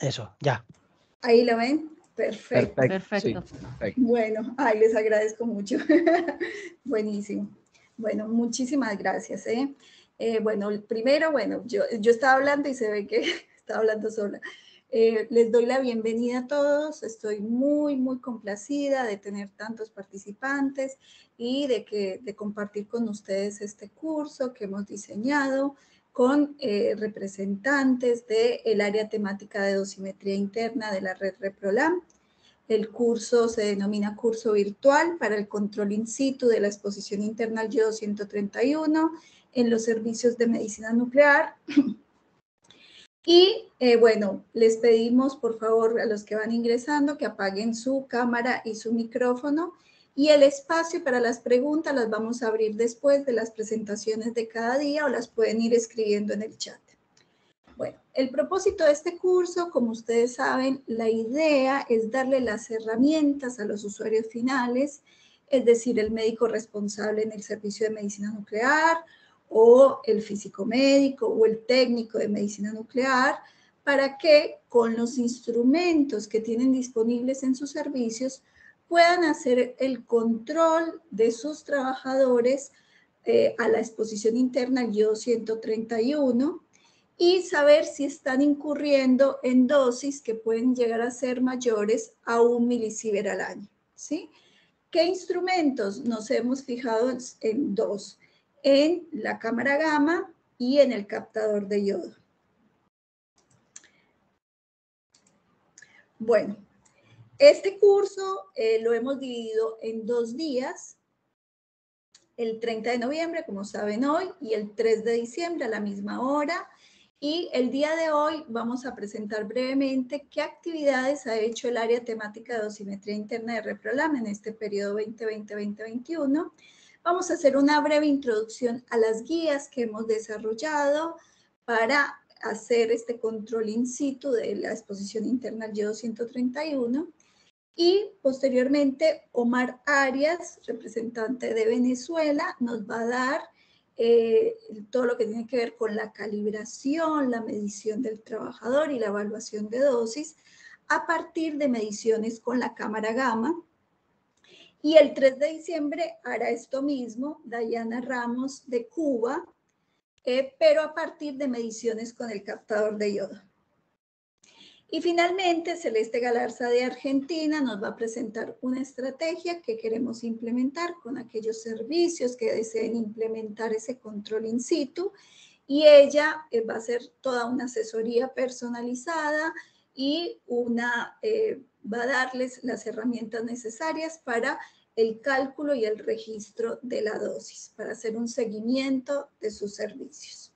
Eso, ya. ¿Ahí lo ven? Perfecto. Perfecto. Sí. Perfecto. Bueno, ay, les agradezco mucho. Buenísimo. Bueno, muchísimas gracias. Bueno, primero, bueno, yo estaba hablando y se ve que estaba hablando sola. Les doy la bienvenida a todos. Estoy muy, muy complacida de tener tantos participantes y de compartir con ustedes este curso que hemos diseñado con representantes del área temática de dosimetría interna de la red ReproLab. El curso se denomina Curso Virtual para el Control In Situ de la Exposición Interna al Yodo 131 en los servicios de medicina nuclear. Y bueno, les pedimos por favor a los que van ingresando que apaguen su cámara y su micrófono, y el espacio para las preguntas las vamos a abrir después de las presentaciones de cada día o las pueden ir escribiendo en el chat. Bueno, el propósito de este curso, como ustedes saben, la idea es darle las herramientas a los usuarios finales, es decir, el médico responsable en el servicio de medicina nuclear o el físico médico o el técnico de medicina nuclear, para que con los instrumentos que tienen disponibles en sus servicios puedan hacer el control de sus trabajadores a la exposición interna al yodo 131 y saber si están incurriendo en dosis que pueden llegar a ser mayores a 1 milisievert al año, ¿sí? ¿Qué instrumentos? Nos hemos fijado en dos, en la cámara gamma y en el captador de yodo. Bueno, este curso lo hemos dividido en 2 días, el 30 de noviembre, como saben hoy, y el 3 de diciembre a la misma hora. Y el día de hoy vamos a presentar brevemente qué actividades ha hecho el área temática de dosimetría interna de ReproLab en este periodo 2020-2021. Vamos a hacer una breve introducción a las guías que hemos desarrollado para hacer este control in situ de la exposición interna al yodo 131. Y posteriormente Omar Arias, representante de Venezuela, nos va a dar todo lo que tiene que ver con la calibración, la medición del trabajador y la evaluación de dosis a partir de mediciones con la cámara gamma. Y el 3 de diciembre hará esto mismo Dayana Ramos de Cuba, pero a partir de mediciones con el captador de yodo. Y finalmente, Celeste Galarza de Argentina nos va a presentar una estrategia que queremos implementar con aquellos servicios que deseen implementar ese control in situ, y ella va a hacer toda una asesoría personalizada y va a darles las herramientas necesarias para el cálculo y el registro de la dosis, para hacer un seguimiento de sus servicios.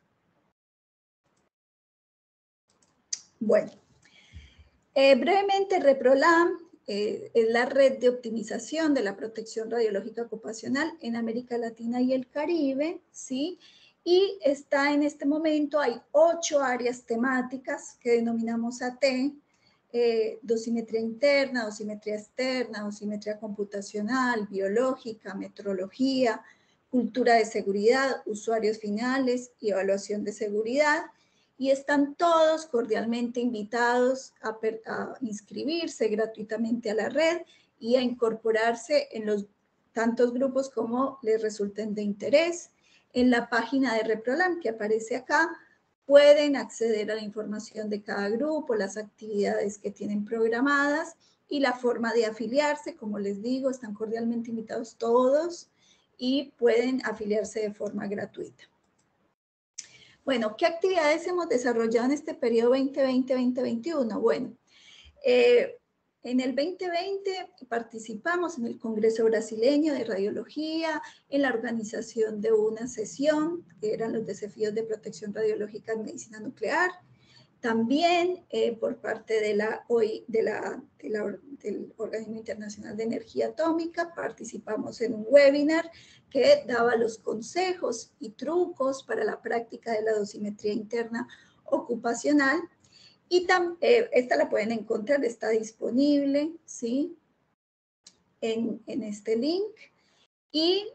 Bueno. Brevemente, ReproLab es la red de optimización de la protección radiológica ocupacional en América Latina y el Caribe, ¿sí? Y está en este momento, hay 8 áreas temáticas que denominamos AT, dosimetría interna, dosimetría externa, dosimetría computacional, biológica, metrología, cultura de seguridad, usuarios finales y evaluación de seguridad. Y están todos cordialmente invitados a inscribirse gratuitamente a la red y a incorporarse en los tantos grupos como les resulten de interés. En la página de ReproLab que aparece acá, pueden acceder a la información de cada grupo, las actividades que tienen programadas y la forma de afiliarse. Como les digo, están cordialmente invitados todos y pueden afiliarse de forma gratuita. Bueno, ¿qué actividades hemos desarrollado en este periodo 2020-2021? Bueno, en el 2020 participamos en el Congreso Brasileño de Radiología, en la organización de una sesión, que eran los desafíos de protección radiológica en medicina nuclear. También por parte del Organismo Internacional de Energía Atómica participamos en un webinar que daba los consejos y trucos para la práctica de la dosimetría interna ocupacional. Y esta la pueden encontrar, está disponible, ¿sí? En este link. Y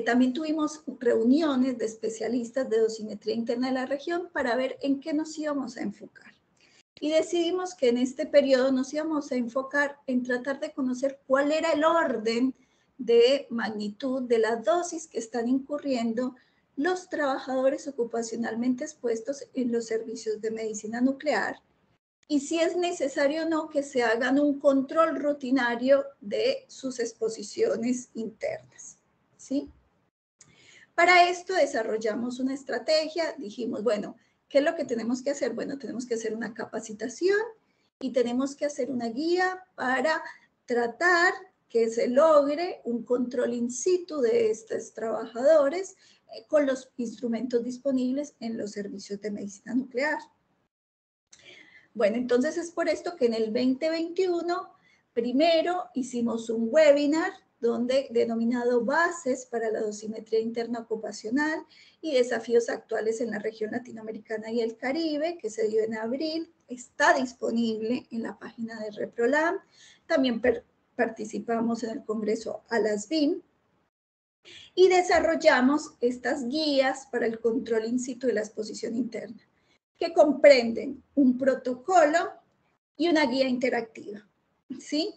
también tuvimos reuniones de especialistas de dosimetría interna de la región para ver en qué nos íbamos a enfocar. Y decidimos que en este periodo nos íbamos a enfocar en tratar de conocer cuál era el orden de magnitud de la dosis que están incurriendo los trabajadores ocupacionalmente expuestos en los servicios de medicina nuclear y si es necesario o no que se hagan un control rutinario de sus exposiciones internas, ¿sí? Para esto desarrollamos una estrategia, dijimos, bueno, ¿qué es lo que tenemos que hacer? Bueno, tenemos que hacer una capacitación y tenemos que hacer una guía para tratar que se logre un control in situ de estos trabajadores con los instrumentos disponibles en los servicios de medicina nuclear. Bueno, entonces es por esto que en el 2021 primero hicimos un webinar denominado Bases para la dosimetría interna ocupacional y desafíos actuales en la región latinoamericana y el Caribe, que se dio en abril, está disponible en la página de Reprolam. También participamos en el Congreso ALASBIM y desarrollamos estas guías para el control in situ de la exposición interna, que comprenden un protocolo y una guía interactiva, ¿sí?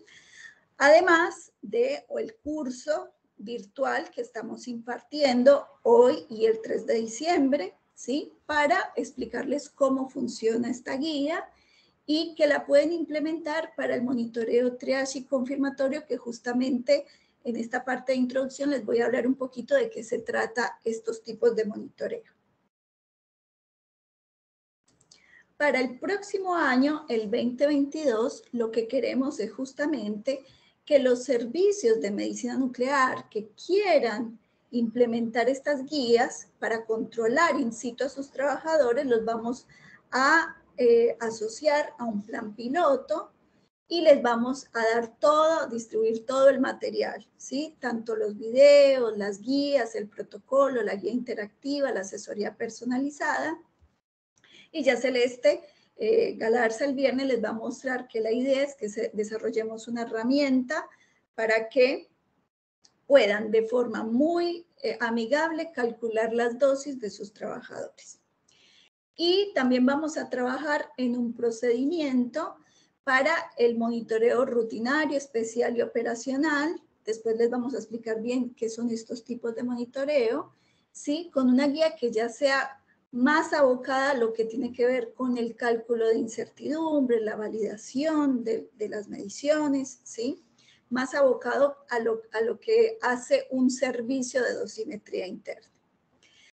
Además de el curso virtual que estamos impartiendo hoy y el 3 de diciembre, ¿sí? Para explicarles cómo funciona esta guía y que la pueden implementar para el monitoreo, triage y confirmatorio, que justamente en esta parte de introducción les voy a hablar un poquito de qué se trata estos tipos de monitoreo. Para el próximo año, el 2022, lo que queremos es justamente que los servicios de medicina nuclear que quieran implementar estas guías para controlar in situ a sus trabajadores, los vamos a asociar a un plan piloto y les vamos a dar todo, distribuir todo el material, ¿sí? Tanto los videos, las guías, el protocolo, la guía interactiva, la asesoría personalizada. Y ya Celeste Galarza el viernes les va a mostrar que la idea es que desarrollemos una herramienta para que puedan de forma muy amigable calcular las dosis de sus trabajadores. Y también vamos a trabajar en un procedimiento para el monitoreo rutinario, especial y operacional. Después les vamos a explicar bien qué son estos tipos de monitoreo, ¿sí? Con una guía que ya sea más abocada a lo que tiene que ver con el cálculo de incertidumbre, la validación de las mediciones, ¿sí? Más abocado a lo que hace un servicio de dosimetría interna.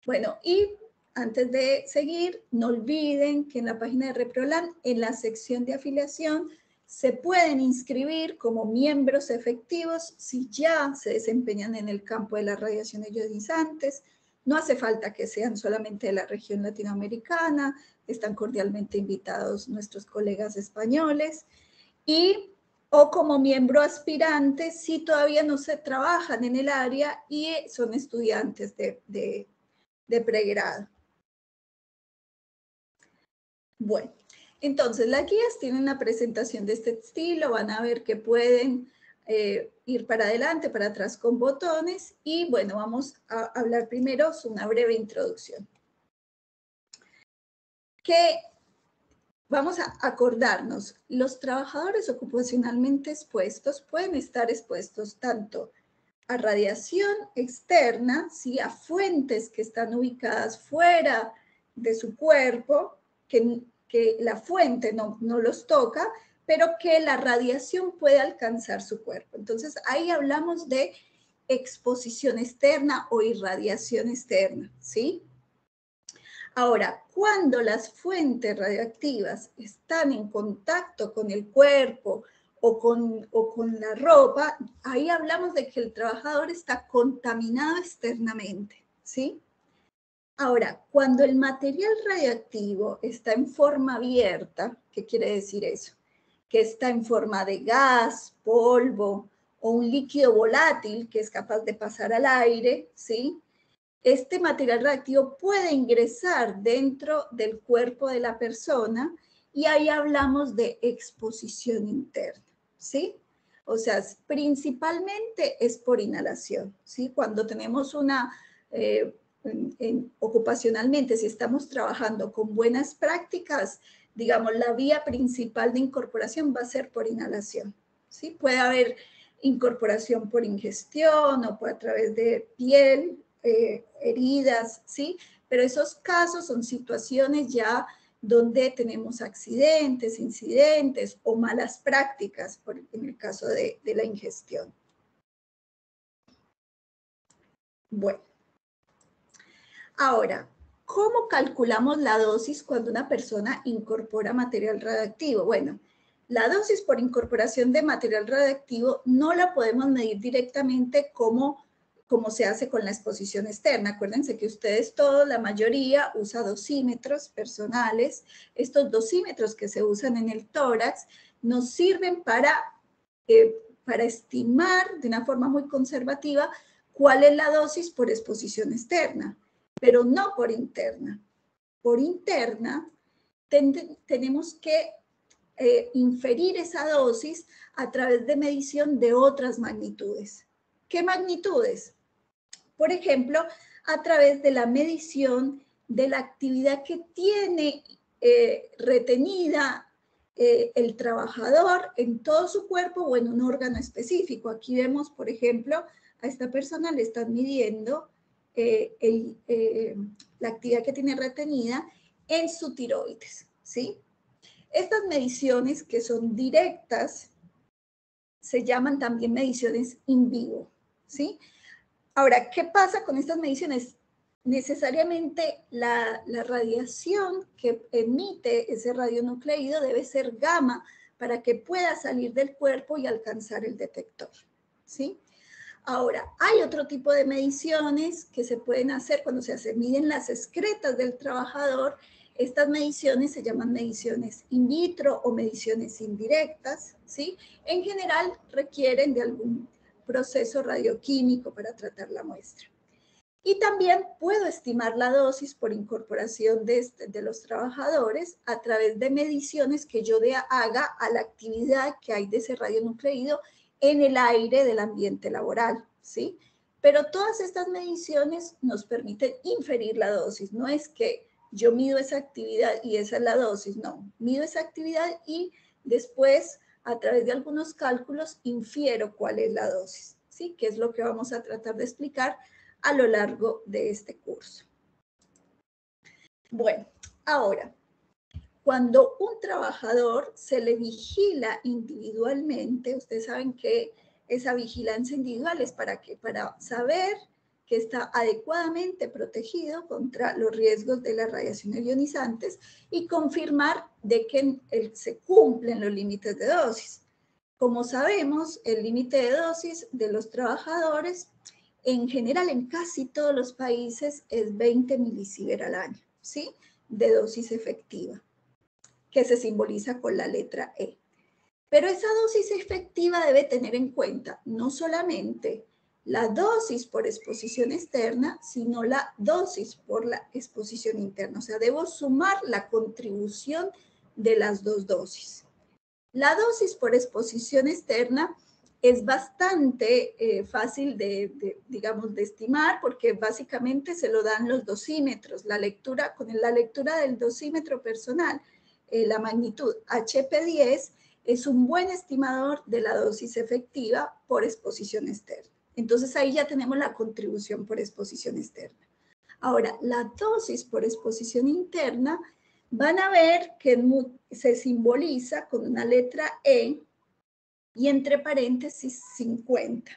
Bueno, y antes de seguir, no olviden que en la página de Reprolam, en la sección de afiliación, se pueden inscribir como miembros efectivos si ya se desempeñan en el campo de las radiaciones ionizantes. No hace falta que sean solamente de la región latinoamericana, están cordialmente invitados nuestros colegas españoles. O como miembro aspirante si todavía no se trabajan en el área y son estudiantes de pregrado. Bueno, entonces las guías tienen una presentación de este estilo, van a ver que pueden ir para adelante, para atrás con botones y bueno, vamos a hablar primero una breve introducción. Vamos a acordarnos, los trabajadores ocupacionalmente expuestos pueden estar expuestos tanto a radiación externa, ¿sí? A fuentes que están ubicadas fuera de su cuerpo, que la fuente no los toca, pero que la radiación puede alcanzar su cuerpo. Entonces, ahí hablamos de exposición externa o irradiación externa, ¿sí? Ahora, cuando las fuentes radioactivas están en contacto con el cuerpo o con la ropa, ahí hablamos de que el trabajador está contaminado externamente, ¿sí? Ahora, cuando el material radioactivo está en forma abierta, ¿qué quiere decir eso? Que está en forma de gas, polvo o un líquido volátil que es capaz de pasar al aire, ¿sí? Este material radioactivo puede ingresar dentro del cuerpo de la persona y ahí hablamos de exposición interna, ¿sí? O sea, principalmente es por inhalación, ¿sí? Cuando tenemos ocupacionalmente, si estamos trabajando con buenas prácticas digamos, la vía principal de incorporación va a ser por inhalación, ¿sí? Puede haber incorporación por ingestión o a través de piel, heridas, ¿sí? Pero esos casos son situaciones ya donde tenemos accidentes, incidentes o malas prácticas en el caso de la ingestión. Bueno, ahora, ¿cómo calculamos la dosis cuando una persona incorpora material radioactivo? Bueno, la dosis por incorporación de material radioactivo no la podemos medir directamente como se hace con la exposición externa. Acuérdense que ustedes todos, la mayoría, usa dosímetros personales. Estos dosímetros que se usan en el tórax nos sirven para estimar de una forma muy conservativa cuál es la dosis por exposición externa, pero no por interna. Por interna tenemos que inferir esa dosis a través de medición de otras magnitudes. ¿Qué magnitudes? Por ejemplo, a través de la medición de la actividad que tiene retenida el trabajador en todo su cuerpo o en un órgano específico. Aquí vemos, por ejemplo, a esta persona le están midiendo la actividad que tiene retenida en su tiroides, ¿sí? Estas mediciones que son directas se llaman también mediciones in vivo, ¿sí? Ahora, ¿qué pasa con estas mediciones? Necesariamente la radiación que emite ese radionucleido debe ser gamma para que pueda salir del cuerpo y alcanzar el detector, ¿sí? Ahora, hay otro tipo de mediciones que se pueden hacer cuando se miden las excretas del trabajador. Estas mediciones se llaman mediciones in vitro o mediciones indirectas, ¿sí? En general requieren de algún proceso radioquímico para tratar la muestra. Y también puedo estimar la dosis por incorporación de los trabajadores a través de mediciones que yo haga a la actividad que hay de ese radionucleido en el aire del ambiente laboral, ¿sí? Pero todas estas mediciones nos permiten inferir la dosis. No es que yo mido esa actividad y esa es la dosis, no. Mido esa actividad y después, a través de algunos cálculos, infiero cuál es la dosis, ¿sí? Que es lo que vamos a tratar de explicar a lo largo de este curso. Bueno, ahora, cuando un trabajador se le vigila individualmente, ustedes saben que esa vigilancia individual es para qué, para saber que está adecuadamente protegido contra los riesgos de las radiaciones ionizantes y confirmar de que se cumplen los límites de dosis. Como sabemos, el límite de dosis de los trabajadores en general en casi todos los países es 20 milisievert al año, ¿sí? De dosis efectiva, que se simboliza con la letra E. Pero esa dosis efectiva debe tener en cuenta no solamente la dosis por exposición externa, sino la dosis por la exposición interna. O sea, debo sumar la contribución de las dos dosis. La dosis por exposición externa es bastante fácil digamos, de estimar porque básicamente se lo dan los dosímetros. Con la lectura del dosímetro personal, la magnitud HP10 es un buen estimador de la dosis efectiva por exposición externa. Entonces ahí ya tenemos la contribución por exposición externa. Ahora, la dosis por exposición interna, van a ver que se simboliza con una letra E y entre paréntesis 50.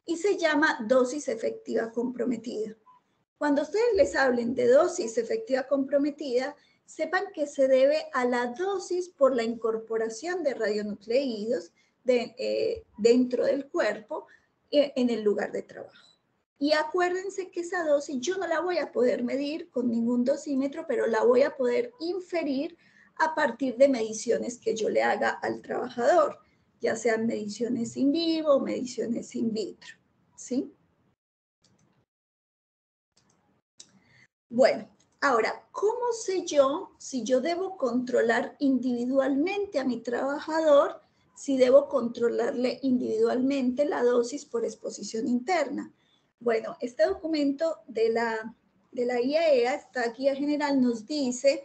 Y se llama dosis efectiva comprometida. Cuando ustedes les hablen de dosis efectiva comprometida, sepan que se debe a la dosis por la incorporación de radionucleídos dentro del cuerpo en el lugar de trabajo. Y acuérdense que esa dosis yo no la voy a poder medir con ningún dosímetro, pero la voy a poder inferir a partir de mediciones que yo le haga al trabajador, ya sean mediciones in vivo o mediciones in vitro, ¿sí? Bueno, ahora, ¿cómo sé yo si yo debo controlar individualmente a mi trabajador, si debo controlarle individualmente la dosis por exposición interna? Bueno, este documento de la IAEA, esta guía general, nos dice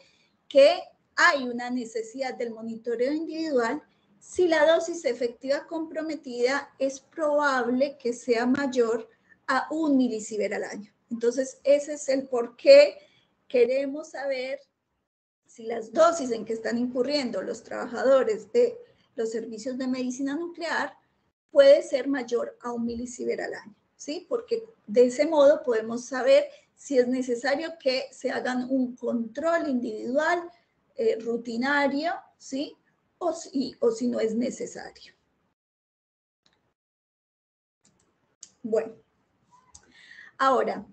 que hay una necesidad del monitoreo individual, si la dosis efectiva comprometida es probable que sea mayor a 1 milisievert al año. Entonces, ese es el por qué queremos saber si las dosis en que están incurriendo los trabajadores de los servicios de medicina nuclear puede ser mayor a 1 milisievert al año, ¿sí? Porque de ese modo podemos saber si es necesario que se hagan un control individual rutinario, ¿sí? O si no es necesario. Bueno, ahora,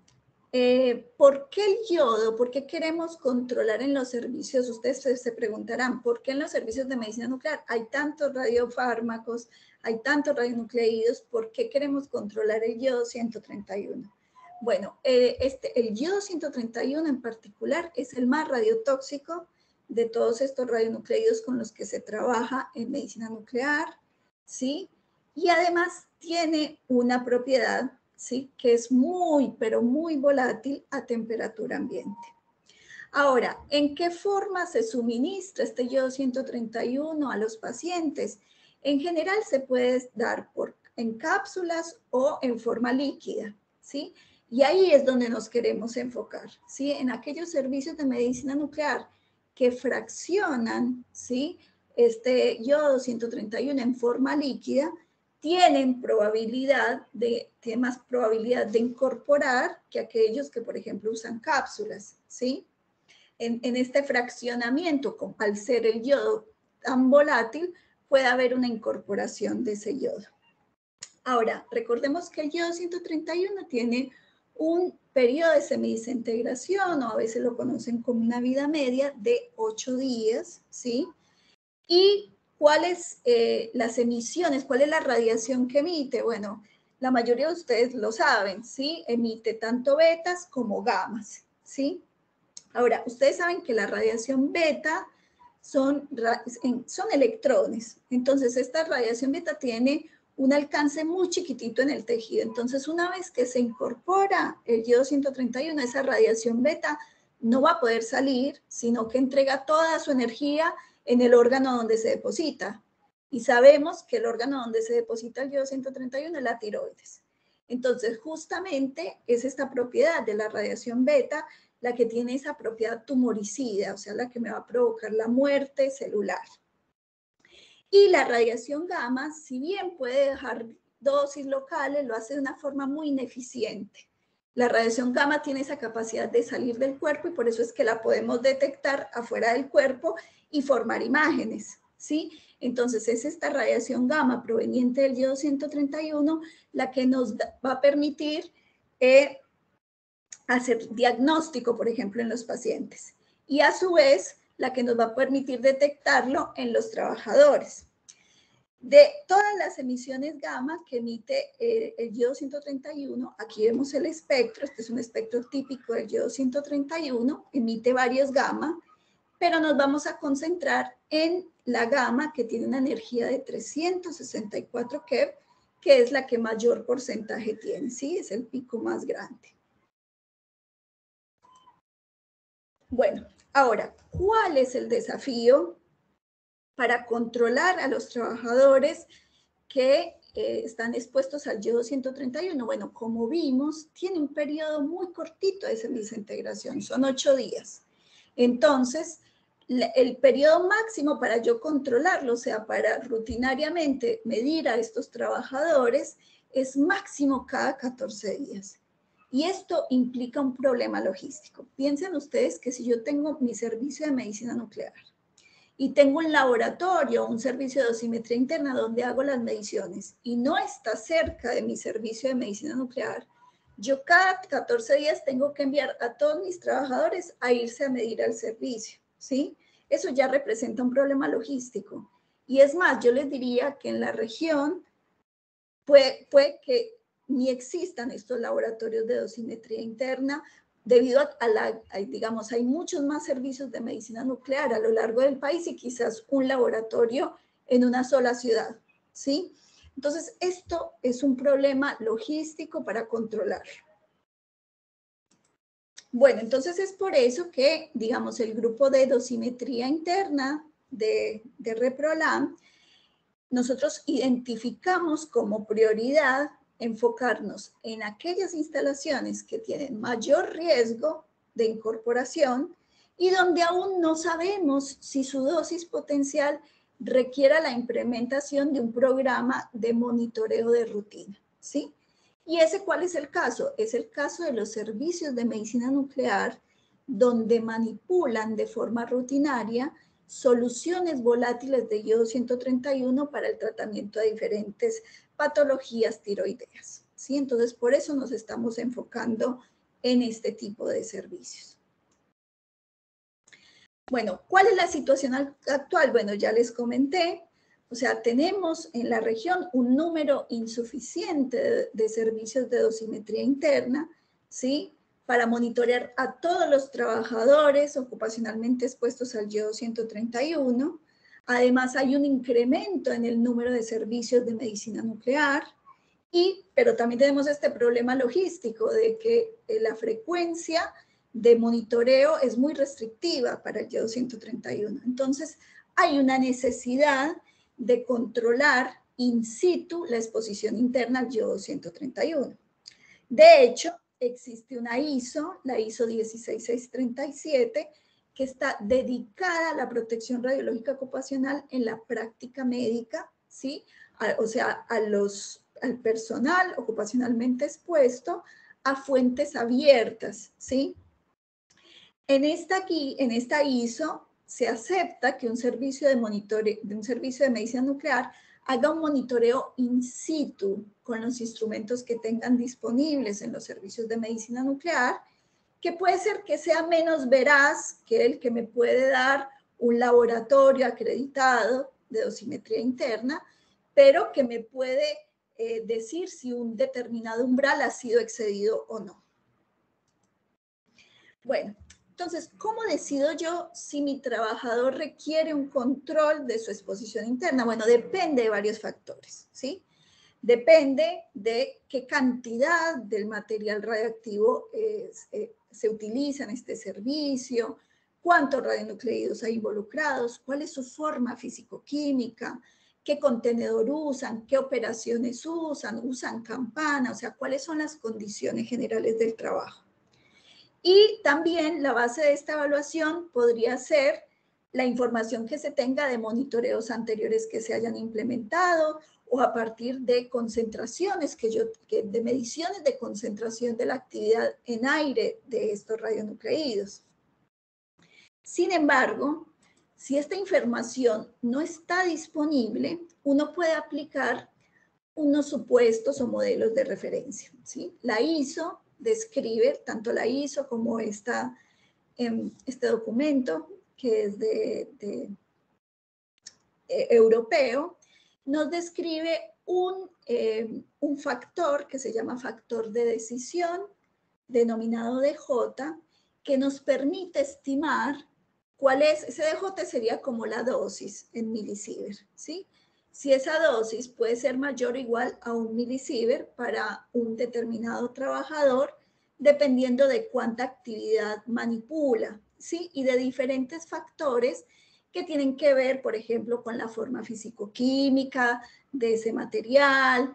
¿por qué el yodo? ¿Por qué queremos controlar en los servicios? Ustedes se preguntarán, ¿por qué en los servicios de medicina nuclear hay tantos radiofármacos, hay tantos radionucleídos? ¿Por qué queremos controlar el yodo 131? Bueno, el yodo 131 en particular es el más radiotóxico de todos estos radionucleídos con los que se trabaja en medicina nuclear, ¿sí? Y además tiene una propiedad, ¿sí? Que es muy, pero muy volátil a temperatura ambiente. Ahora, ¿en qué forma se suministra este yodo 131 a los pacientes? En general se puede dar en cápsulas o en forma líquida, ¿sí? Y ahí es donde nos queremos enfocar, ¿sí? En aquellos servicios de medicina nuclear que fraccionan, ¿sí? Este yodo 131 en forma líquida, tienen más probabilidad de incorporar que aquellos que, por ejemplo, usan cápsulas, ¿sí? En este fraccionamiento, al ser el yodo tan volátil, puede haber una incorporación de ese yodo. Ahora, recordemos que el yodo 131 tiene un periodo de semidesintegración, o a veces lo conocen como una vida media, de 8 días, ¿sí? Y ¿cuáles las emisiones? ¿Cuál es la radiación que emite? Bueno, la mayoría de ustedes lo saben, ¿sí? Emite tanto betas como gamas, ¿sí? Ahora, ustedes saben que la radiación beta son electrones. Entonces, esta radiación beta tiene un alcance muy chiquitito en el tejido. Entonces, una vez que se incorpora el yodo 131, esa radiación beta no va a poder salir, sino que entrega toda su energía en el órgano donde se deposita. Y sabemos que el órgano donde se deposita el yodo 131 es la tiroides. Entonces, justamente es esta propiedad de la radiación beta la que tiene esa propiedad tumoricida, o sea, la que me va a provocar la muerte celular. Y la radiación gamma, si bien puede dejar dosis locales, lo hace de una forma muy ineficiente. La radiación gamma tiene esa capacidad de salir del cuerpo y por eso es que la podemos detectar afuera del cuerpo y formar imágenes, ¿sí? Entonces es esta radiación gamma proveniente del yodo 131 la que nos va a permitir hacer diagnóstico, por ejemplo, en los pacientes. Y a su vez, la que nos va a permitir detectarlo en los trabajadores. De todas las emisiones gamma que emite el yodo 131, aquí vemos el espectro, este es un espectro típico del yodo 131, emite varios gamma, pero nos vamos a concentrar en la gamma que tiene una energía de 364 keV, que es la que mayor porcentaje tiene, ¿sí? Es el pico más grande. Bueno, ahora, ¿cuál es el desafío para controlar a los trabajadores que están expuestos al yodo 131? Bueno, como vimos, tiene un periodo muy cortito de semidesintegración, son 8 días. Entonces, el periodo máximo para yo controlarlo, o sea, para rutinariamente medir a estos trabajadores, es máximo cada 14 días. Y esto implica un problema logístico. Piensen ustedes que si yo tengo mi servicio de medicina nuclear y tengo un laboratorio, un servicio de dosimetría interna donde hago las mediciones y no está cerca de mi servicio de medicina nuclear, yo cada 14 días tengo que enviar a todos mis trabajadores a irse a medir al servicio, ¿sí? Eso ya representa un problema logístico. Y es más, yo les diría que en la región puede que ni existan estos laboratorios de dosimetría interna, debido digamos, hay muchos más servicios de medicina nuclear a lo largo del país y quizás un laboratorio en una sola ciudad, ¿sí? Entonces, esto es un problema logístico para controlar. Bueno, entonces es por eso que, digamos, el grupo de dosimetría interna de Reprolam, nosotros identificamos como prioridad enfocarnos en aquellas instalaciones que tienen mayor riesgo de incorporación y donde aún no sabemos si su dosis potencial requiera la implementación de un programa de monitoreo de rutina, ¿sí? ¿Y ese cuál es el caso? Es el caso de los servicios de medicina nuclear, donde manipulan de forma rutinaria soluciones volátiles de yodo 131 para el tratamiento de diferentes patologías tiroideas, ¿sí? Entonces, por eso nos estamos enfocando en este tipo de servicios. Bueno, ¿cuál es la situación actual? Bueno, ya les comenté, o sea, tenemos en la región un número insuficiente de servicios de dosimetría interna, ¿sí? Para monitorear a todos los trabajadores ocupacionalmente expuestos al yodo 131. Además, hay un incremento en el número de servicios de medicina nuclear, pero también tenemos este problema logístico de que la frecuencia de monitoreo es muy restrictiva para el yodo 131. Entonces, hay una necesidad de controlar in situ la exposición interna al yodo 131. De hecho, existe una ISO, la ISO 16637, que está dedicada a la protección radiológica ocupacional en la práctica médica, ¿sí? O sea, al personal ocupacionalmente expuesto a fuentes abiertas, ¿sí? En esta ISO se acepta que un servicio de medicina nuclear haga un monitoreo in situ con los instrumentos que tengan disponibles en los servicios de medicina nuclear, que puede ser que sea menos veraz que el que me puede dar un laboratorio acreditado de dosimetría interna, pero que me puede decir si un determinado umbral ha sido excedido o no. Bueno, entonces, ¿cómo decido yo si mi trabajador requiere un control de su exposición interna? Bueno, depende de varios factores, ¿sí? Depende de qué cantidad del material radioactivo se utiliza en este servicio, cuántos radionucleidos hay involucrados, cuál es su forma físico-química, qué contenedor usan, qué operaciones usan campana, o sea, cuáles son las condiciones generales del trabajo. Y también la base de esta evaluación podría ser la información que se tenga de monitoreos anteriores que se hayan implementado o a partir de concentraciones, de mediciones de concentración de la actividad en aire de estos radionucleidos. Sin embargo, si esta información no está disponible, uno puede aplicar unos supuestos o modelos de referencia, ¿sí? La ISO describe, tanto la ISO como este documento, que es europeo, nos describe un factor que se llama factor de decisión, denominado DJ, que nos permite estimar cuál es, ese DJ sería como la dosis en milisievert, ¿sí? Si esa dosis puede ser mayor o igual a 1 milisievert para un determinado trabajador, dependiendo de cuánta actividad manipula, ¿sí? Y de diferentes factores que tienen que ver, por ejemplo, con la forma físico-química de ese material,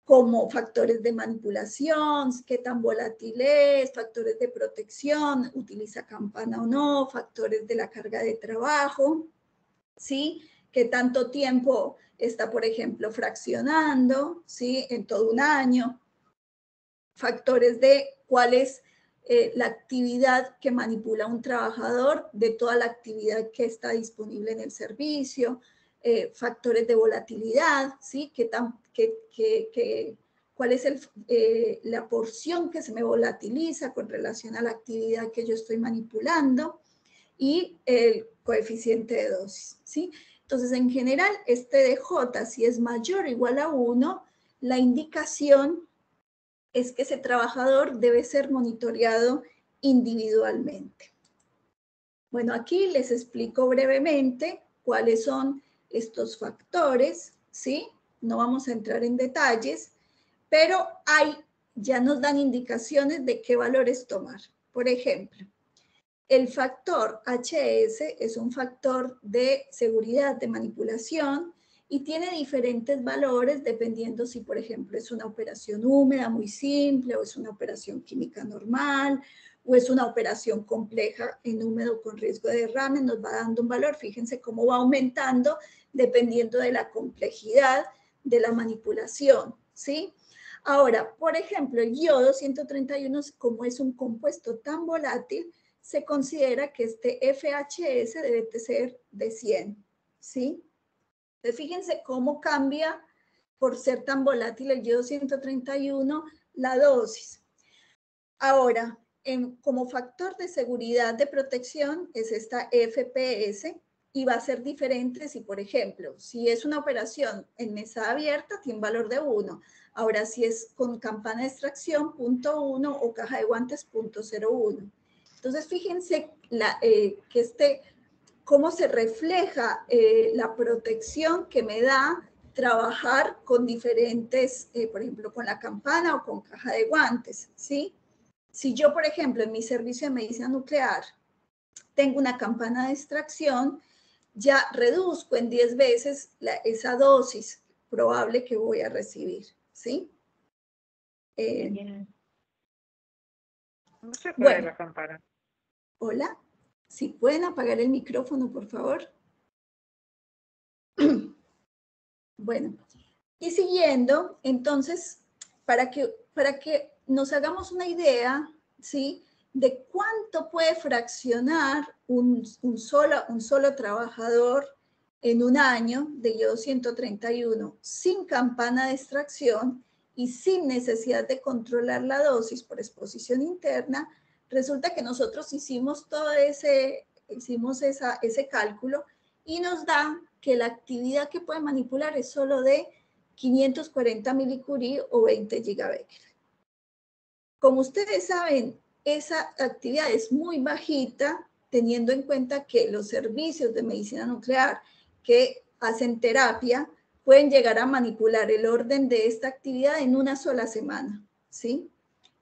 como factores de manipulación, qué tan volátil es, factores de protección, utiliza campana o no, factores de la carga de trabajo, ¿sí? Qué tanto tiempo está, por ejemplo, fraccionando, ¿sí? En todo un año. Factores de cuál es la actividad que manipula un trabajador, de toda la actividad que está disponible en el servicio, factores de volatilidad, ¿sí? ¿Cuál es la porción que se me volatiliza con relación a la actividad que yo estoy manipulando? Y el coeficiente de dosis, ¿sí? Entonces, en general, este DJ, si es mayor o igual a 1, la indicación es que ese trabajador debe ser monitoreado individualmente. Bueno, aquí les explico brevemente cuáles son estos factores, ¿sí? No vamos a entrar en detalles, pero ya nos dan indicaciones de qué valores tomar. Por ejemplo, el factor HS es un factor de seguridad de manipulación y tiene diferentes valores dependiendo si, por ejemplo, es una operación húmeda muy simple o es una operación química normal o es una operación compleja en húmedo con riesgo de derrame, nos va dando un valor. Fíjense cómo va aumentando dependiendo de la complejidad de la manipulación, ¿sí? Ahora, por ejemplo, el yodo 131, como es un compuesto tan volátil, se considera que este FHS debe ser de 100, ¿sí? Entonces, fíjense cómo cambia, por ser tan volátil el yodo 131, la dosis. Ahora, como factor de seguridad de protección es esta FPS y va a ser diferente si, por ejemplo, si es una operación en mesa abierta, tiene un valor de 1. Ahora, si es con campana de extracción, 0.1 o caja de guantes, 0.01. Entonces, fíjense cómo se refleja la protección que me da trabajar con diferentes, por ejemplo, con la campana o con caja de guantes, ¿sí? Si yo, por ejemplo, en mi servicio de medicina nuclear tengo una campana de extracción, ya reduzco en 10 veces esa dosis probable que voy a recibir, ¿sí? No se apaga la campana. Hola, si pueden apagar el micrófono, por favor. Bueno, y siguiendo, entonces, para que nos hagamos una idea, ¿sí?, de cuánto puede fraccionar un solo trabajador en un año de yodo 131 sin campana de extracción y sin necesidad de controlar la dosis por exposición interna, resulta que nosotros hicimos ese cálculo y nos da que la actividad que puede manipular es solo de 540 milicurie o 20 gigabecker. Como ustedes saben, esa actividad es muy bajita, teniendo en cuenta que los servicios de medicina nuclear que hacen terapia pueden llegar a manipular el orden de esta actividad en una sola semana, ¿sí?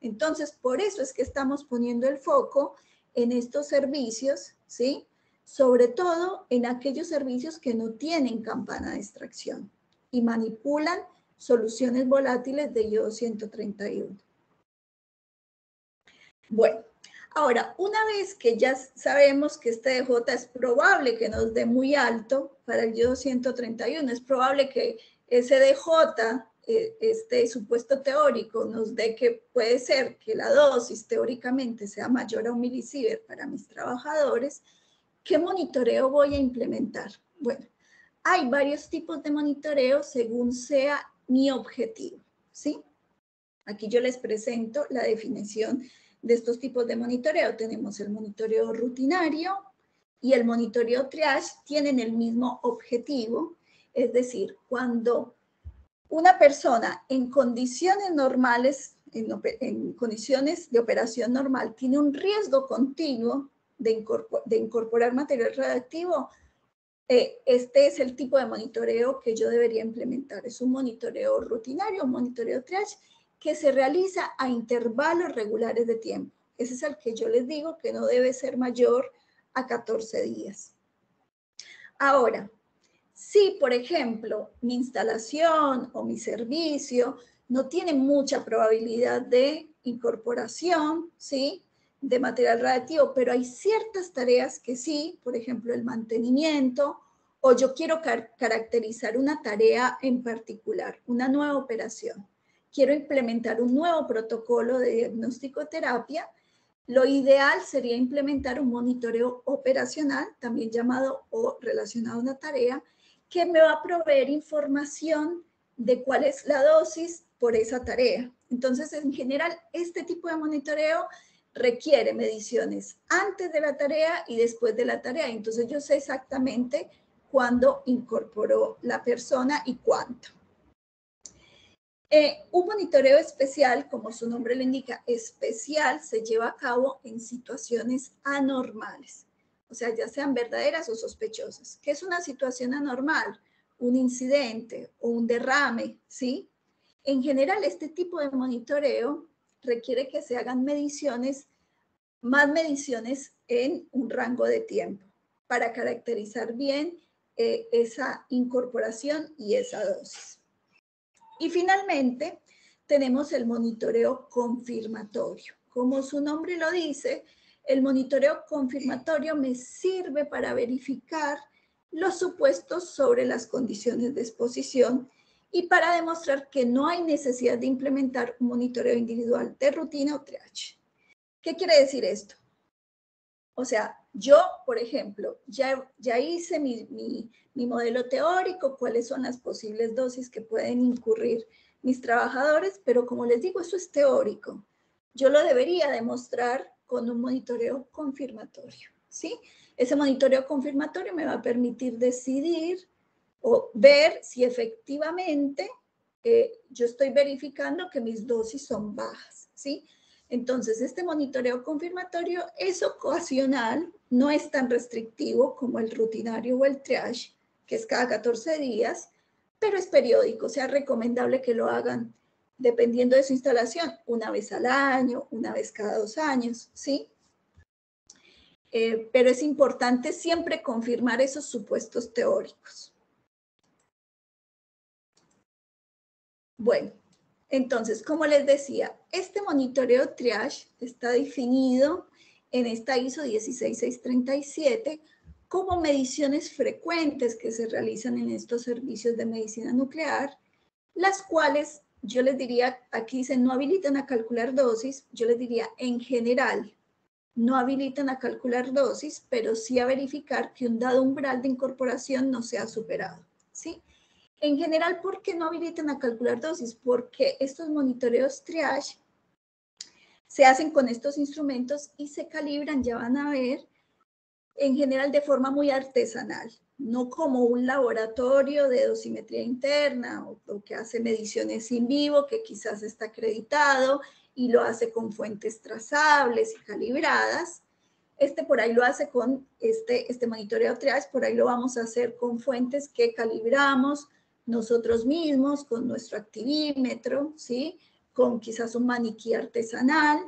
Entonces, por eso es que estamos poniendo el foco en estos servicios, ¿sí?, sobre todo en aquellos servicios que no tienen campana de extracción y manipulan soluciones volátiles de yodo 131. Bueno, ahora, una vez que ya sabemos que este DJ es probable que nos dé muy alto para el yodo 131, es probable que ese DJ, este supuesto teórico, nos dé que puede ser que la dosis teóricamente sea mayor a 1 milisievert para mis trabajadores. ¿Qué monitoreo voy a implementar? Bueno, hay varios tipos de monitoreo según sea mi objetivo, ¿sí? Aquí yo les presento la definición de estos tipos de monitoreo. Tenemos el monitoreo rutinario y el monitoreo triage, tienen el mismo objetivo, es decir, cuando una persona en condiciones normales, en condiciones de operación normal, tiene un riesgo continuo de incorporar material radioactivo, este es el tipo de monitoreo que yo debería implementar. Es un monitoreo rutinario, un monitoreo triage, que se realiza a intervalos regulares de tiempo. Ese es el que yo les digo que no debe ser mayor a 14 días. Ahora, si, por ejemplo, mi instalación o mi servicio no tiene mucha probabilidad de incorporación, ¿sí?, de material radioactivo, pero hay ciertas tareas que sí, por ejemplo, el mantenimiento, o yo quiero caracterizar una tarea en particular, una nueva operación. Quiero implementar un nuevo protocolo de diagnóstico terapia. Lo ideal sería implementar un monitoreo operacional, también llamado o relacionado a una tarea, que me va a proveer información de cuál es la dosis por esa tarea. Entonces, en general, este tipo de monitoreo requiere mediciones antes de la tarea y después de la tarea. Entonces, yo sé exactamente cuándo incorporó la persona y cuánto. Un monitoreo especial, como su nombre lo indica, especial, se lleva a cabo en situaciones anormales, o sea, ya sean verdaderas o sospechosas. ¿Qué es una situación anormal? Un incidente o un derrame, ¿sí? En general, este tipo de monitoreo requiere que se hagan mediciones más mediciones en un rango de tiempo para caracterizar bien esa incorporación y esa dosis. Y finalmente, tenemos el monitoreo confirmatorio. Como su nombre lo dice, el monitoreo confirmatorio me sirve para verificar los supuestos sobre las condiciones de exposición y para demostrar que no hay necesidad de implementar un monitoreo individual de rutina o triage. ¿Qué quiere decir esto? O sea, yo, por ejemplo, ya hice mi modelo teórico, cuáles son las posibles dosis que pueden incurrir mis trabajadores, pero como les digo, eso es teórico. Yo lo debería demostrar con un monitoreo confirmatorio, ¿sí? Ese monitoreo confirmatorio me va a permitir decidir o ver si efectivamente yo estoy verificando que mis dosis son bajas, ¿sí? Entonces, este monitoreo confirmatorio es ocasional, no es tan restrictivo como el rutinario o el triage, que es cada 14 días, pero es periódico, o sea, recomendable que lo hagan dependiendo de su instalación, una vez al año, una vez cada 2 años, ¿sí? Pero es importante siempre confirmar esos supuestos teóricos. Bueno, entonces, como les decía, este monitoreo triage está definido en esta ISO 16637 como mediciones frecuentes que se realizan en estos servicios de medicina nuclear, las cuales yo les diría, aquí dicen no habilitan a calcular dosis, yo les diría en general, no habilitan a calcular dosis, pero sí a verificar que un dado umbral de incorporación no sea superado, ¿sí? En general, ¿por qué no habilitan a calcular dosis? Porque estos monitoreos triage se hacen con estos instrumentos y se calibran, ya van a ver, en general de forma muy artesanal, no como un laboratorio de dosimetría interna o que hace mediciones in vivo, que quizás está acreditado y lo hace con fuentes trazables y calibradas. Por ahí lo hace con este monitoreo triage, por ahí lo vamos a hacer con fuentes que calibramos nosotros mismos, con nuestro activímetro, ¿sí? Con quizás un maniquí artesanal,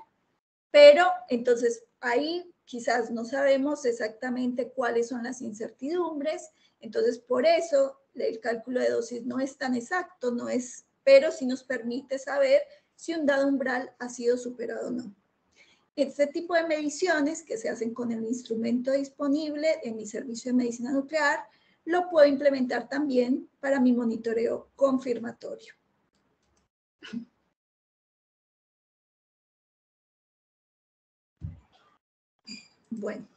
pero entonces ahí quizás no sabemos exactamente cuáles son las incertidumbres, entonces por eso el cálculo de dosis no es tan exacto, no es, pero sí nos permite saber si un dado umbral ha sido superado o no. Este tipo de mediciones que se hacen con el instrumento disponible en mi servicio de medicina nuclear, lo puedo implementar también para mi monitoreo confirmatorio. Bueno,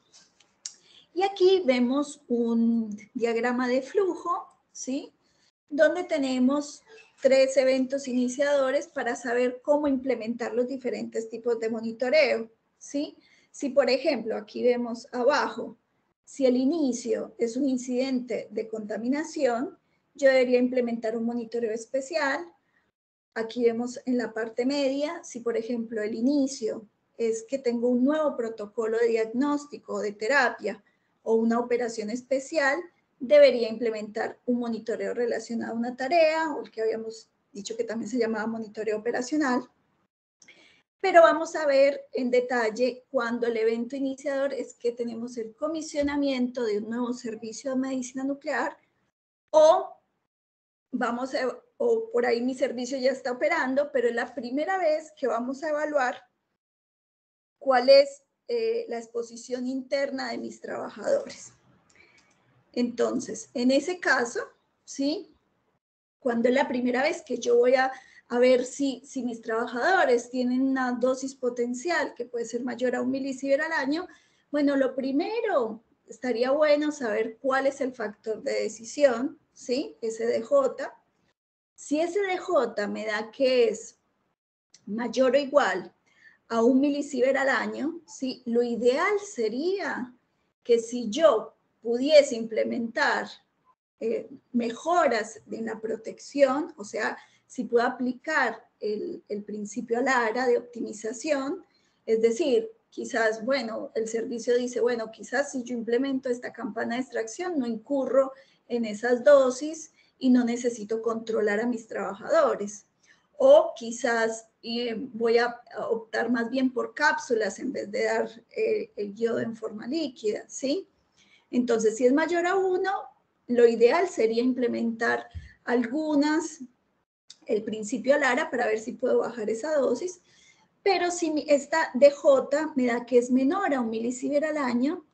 y aquí vemos un diagrama de flujo, ¿sí? Donde tenemos 3 eventos iniciadores para saber cómo implementar los diferentes tipos de monitoreo, ¿sí? Si, por ejemplo, aquí vemos abajo, si el inicio es un incidente de contaminación, yo debería implementar un monitoreo especial. Aquí vemos en la parte media, si, por ejemplo, el inicio es que tengo un nuevo protocolo de diagnóstico o de terapia o una operación especial, debería implementar un monitoreo relacionado a una tarea o el que habíamos dicho que también se llamaba monitoreo operacional. Pero vamos a ver en detalle cuando el evento iniciador es que tenemos el comisionamiento de un nuevo servicio de medicina nuclear o por ahí mi servicio ya está operando, pero es la primera vez que vamos a evaluar cuál es la exposición interna de mis trabajadores. Entonces, en ese caso, ¿sí? Cuando es la primera vez que yo voy a ver si mis trabajadores tienen una dosis potencial que puede ser mayor a 1 milisievert al año, bueno, lo primero, estaría bueno saber cuál es el factor de decisión, ¿sí? SDJ. Si SDJ me da que es mayor o igual a 1 milisievert al año, ¿sí? Lo ideal sería que si yo pudiese implementar mejoras en la protección, o sea, si puedo aplicar el principio Lara de optimización, es decir, quizás, bueno, el servicio dice, bueno, quizás si yo implemento esta campana de extracción no incurro en esas dosis y no necesito controlar a mis trabajadores. o quizás voy a optar más bien por cápsulas en vez de dar el yodo en forma líquida, ¿sí? Entonces, si es mayor a 1, lo ideal sería implementar el principio Lara para ver si puedo bajar esa dosis, pero si esta DJ me da que es menor a 1 milisievert al año,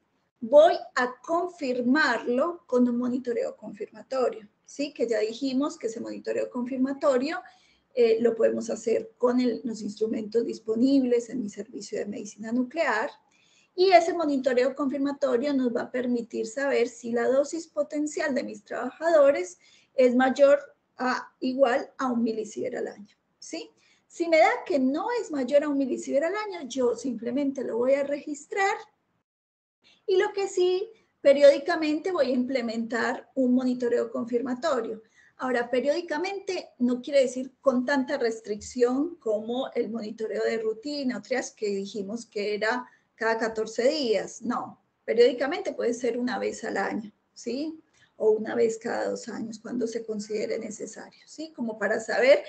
voy a confirmarlo con un monitoreo confirmatorio, ¿sí? Que ya dijimos que ese monitoreo confirmatorio lo podemos hacer con los instrumentos disponibles en mi servicio de medicina nuclear, y ese monitoreo confirmatorio nos va a permitir saber si la dosis potencial de mis trabajadores es mayor a igual a 1 milisievert al año, ¿sí? Si me da que no es mayor a 1 milisievert al año, yo simplemente lo voy a registrar, y lo que sí, periódicamente voy a implementar un monitoreo confirmatorio. Ahora, periódicamente no quiere decir con tanta restricción como el monitoreo de rutina o triage que dijimos que era cada 14 días. No, periódicamente puede ser una vez al año, ¿sí? O una vez cada 2 años, cuando se considere necesario, ¿sí? Como para saber,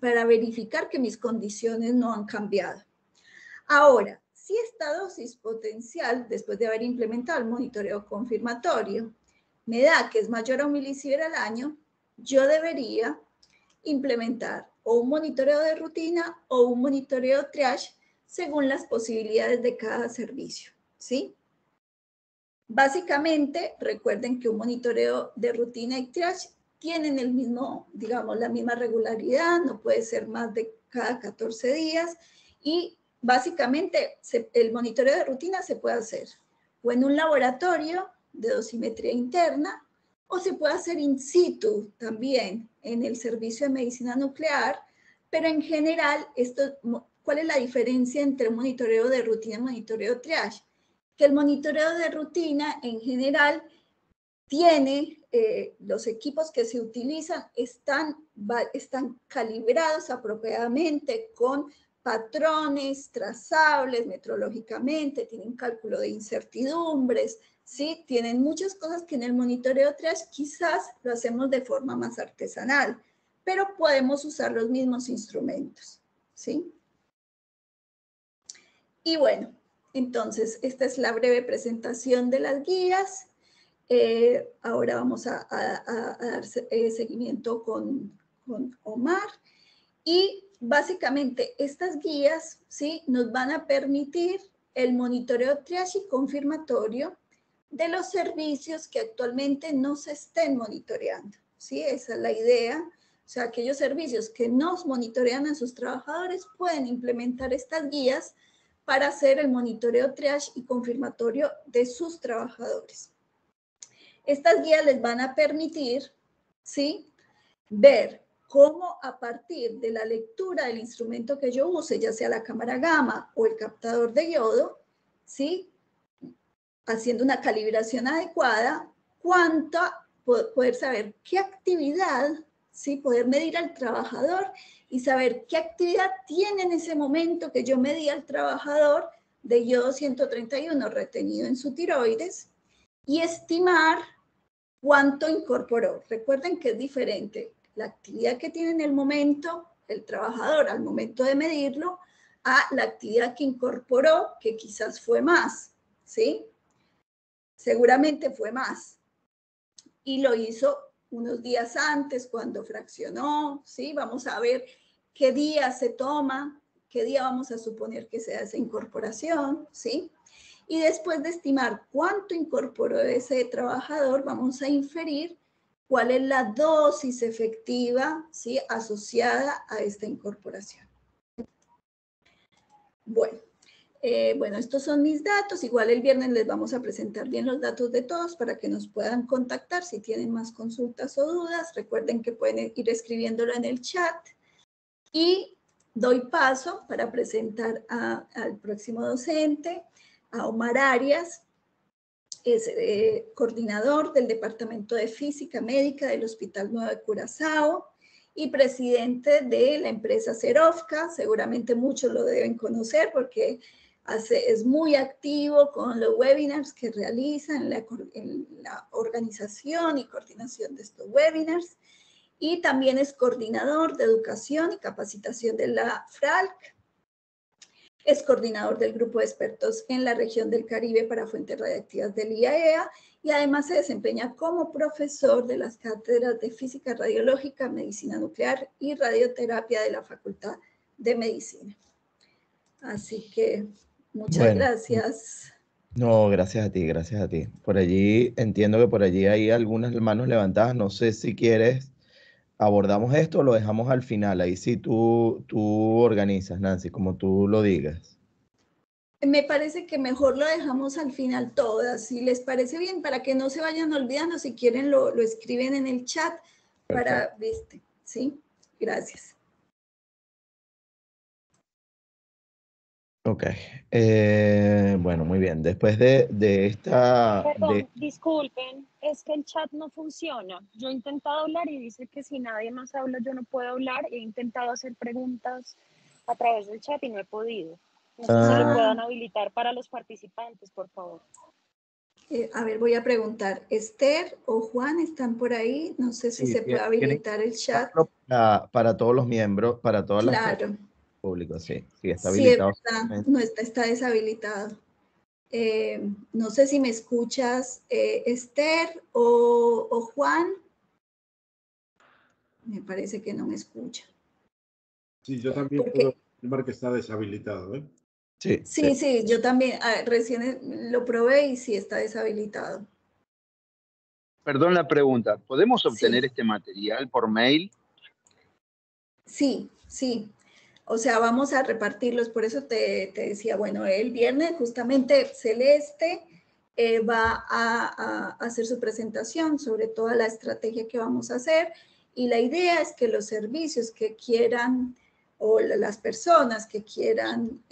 para verificar que mis condiciones no han cambiado. Ahora, si esta dosis potencial, después de haber implementado el monitoreo confirmatorio, me da que es mayor a 1 milisievert al año, yo debería implementar o un monitoreo de rutina o un monitoreo triage según las posibilidades de cada servicio, ¿sí? Básicamente, recuerden que un monitoreo de rutina y triage tienen el mismo, digamos, la misma regularidad, no puede ser más de cada 14 días, y básicamente el monitoreo de rutina se puede hacer o en un laboratorio de dosimetría interna, o se puede hacer in situ también en el servicio de medicina nuclear, pero en general, ¿cuál es la diferencia entre un monitoreo de rutina y un monitoreo triage? Que el monitoreo de rutina en general tiene, los equipos que se utilizan están calibrados apropiadamente con patrones trazables metrológicamente, tienen cálculo de incertidumbres, ¿sí? Tienen muchas cosas que en el monitoreo triage quizás lo hacemos de forma más artesanal, pero podemos usar los mismos instrumentos, ¿sí? Y bueno, entonces esta es la breve presentación de las guías. Ahora vamos a dar seguimiento con Omar. Y básicamente estas guías, ¿sí? Nos van a permitir el monitoreo triage y confirmatorio de los servicios que actualmente no se estén monitoreando, ¿sí? Esa es la idea. O sea, aquellos servicios que no monitorean a sus trabajadores pueden implementar estas guías para hacer el monitoreo triage y confirmatorio de sus trabajadores. Estas guías les van a permitir, ¿sí? Ver cómo a partir de la lectura del instrumento que yo use, ya sea la cámara gamma o el captador de yodo, ¿sí? Haciendo una calibración adecuada, poder saber qué actividad, ¿sí? Poder medir al trabajador y saber qué actividad tiene en ese momento que yo medí al trabajador de yodo 131 retenido en su tiroides, y estimar cuánto incorporó. Recuerden que es diferente la actividad que tiene en el momento el trabajador al momento de medirlo a la actividad que incorporó, que quizás fue más, ¿sí? Seguramente fue más. Y lo hizo unos días antes cuando fraccionó, ¿sí? Vamos a ver qué día se toma, qué día vamos a suponer que sea esa incorporación, ¿sí? Y después de estimar cuánto incorporó ese trabajador, vamos a inferir cuál es la dosis efectiva, ¿sí? Asociada a esta incorporación. Bueno, estos son mis datos. Igual el viernes les vamos a presentar bien los datos de todos para que nos puedan contactar si tienen más consultas o dudas. Recuerden que pueden ir escribiéndolo en el chat. Y doy paso para presentar al próximo docente, a Omar Arias. Es coordinador del Departamento de Física Médica del Hospital Nuevo de Curazao y presidente de la empresa Serovka. Seguramente muchos lo deben conocer porque es muy activo con los webinars que realiza en la organización y coordinación de estos webinars. y también es coordinador de educación y capacitación de la FRALC. Es coordinador del grupo de expertos en la región del Caribe para fuentes radiactivas del IAEA y además se desempeña como profesor de las cátedras de Física Radiológica, Medicina Nuclear y Radioterapia de la Facultad de Medicina. Así que muchas gracias. No, gracias a ti, gracias a ti. Por allí, entiendo que por allí hay algunas manos levantadas. No sé si quieres, abordamos esto o lo dejamos al final. Ahí sí tú organizas, Nancy, como tú lo digas. Me parece que mejor lo dejamos al final todas, si les parece bien, para que no se vayan olvidando, si quieren lo escriben en el chat para, ¿viste? ¿Sí? Gracias. Ok, bueno, muy bien. Después de esta... Perdón, disculpen, es que el chat no funciona. Yo he intentado hablar y dice que si nadie más habla yo no puedo hablar. He intentado hacer preguntas a través del chat y no he podido. No sé si lo puedan habilitar para los participantes, por favor. A ver, voy a preguntar, ¿Esther o Juan están por ahí? No sé si se puede habilitar el chat. Para todos los miembros, para todas las Claro. públicos, sí, está Sí, habilitado. no está deshabilitado. No sé si me escuchas, Esther o Juan. Me parece que no me escucha. Sí, yo también puedo confirmar que está deshabilitado, ¿eh? Sí, yo también recién lo probé y sí está deshabilitado. Perdón la pregunta, ¿podemos obtener este material por mail? Sí. O sea, vamos a repartirlos, por eso te decía, bueno, el viernes justamente Celeste va a hacer su presentación sobre toda la estrategia que vamos a hacer y la idea es que los servicios que quieran o las personas que quieran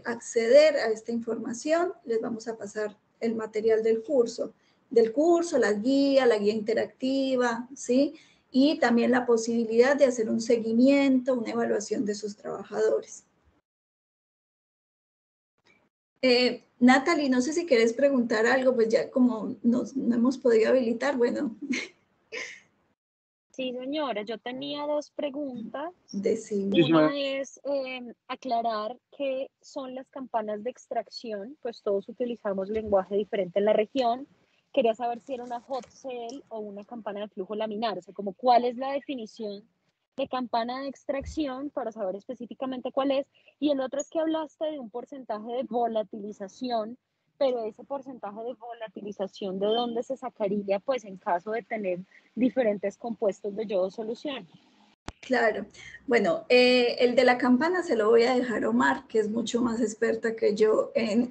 acceder a esta información, les vamos a pasar el material del curso, la guía interactiva, ¿sí? Y también la posibilidad de hacer un seguimiento, una evaluación de sus trabajadores. Natalie, no sé si quieres preguntar algo, pues ya como no hemos podido habilitar, bueno. Sí, señora, yo tenía dos preguntas. Decimos. Una es aclarar qué son las campanas de extracción, pues todos utilizamos lenguaje diferente en la región. Quería saber si era una hot cell o una campana de flujo laminar, o sea, como cuál es la definición de campana de extracción para saber específicamente cuál es. Y el otro es que hablaste de un porcentaje de volatilización, pero ese porcentaje de volatilización, ¿de dónde se sacaría? Pues en caso de tener diferentes compuestos de yodo solución. Claro. Bueno, el de la campana se lo voy a dejar a Omar, que es mucho más experta que yo en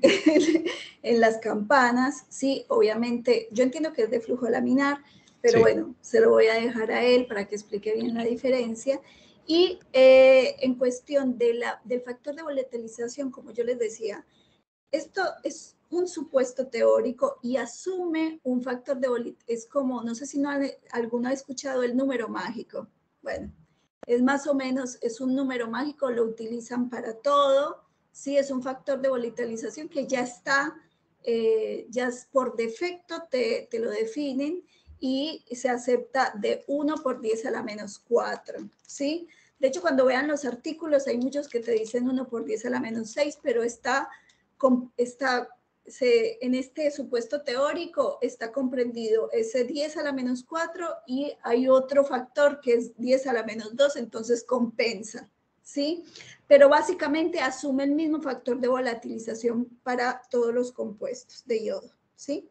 las campanas. Sí, obviamente, yo entiendo que es de flujo laminar, pero bueno, se lo voy a dejar a él para que explique bien la diferencia. Y en cuestión del factor de volatilización, como yo les decía, esto es un supuesto teórico y asume un factor de volatilización. Es como, no sé si alguno ha escuchado el número mágico. Bueno, es más o menos, es un número mágico, lo utilizan para todo. Sí, es un factor de volatilización que ya está, ya por defecto te lo definen y se acepta de 1 por 10 a la menos 4, ¿sí? De hecho, cuando vean los artículos, hay muchos que te dicen 1 por 10 a la menos 6, pero en este supuesto teórico está comprendido ese 10 a la menos 4 y hay otro factor que es 10 a la menos 2, entonces compensa, ¿sí? Pero básicamente asume el mismo factor de volatilización para todos los compuestos de yodo, ¿sí?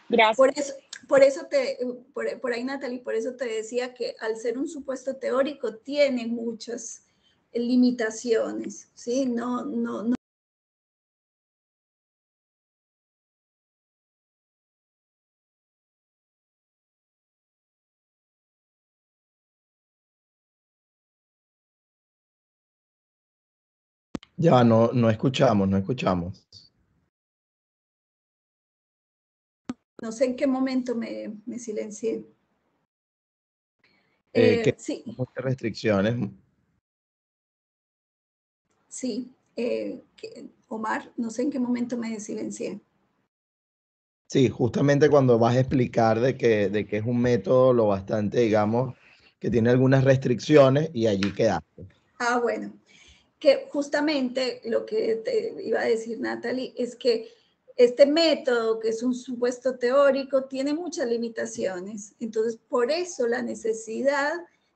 Gracias. Por ahí, Natalie, por eso te decía que al ser un supuesto teórico tiene muchas limitaciones, ¿sí? No. Ya, no escuchamos. No sé en qué momento me silencié. Sí. Muchas restricciones. Sí. Omar, no sé en qué momento me silencié. Sí, justamente cuando vas a explicar de que es un método lo bastante, digamos, que tiene algunas restricciones y allí quedaste. Ah, bueno, que justamente lo que te iba a decir Natalie es que este método, que es un supuesto teórico, tiene muchas limitaciones. Entonces, por eso la necesidad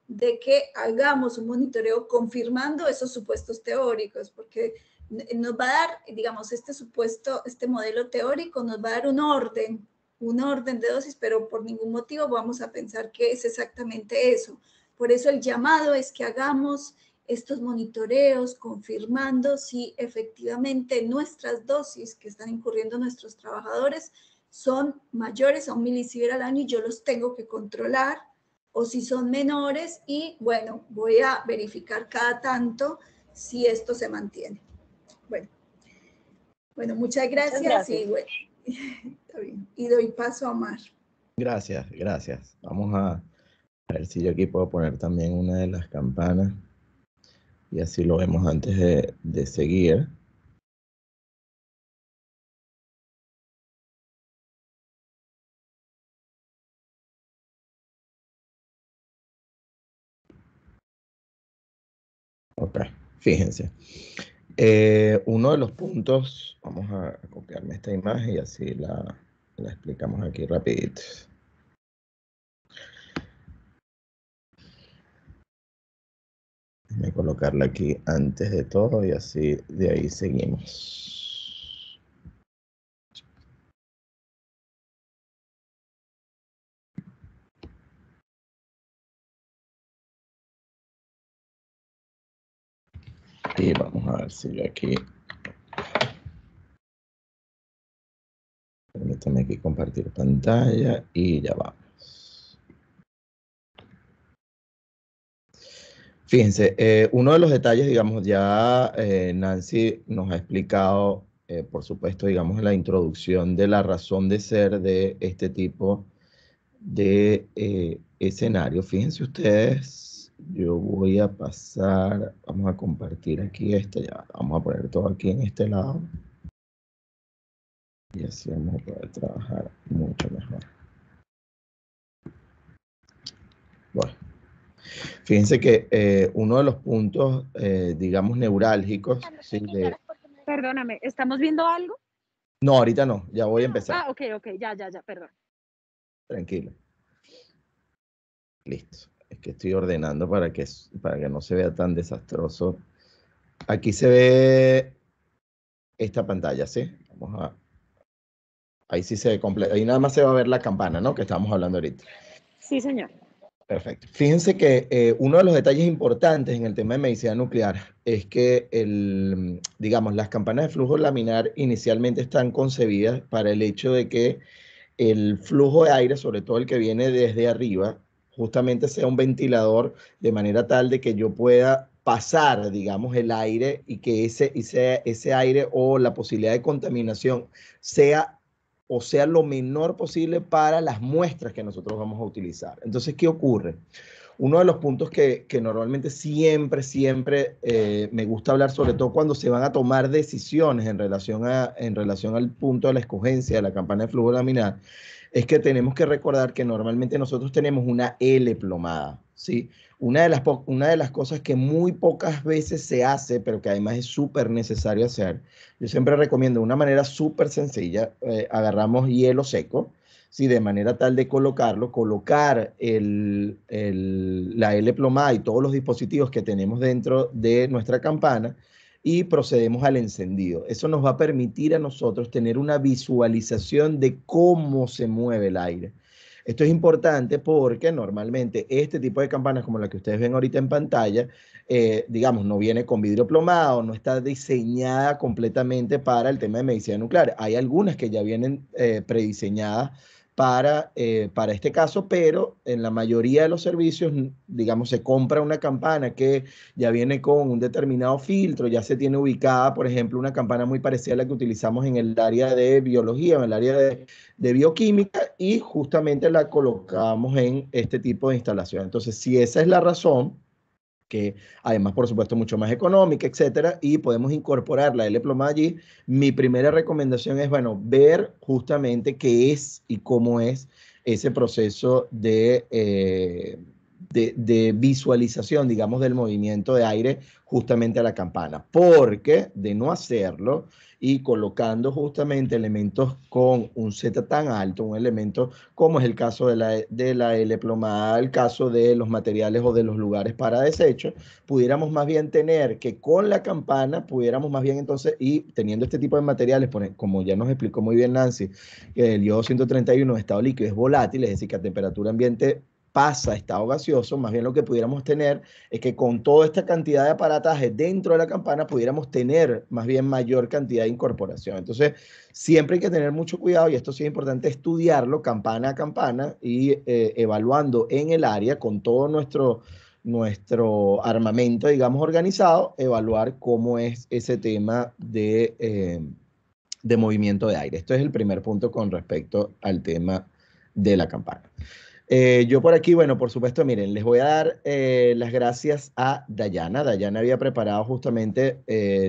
de que hagamos un monitoreo confirmando esos supuestos teóricos, porque nos va a dar, digamos, este modelo teórico nos va a dar un orden de dosis, pero por ningún motivo vamos a pensar que es exactamente eso. Por eso el llamado es que hagamos estos monitoreos confirmando si efectivamente nuestras dosis que están incurriendo nuestros trabajadores son mayores a 1 milisievert al año y yo los tengo que controlar, o si son menores y bueno, voy a verificar cada tanto si esto se mantiene. Bueno, muchas gracias. Y, bueno, está bien. Y doy paso a Mar. Gracias, gracias. Vamos a ver si yo aquí puedo poner también una de las campanas y así lo vemos antes de seguir. Ok, fíjense. Uno de los puntos, vamos a copiarme esta imagen y así la explicamos aquí rapidito. Déjame colocarla aquí antes de todo y así de ahí seguimos. Y vamos a ver si yo aquí... Permítame aquí compartir pantalla y ya vamos. Fíjense, uno de los detalles, digamos, ya Nancy nos ha explicado, por supuesto, digamos, en la introducción de la razón de ser de este tipo de escenario. Fíjense ustedes, yo voy a pasar, vamos a compartir aquí ya, vamos a poner todo aquí en este lado. Y así vamos a poder trabajar mucho mejor. Bueno. Fíjense que uno de los puntos, digamos, neurálgicos... ¿sí? Perdóname, ¿estamos viendo algo? No, ahorita no, ya voy a empezar. Ah, ok, ya, perdón. Tranquilo. Listo. Es que estoy ordenando para que no se vea tan desastroso. Aquí se ve esta pantalla, ¿sí? Vamos a... Ahí sí se ve completo. Ahí nada más se va a ver la campana, ¿no? Que estábamos hablando ahorita. Sí, señor. Perfecto. Fíjense que uno de los detalles importantes en el tema de medicina nuclear es que, digamos, las campanas de flujo laminar inicialmente están concebidas para el hecho de que el flujo de aire, sobre todo el que viene desde arriba, justamente sea un ventilador de manera tal de que yo pueda pasar, digamos, el aire y que ese aire o la posibilidad de contaminación sea lo menor posible para las muestras que nosotros vamos a utilizar. Entonces, ¿qué ocurre? Uno de los puntos que normalmente siempre me gusta hablar, sobre todo cuando se van a tomar decisiones en relación al punto de la escogencia de la campana de flujo laminar, es que tenemos que recordar que normalmente nosotros tenemos una L plomada, ¿sí? Una de las cosas que muy pocas veces se hace, pero que además es súper necesario hacer, yo siempre recomiendo una manera súper sencilla, agarramos hielo seco, ¿sí? De manera tal de colocar la L plomada y todos los dispositivos que tenemos dentro de nuestra campana y procedemos al encendido. Eso nos va a permitir a nosotros tener una visualización de cómo se mueve el aire. Esto es importante porque normalmente este tipo de campanas como la que ustedes ven ahorita en pantalla, digamos, no viene con vidrio plomado, no está diseñada completamente para el tema de medicina nuclear. Hay algunas que ya vienen prediseñadas para este caso, pero en la mayoría de los servicios, digamos, se compra una campana que ya viene con un determinado filtro, ya se tiene ubicada, por ejemplo, una campana muy parecida a la que utilizamos en el área de biología, en el área de bioquímica, y justamente la colocamos en este tipo de instalación. Entonces, si esa es la razón que además, por supuesto, mucho más económica, etcétera, y podemos incorporar la L plomada allí. Mi primera recomendación es, bueno, ver justamente qué es y cómo es ese proceso de visualización, digamos, del movimiento de aire justamente a la campana, porque de no hacerlo y colocando justamente elementos con un Z tan alto, un elemento como es el caso de la L plomada, el caso de los materiales o de los lugares para desechos, pudiéramos más bien tener que con la campana, pudiéramos más bien entonces, y teniendo este tipo de materiales, como ya nos explicó muy bien Nancy, que el iodo 131 de estado líquido es volátil, es decir, que a temperatura ambiente pasa a estado gaseoso, más bien lo que pudiéramos tener es que con toda esta cantidad de aparataje dentro de la campana pudiéramos tener más bien mayor cantidad de incorporación. Entonces, siempre hay que tener mucho cuidado, y esto sí es importante estudiarlo campana a campana y evaluando en el área con todo nuestro armamento, digamos, organizado, evaluar cómo es ese tema de movimiento de aire. Esto es el primer punto con respecto al tema de la campana. Yo por aquí, bueno, por supuesto, miren, les voy a dar las gracias a Dayana. Dayana había preparado justamente,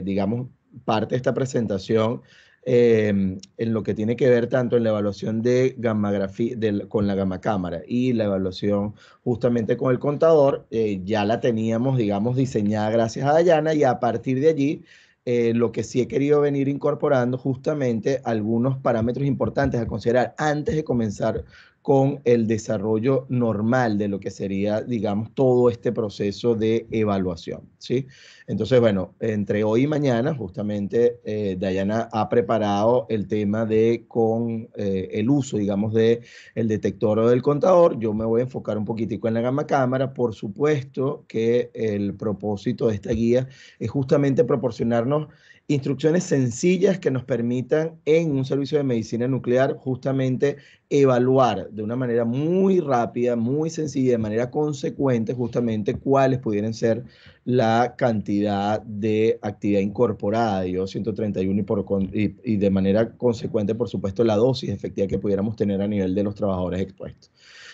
digamos, parte de esta presentación en lo que tiene que ver tanto en la evaluación de gammagrafía con la gamma cámara y la evaluación justamente con el contador. Ya la teníamos, digamos, diseñada gracias a Dayana, y a partir de allí lo que sí he querido venir incorporando justamente algunos parámetros importantes a considerar antes de comenzar con el desarrollo normal de lo que sería, digamos, todo este proceso de evaluación, ¿sí? Entonces, bueno, entre hoy y mañana, justamente, Dayana ha preparado el tema de con el uso, digamos, de el detector o del contador. Yo me voy a enfocar un poquitico en la gamma cámara. Por supuesto que el propósito de esta guía es justamente proporcionarnos instrucciones sencillas que nos permitan en un servicio de medicina nuclear justamente evaluar de una manera muy rápida, muy sencilla, de manera consecuente justamente cuáles pudieran ser la cantidad de actividad incorporada de iodo 131 y de manera consecuente, por supuesto, la dosis efectiva que pudiéramos tener a nivel de los trabajadores expuestos.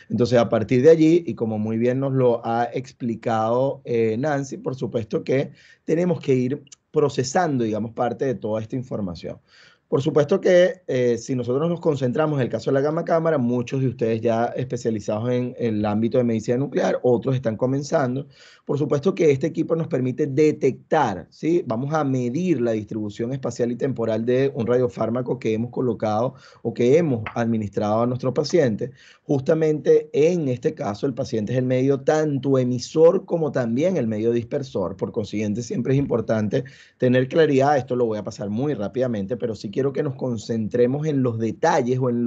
Entonces, a partir de allí, y como muy bien nos lo ha explicado Nancy, por supuesto que tenemos que ir procesando, digamos, parte de toda esta información. Por supuesto que si nosotros nos concentramos en el caso de la gamma cámara, muchos de ustedes ya especializados en el ámbito de medicina nuclear, otros están comenzando. Por supuesto que este equipo nos permite detectar, ¿sí? Vamos a medir la distribución espacial y temporal de un radiofármaco que hemos colocado o que hemos administrado a nuestros pacientes. Justamente en este caso, el paciente es el medio tanto emisor como también el medio dispersor. Por consiguiente, siempre es importante tener claridad. Esto lo voy a pasar muy rápidamente, pero sí quiero que nos concentremos en los detalles o en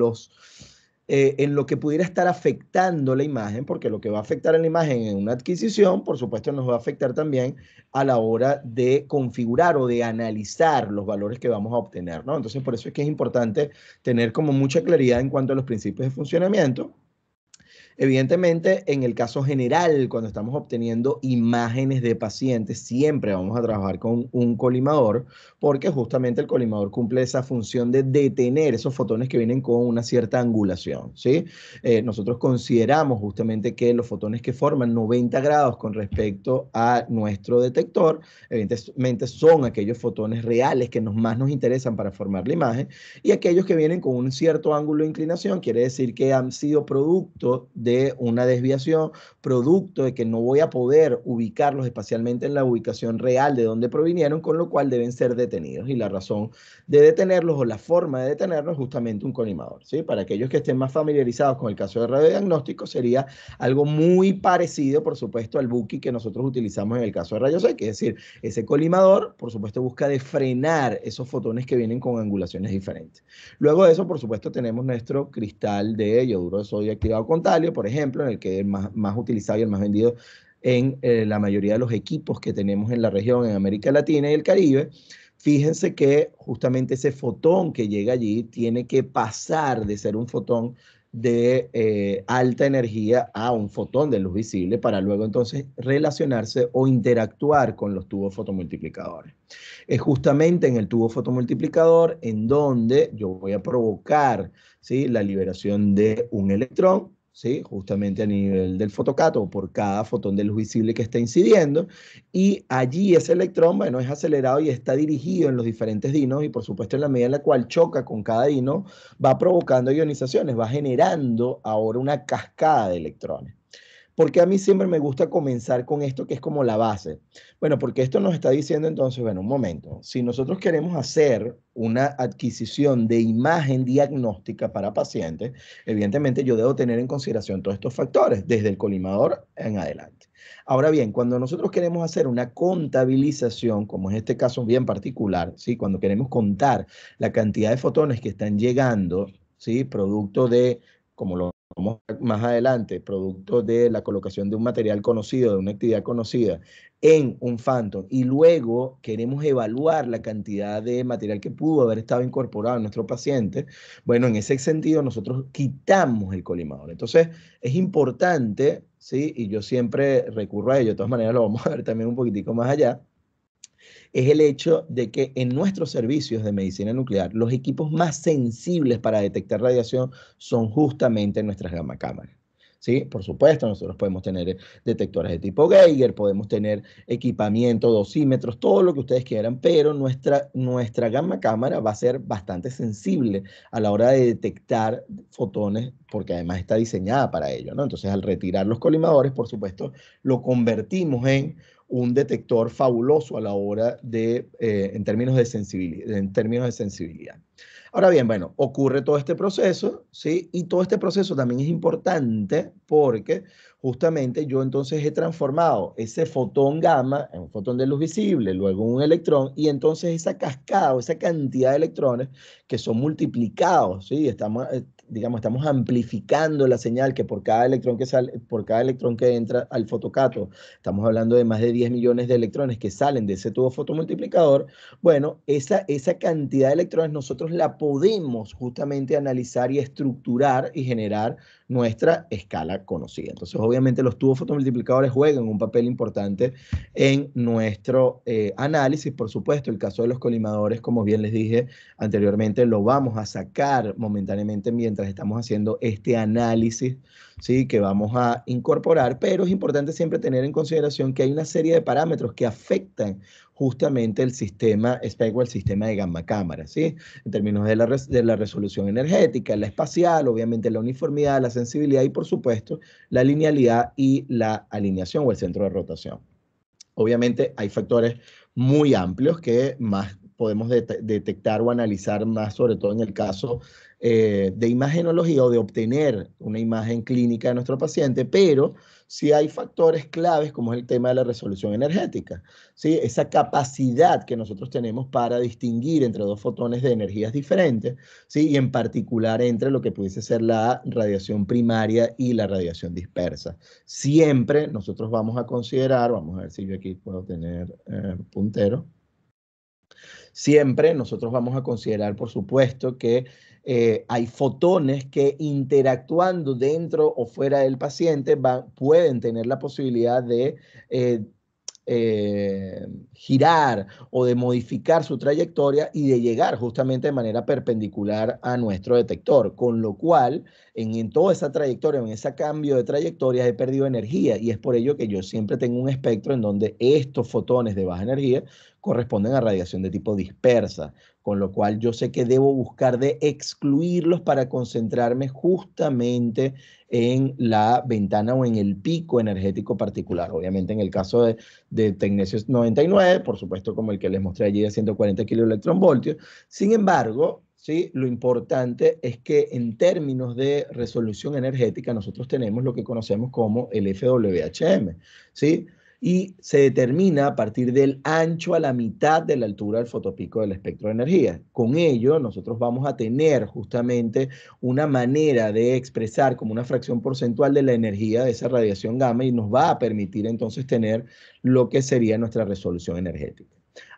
lo que pudiera estar afectando la imagen, porque lo que va a afectar en la imagen en una adquisición, por supuesto, nos va a afectar también a la hora de configurar o de analizar los valores que vamos a obtener, ¿no? Entonces, por eso es que es importante tener como mucha claridad en cuanto a los principios de funcionamiento. Evidentemente, en el caso general, cuando estamos obteniendo imágenes de pacientes, siempre vamos a trabajar con un colimador, porque justamente el colimador cumple esa función de detener esos fotones que vienen con una cierta angulación, ¿sí? Nosotros consideramos justamente que los fotones que forman 90 grados con respecto a nuestro detector, evidentemente son aquellos fotones reales que más nos interesan para formar la imagen, y aquellos que vienen con un cierto ángulo de inclinación, quiere decir que han sido producto de una desviación, producto de que no voy a poder ubicarlos espacialmente en la ubicación real de donde provinieron, con lo cual deben ser detenidos. Y la razón de detenerlos o la forma de detenerlos es justamente un colimador, ¿sí? Para aquellos que estén más familiarizados con el caso de radiodiagnóstico, sería algo muy parecido, por supuesto, al Buki que nosotros utilizamos en el caso de rayos X. Es decir, ese colimador, por supuesto, busca de frenar esos fotones que vienen con angulaciones diferentes. Luego de eso, por supuesto, tenemos nuestro cristal de yoduro de sodio activado con talio, por ejemplo, en el que es más utilizado y el más vendido en la mayoría de los equipos que tenemos en la región, en América Latina y el Caribe. Fíjense que justamente ese fotón que llega allí tiene que pasar de ser un fotón de alta energía a un fotón de luz visible para luego entonces relacionarse o interactuar con los tubos fotomultiplicadores. Es justamente en el tubo fotomultiplicador en donde yo voy a provocar, ¿sí?, la liberación de un electrón, ¿sí? Justamente a nivel del fotocato, por cada fotón de luz visible que está incidiendo, y allí ese electrón, bueno, es acelerado y está dirigido en los diferentes dinos, y por supuesto en la medida en la cual choca con cada dino, va provocando ionizaciones, va generando ahora una cascada de electrones. Porque a mí siempre me gusta comenzar con esto que es como la base. Bueno, porque esto nos está diciendo entonces, bueno, un momento, si nosotros queremos hacer una adquisición de imagen diagnóstica para pacientes, evidentemente yo debo tener en consideración todos estos factores, desde el colimador en adelante. Ahora bien, cuando nosotros queremos hacer una contabilización, como es este caso bien particular, ¿sí? Cuando queremos contar la cantidad de fotones que están llegando, ¿sí? Producto de, como lo más adelante, producto de la colocación de un material conocido, de una actividad conocida en un Phantom, y luego queremos evaluar la cantidad de material que pudo haber estado incorporado en nuestro paciente, bueno, en ese sentido nosotros quitamos el colimador. Entonces es importante, ¿sí? Y yo siempre recurro a ello, de todas maneras lo vamos a ver también un poquitico más allá, es el hecho de que en nuestros servicios de medicina nuclear, los equipos más sensibles para detectar radiación son justamente nuestras gamma cámaras. ¿Sí? Por supuesto, nosotros podemos tener detectores de tipo Geiger, podemos tener equipamiento, dosímetros, todo lo que ustedes quieran, pero nuestra gamma cámara va a ser bastante sensible a la hora de detectar fotones, porque además está diseñada para ello, ¿no? Entonces, al retirar los colimadores, por supuesto, lo convertimos en un detector fabuloso a la hora de, en términos de sensibilidad. Ahora bien, bueno, ocurre todo este proceso, ¿sí? Y todo este proceso también es importante porque justamente yo entonces he transformado ese fotón gamma en un fotón de luz visible, luego un electrón, y entonces esa cascada o esa cantidad de electrones que son multiplicados, ¿sí? Estamos amplificando la señal que por cada electrón que sale, por cada electrón que entra al fotocato, estamos hablando de más de 10 millones de electrones que salen de ese tubo fotomultiplicador. Bueno, esa cantidad de electrones nosotros la podemos justamente analizar y estructurar y generar nuestra escala conocida. Entonces, obviamente, los tubos fotomultiplicadores juegan un papel importante en nuestro análisis. Por supuesto, el caso de los colimadores, como bien les dije anteriormente, lo vamos a sacar momentáneamente mientras estamos haciendo este análisis, ¿sí? Que vamos a incorporar, pero es importante siempre tener en consideración que hay una serie de parámetros que afectan justamente el sistema SPECT o el sistema de gamma cámara, ¿sí? En términos de la resolución energética, la espacial, obviamente la uniformidad, la sensibilidad y, por supuesto, la linealidad y la alineación o el centro de rotación. Obviamente hay factores muy amplios que más podemos detectar o analizar más, sobre todo en el caso de imagenología o de obtener una imagen clínica de nuestro paciente, pero sí hay factores claves como es el tema de la resolución energética, ¿sí? Esa capacidad que nosotros tenemos para distinguir entre dos fotones de energías diferentes, ¿sí? Y en particular entre lo que pudiese ser la radiación primaria y la radiación dispersa. Siempre nosotros vamos a considerar, vamos a ver si yo aquí puedo tener puntero. Siempre nosotros vamos a considerar, por supuesto, que hay fotones que interactuando dentro o fuera del paciente pueden tener la posibilidad de girar o de modificar su trayectoria y de llegar justamente de manera perpendicular a nuestro detector, con lo cual en toda esa trayectoria, en ese cambio de trayectoria he perdido energía y es por ello que yo siempre tengo un espectro en donde estos fotones de baja energía corresponden a radiación de tipo dispersa, con lo cual yo sé que debo buscar de excluirlos para concentrarme justamente en la ventana o en el pico energético particular. Obviamente en el caso de Tecnesio 99, por supuesto como el que les mostré allí de 140 kiloelectronvoltios. Sin embargo, ¿sí? Lo importante es que en términos de resolución energética nosotros tenemos lo que conocemos como el FWHM, ¿sí? Y se determina a partir del ancho a la mitad de la altura del fotopico del espectro de energía. Con ello, nosotros vamos a tener justamente una manera de expresar como una fracción porcentual de la energía de esa radiación gamma y nos va a permitir entonces tener lo que sería nuestra resolución energética.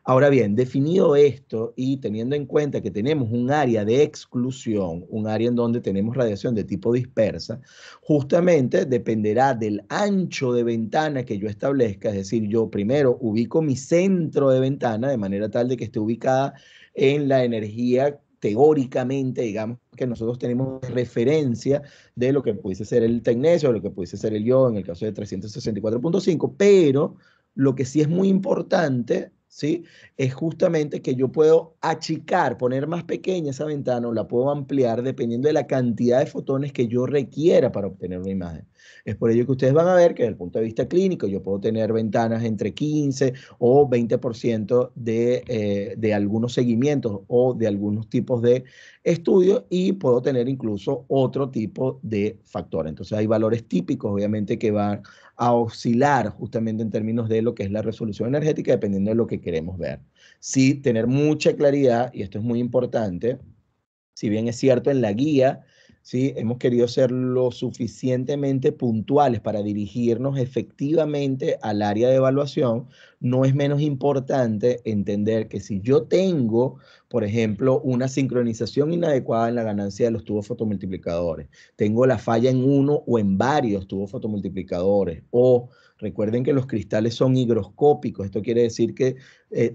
Ahora bien, definido esto y teniendo en cuenta que tenemos un área de exclusión, un área en donde tenemos radiación de tipo dispersa, justamente dependerá del ancho de ventana que yo establezca, es decir, yo primero ubico mi centro de ventana de manera tal de que esté ubicada en la energía teóricamente, digamos, que nosotros tenemos referencia de lo que pudiese ser el tecnesio, o lo que pudiese ser el yodo en el caso de 364.5, pero lo que sí es muy importante, ¿sí?, es justamente que yo puedo achicar, poner más pequeña esa ventana, o la puedo ampliar dependiendo de la cantidad de fotones que yo requiera para obtener una imagen. Es por ello que ustedes van a ver que desde el punto de vista clínico yo puedo tener ventanas entre 15 o 20% de algunos seguimientos o de algunos tipos de estudios, y puedo tener incluso otro tipo de factor. Entonces hay valores típicos, obviamente, que van a oscilar justamente en términos de lo que es la resolución energética, dependiendo de lo que queremos ver. Sí, tener mucha claridad, y esto es muy importante, si bien es cierto en la guía, ¿sí?, hemos querido ser lo suficientemente puntuales para dirigirnos efectivamente al área de evaluación, no es menos importante entender que si yo tengo, por ejemplo, una sincronización inadecuada en la ganancia de los tubos fotomultiplicadores, tengo la falla en uno o en varios tubos fotomultiplicadores, o recuerden que los cristales son higroscópicos, esto quiere decir que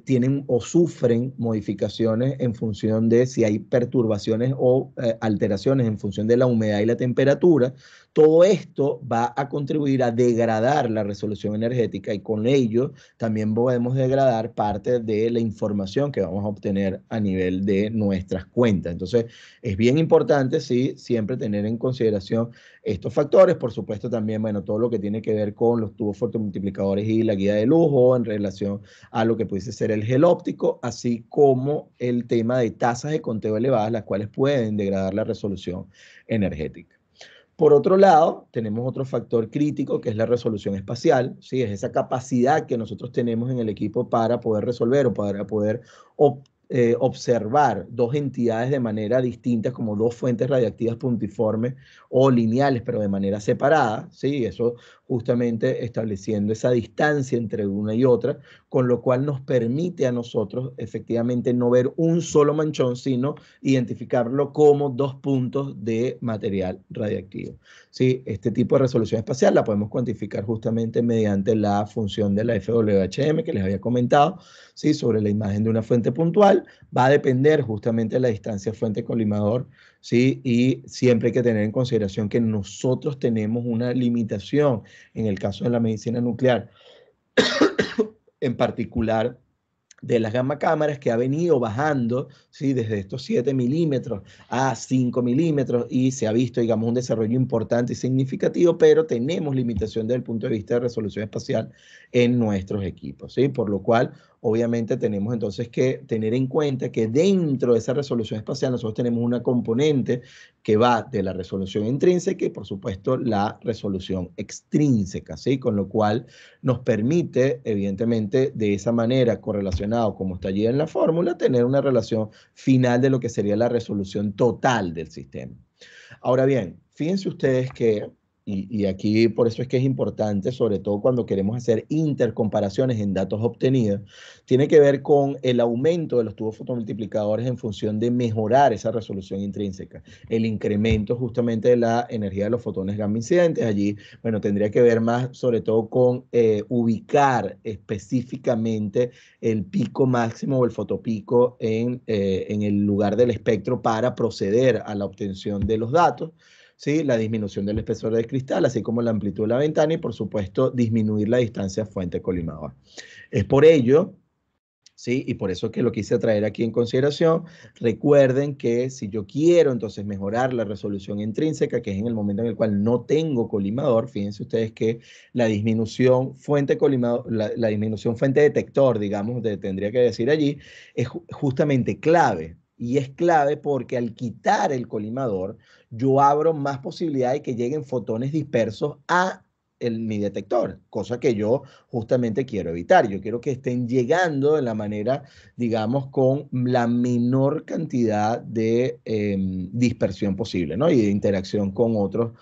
tienen o sufren modificaciones en función de si hay perturbaciones o alteraciones en función de la humedad y la temperatura. Todo esto va a contribuir a degradar la resolución energética, y con ello también podemos degradar parte de la información que vamos a obtener a nivel de nuestras cuentas. Entonces, es bien importante, sí, siempre tener en consideración estos factores. Por supuesto, también, bueno, todo lo que tiene que ver con los tubos fotomultiplicadores y la guía de lujo en relación a lo que pudiese ser el gel óptico, así como el tema de tasas de conteo elevadas, las cuales pueden degradar la resolución energética. Por otro lado, tenemos otro factor crítico, que es la resolución espacial, ¿sí? Es esa capacidad que nosotros tenemos en el equipo para poder resolver o para poder observar dos entidades de manera distinta, como dos fuentes radiactivas puntiformes o lineales, pero de manera separada, ¿sí? Eso justamente estableciendo esa distancia entre una y otra, con lo cual nos permite a nosotros efectivamente no ver un solo manchón, sino identificarlo como dos puntos de material radiactivo. ¿Sí? Este tipo de resolución espacial la podemos cuantificar justamente mediante la función de la FWHM que les había comentado, ¿sí?, sobre la imagen de una fuente puntual. Va a depender justamente de la distancia fuente-colimador, ¿sí? Y siempre hay que tener en consideración que nosotros tenemos una limitación en el caso de la medicina nuclear, en particular de las gamma cámaras, que ha venido bajando, ¿sí?, desde estos 7 milímetros a 5 milímetros, y se ha visto, digamos, un desarrollo importante y significativo, pero tenemos limitación desde el punto de vista de resolución espacial en nuestros equipos, ¿sí? Por lo cual, obviamente, tenemos entonces que tener en cuenta que dentro de esa resolución espacial nosotros tenemos una componente que va de la resolución intrínseca y, por supuesto, la resolución extrínseca, ¿sí? Con lo cual nos permite, evidentemente, de esa manera, correlacionado como está allí en la fórmula, tener una relación final de lo que sería la resolución total del sistema. Ahora bien, fíjense ustedes que, y aquí por eso es que es importante, sobre todo cuando queremos hacer intercomparaciones en datos obtenidos, tiene que ver con el aumento de los tubos fotomultiplicadores en función de mejorar esa resolución intrínseca, el incremento justamente de la energía de los fotones gamma incidentes. Allí, bueno, tendría que ver más sobre todo con ubicar específicamente el pico máximo o el fotopico en el lugar del espectro para proceder a la obtención de los datos, ¿sí? La disminución del espesor del cristal, así como la amplitud de la ventana, y por supuesto disminuir la distancia fuente-colimador. Es por ello, ¿sí?, y por eso que lo quise traer aquí en consideración. Recuerden que si yo quiero entonces mejorar la resolución intrínseca, que es en el momento en el cual no tengo colimador, fíjense ustedes que la disminución fuente-colimador, la disminución fuente-detector, digamos, tendría que decir allí, es justamente clave. Y es clave porque al quitar el colimador, yo abro más posibilidad de que lleguen fotones dispersos a mi detector, cosa que yo justamente quiero evitar. Yo quiero que estén llegando de la manera, digamos, con la menor cantidad de dispersión posible, ¿no? Y de interacción con otros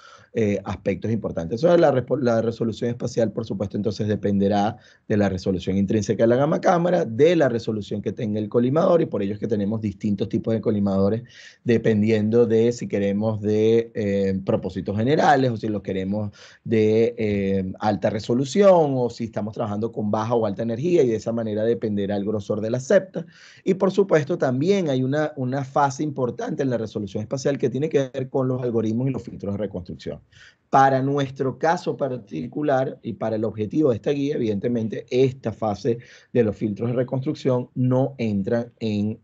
aspectos importantes. Eso es la resolución espacial, por supuesto, entonces dependerá de la resolución intrínseca de la gamma cámara, de la resolución que tenga el colimador, y por ello es que tenemos distintos tipos de colimadores dependiendo de si queremos de propósitos generales o si los queremos de alta resolución o si estamos trabajando con baja o alta energía, y de esa manera dependerá el grosor de la septa. Y por supuesto también hay una fase importante en la resolución espacial que tiene que ver con los algoritmos y los filtros de reconstrucción. Para nuestro caso particular y para el objetivo de esta guía, evidentemente esta fase de los filtros de reconstrucción no entra en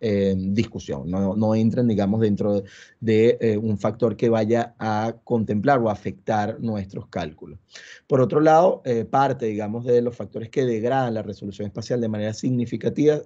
discusión, no entran, digamos, dentro de un factor que vaya a contemplar o afectar nuestros cálculos. Por otro lado, parte, digamos, de los factores que degradan la resolución espacial de manera significativa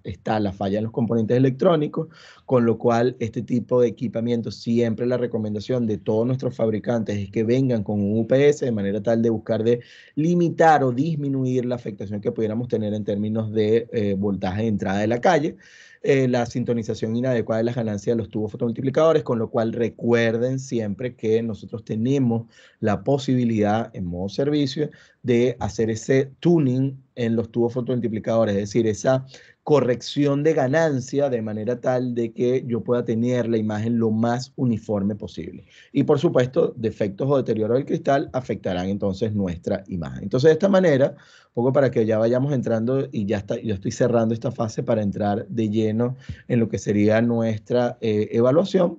está la falla en los componentes electrónicos, con lo cual este tipo de equipamiento, siempre la recomendación de todos nuestros fabricantes es que vengan con un UPS, de manera tal de buscar de limitar o disminuir la afectación que pudiéramos tener en términos de voltaje de entrada de la calle. La sintonización inadecuada de las ganancias de los tubos fotomultiplicadores, con lo cual recuerden siempre que nosotros tenemos la posibilidad en modo servicio de hacer ese tuning en los tubos fotomultiplicadores, es decir, esa corrección de ganancia de manera tal de que yo pueda tener la imagen lo más uniforme posible. Y por supuesto, defectos o deterioro del cristal afectarán entonces nuestra imagen. Entonces, de esta manera, un poco para que ya vayamos entrando, y ya estoy cerrando esta fase para entrar de lleno en lo que sería nuestra evaluación.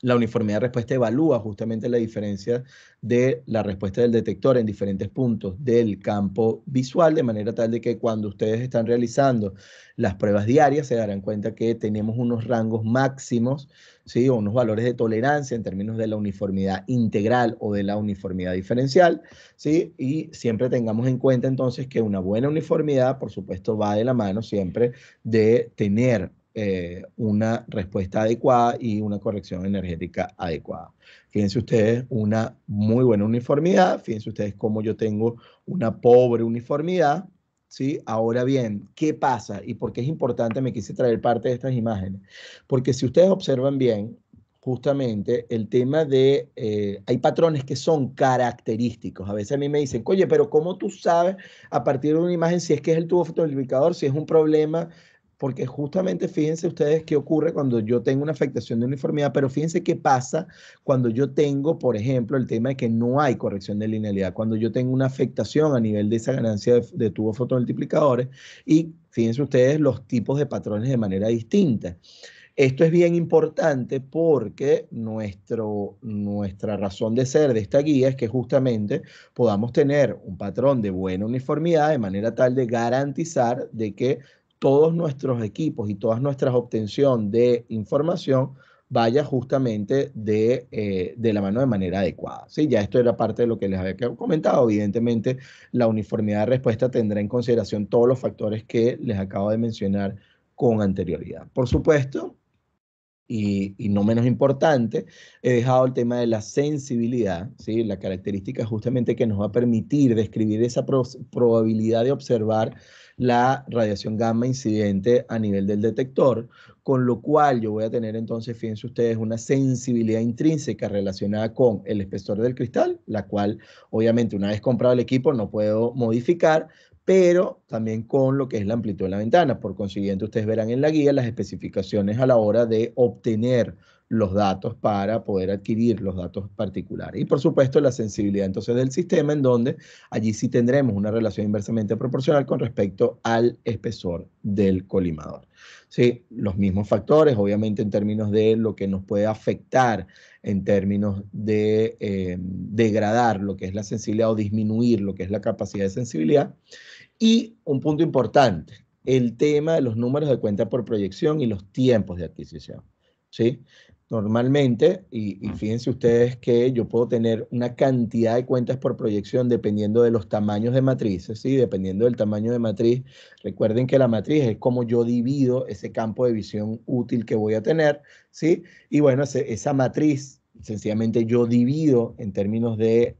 La uniformidad de respuesta evalúa justamente la diferencia de la respuesta del detector en diferentes puntos del campo visual, de manera tal de que cuando ustedes están realizando las pruebas diarias se darán cuenta que tenemos unos rangos máximos, ¿sí? O unos valores de tolerancia en términos de la uniformidad integral o de la uniformidad diferencial, ¿sí? Y siempre tengamos en cuenta entonces que una buena uniformidad, por supuesto, va de la mano siempre de tener una respuesta adecuada y una corrección energética adecuada. Fíjense ustedes, una muy buena uniformidad. Fíjense ustedes cómo yo tengo una pobre uniformidad, ¿sí? Ahora bien, ¿qué pasa? ¿Y por qué es importante? Me quise traer parte de estas imágenes. Porque si ustedes observan bien, justamente el tema de, hay patrones que son característicos. A veces a mí me dicen, oye, pero ¿cómo tú sabes a partir de una imagen si es que es el tubo fotomultiplicador, si es un problema? Porque justamente fíjense ustedes qué ocurre cuando yo tengo una afectación de uniformidad, pero fíjense qué pasa cuando yo tengo, por ejemplo, el tema de que no hay corrección de linealidad, cuando yo tengo una afectación a nivel de esa ganancia de tubos fotomultiplicadores, y fíjense ustedes los tipos de patrones de manera distinta. Esto es bien importante porque nuestra razón de ser de esta guía es que justamente podamos tener un patrón de buena uniformidad de manera tal de garantizar de que todos nuestros equipos y todas nuestras obtención de información vaya justamente de la mano de manera adecuada. ¿Sí? Ya esto era parte de lo que les había comentado. Evidentemente, la uniformidad de respuesta tendrá en consideración todos los factores que les acabo de mencionar con anterioridad. Por supuesto, y no menos importante, he dejado el tema de la sensibilidad, ¿sí? La característica justamente que nos va a permitir describir esa probabilidad de observar la radiación gamma incidente a nivel del detector, con lo cual yo voy a tener entonces, fíjense ustedes, una sensibilidad intrínseca relacionada con el espesor del cristal, la cual obviamente una vez comprado el equipo no puedo modificar, pero también con lo que es la amplitud de la ventana. Por consiguiente, ustedes verán en la guía las especificaciones a la hora de obtener los datos para poder adquirir los datos particulares. Y por supuesto, la sensibilidad entonces del sistema, en donde allí sí tendremos una relación inversamente proporcional con respecto al espesor del colimador. Sí, los mismos factores, obviamente en términos de lo que nos puede afectar en términos de degradar lo que es la sensibilidad o disminuir lo que es la capacidad de sensibilidad. Y un punto importante, el tema de los números de cuenta por proyección y los tiempos de adquisición, ¿sí? Normalmente, y fíjense ustedes que yo puedo tener una cantidad de cuentas por proyección dependiendo de los tamaños de matrices, ¿sí? Dependiendo del tamaño de matriz. Recuerden que la matriz es como yo divido ese campo de visión útil que voy a tener, ¿sí? Y bueno, esa matriz, sencillamente yo divido en términos de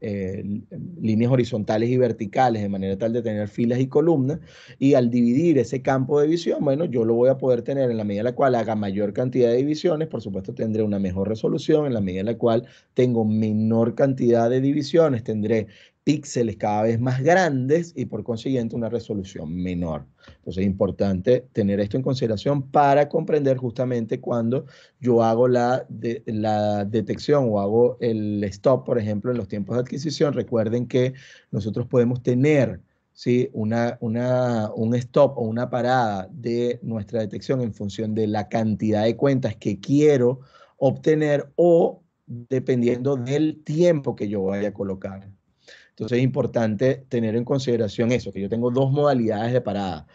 líneas horizontales y verticales, de manera tal de tener filas y columnas, y al dividir ese campo de visión, bueno, yo lo voy a poder tener en la medida en la cual haga mayor cantidad de divisiones, por supuesto tendré una mejor resolución, en la medida en la cual tengo menor cantidad de divisiones, tendré píxeles cada vez más grandes y por consiguiente una resolución menor. Entonces es importante tener esto en consideración para comprender justamente cuando yo hago la detección o hago el stop, por ejemplo, en los tiempos de adquisición. Recuerden que nosotros podemos tener, ¿sí?, un stop o una parada de nuestra detección en función de la cantidad de cuentas que quiero obtener o dependiendo del tiempo que yo vaya a colocar. Entonces es importante tener en consideración eso, que yo tengo dos modalidades de parada.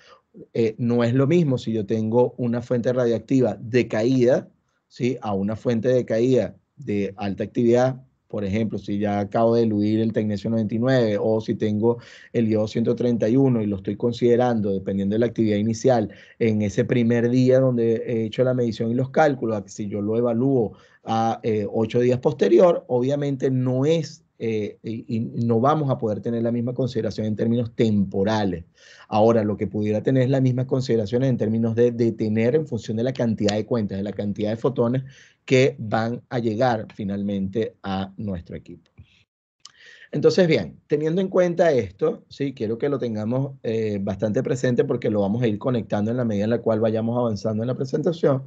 No es lo mismo si yo tengo una fuente radiactiva de caída, ¿sí?, a una fuente de caída de alta actividad. Por ejemplo, si ya acabo de eludir el tecnesio 99 o si tengo el iodo 131 y lo estoy considerando, dependiendo de la actividad inicial, en ese primer día donde he hecho la medición y los cálculos, si yo lo evalúo a 8 días posterior, obviamente no es y no vamos a poder tener la misma consideración en términos temporales. Ahora, lo que pudiera tener es las mismas consideraciones en términos de detener en función de la cantidad de cuentas, de la cantidad de fotones que van a llegar finalmente a nuestro equipo. Entonces, bien, teniendo en cuenta esto, sí, quiero que lo tengamos bastante presente porque lo vamos a ir conectando en la medida en la cual vayamos avanzando en la presentación.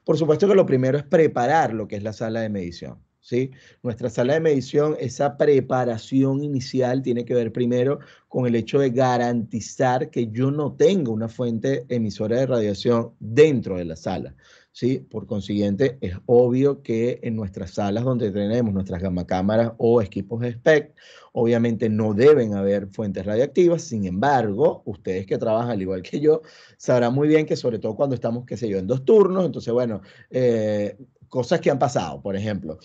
Por supuesto que lo primero es preparar lo que es la sala de medición, ¿sí? Nuestra sala de medición, esa preparación inicial tiene que ver primero con el hecho de garantizar que yo no tenga una fuente emisora de radiación dentro de la sala, ¿sí? Por consiguiente, es obvio que en nuestras salas donde tenemos nuestras gamma cámaras o equipos SPECT, obviamente no deben haber fuentes radiactivas. Sin embargo, ustedes que trabajan al igual que yo, sabrán muy bien que sobre todo cuando estamos, qué sé yo, en 2 turnos, entonces, bueno, cosas que han pasado, por ejemplo,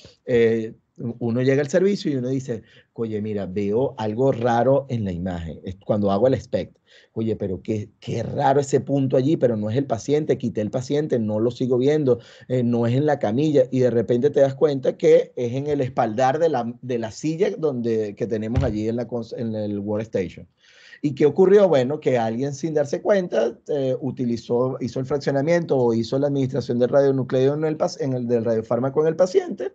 uno llega al servicio y uno dice, oye, mira, veo algo raro en la imagen, es cuando hago el SPECT. Oye, pero qué raro ese punto allí, pero no es el paciente, quité el paciente, no lo sigo viendo, no es en la camilla, y de repente te das cuenta que es en el espaldar de la silla que tenemos allí en el workstation. ¿Y qué ocurrió? Bueno, que alguien sin darse cuenta hizo el fraccionamiento o hizo la administración del radionucleido del radiofármaco en el paciente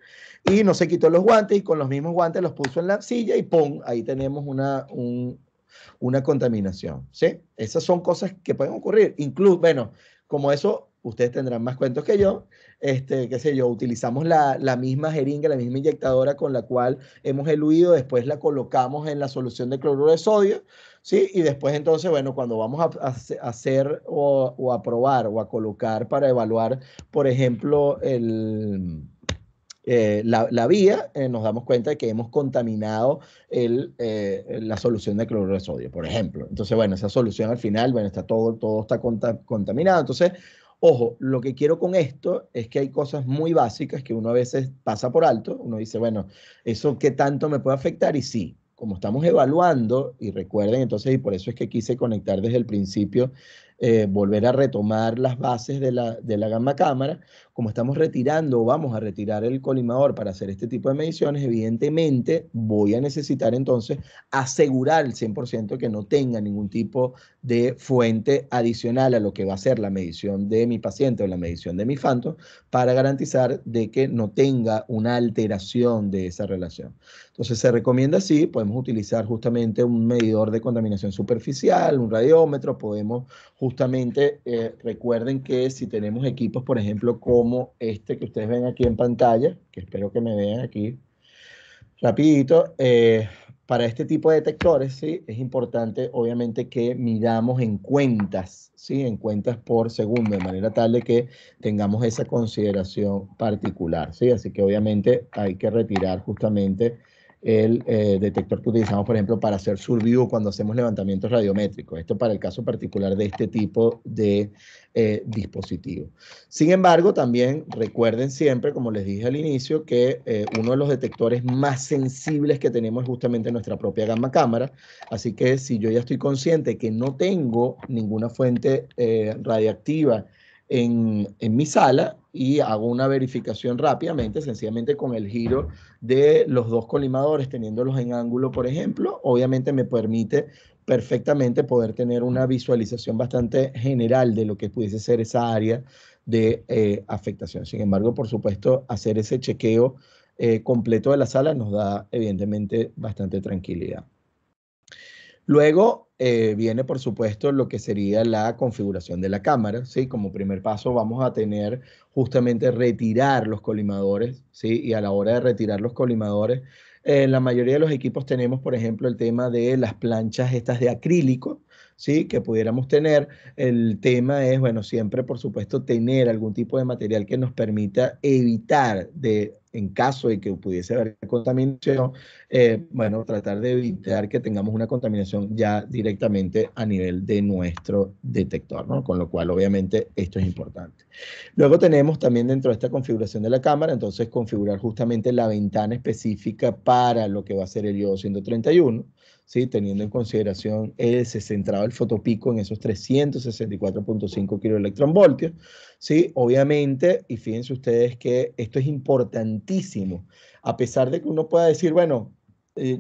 y no se quitó los guantes y con los mismos guantes los puso en la silla y ¡pum! Ahí tenemos una contaminación, ¿sí? Esas son cosas que pueden ocurrir. Incluso, bueno, como eso, ustedes tendrán más cuentos que yo, qué sé yo, utilizamos la misma jeringa, la misma inyectadora con la cual hemos eluido, después la colocamos en la solución de cloruro de sodio, ¿sí? Y después entonces, bueno, cuando vamos a hacer o a probar o a colocar para evaluar, por ejemplo, la vía, nos damos cuenta de que hemos contaminado la solución de cloruro de sodio, por ejemplo. Entonces, bueno, esa solución al final, bueno, todo está contaminado. Entonces, ojo, lo que quiero con esto es que hay cosas muy básicas que uno a veces pasa por alto. Uno dice, bueno, ¿eso qué tanto me puede afectar? Y sí, como estamos evaluando, y recuerden entonces, y por eso es que quise conectar desde el principio, volver a retomar las bases de la gamma cámara, como estamos retirando o vamos a retirar el colimador para hacer este tipo de mediciones, evidentemente voy a necesitar entonces asegurar el 100% que no tenga ningún tipo de fuente adicional a lo que va a ser la medición de mi paciente o la medición de mi Phantom para garantizar de que no tenga una alteración de esa relación. Entonces se recomienda así, podemos utilizar justamente un medidor de contaminación superficial, un radiómetro, podemos justamente, recuerden que si tenemos equipos, por ejemplo, como este que ustedes ven aquí en pantalla, que espero que me vean aquí rapidito, para este tipo de detectores, ¿sí? Es importante, obviamente, que midamos en cuentas, ¿sí? En cuentas por segundo, de manera tal de que tengamos esa consideración particular, ¿sí? Así que, obviamente, hay que retirar justamente el detector que utilizamos, por ejemplo, para hacer surview cuando hacemos levantamientos radiométricos. Esto para el caso particular de este tipo de dispositivo. Sin embargo, también recuerden siempre, como les dije al inicio, que uno de los detectores más sensibles que tenemos es justamente nuestra propia gamma cámara. Así que si yo ya estoy consciente que no tengo ninguna fuente radiactiva en mi sala y hago una verificación rápidamente, sencillamente con el giro de los dos colimadores, teniéndolos en ángulo, por ejemplo, obviamente me permite perfectamente poder tener una visualización bastante general de lo que pudiese ser esa área de afectación. Sin embargo, por supuesto, hacer ese chequeo completo de la sala nos da evidentemente bastante tranquilidad. Luego viene, por supuesto, lo que sería la configuración de la cámara, ¿sí? Como primer paso vamos a tener justamente retirar los colimadores, ¿sí? Y a la hora de retirar los colimadores, la mayoría de los equipos tenemos, por ejemplo, el tema de las planchas estas de acrílico, ¿sí? Que pudiéramos tener. El tema es, bueno, siempre, por supuesto, tener algún tipo de material que nos permita evitar en caso de que pudiese haber contaminación, bueno, tratar de evitar que tengamos una contaminación ya directamente a nivel de nuestro detector, ¿no? Con lo cual, obviamente, esto es importante. Luego tenemos también dentro de esta configuración de la cámara, entonces configurar justamente la ventana específica para lo que va a ser el iodo 131, ¿sí? Teniendo en consideración ese centrado el fotopico en esos 364.5 kiloelectronvoltios, ¿sí? Obviamente, y fíjense ustedes que esto es importantísimo, a pesar de que uno pueda decir, bueno,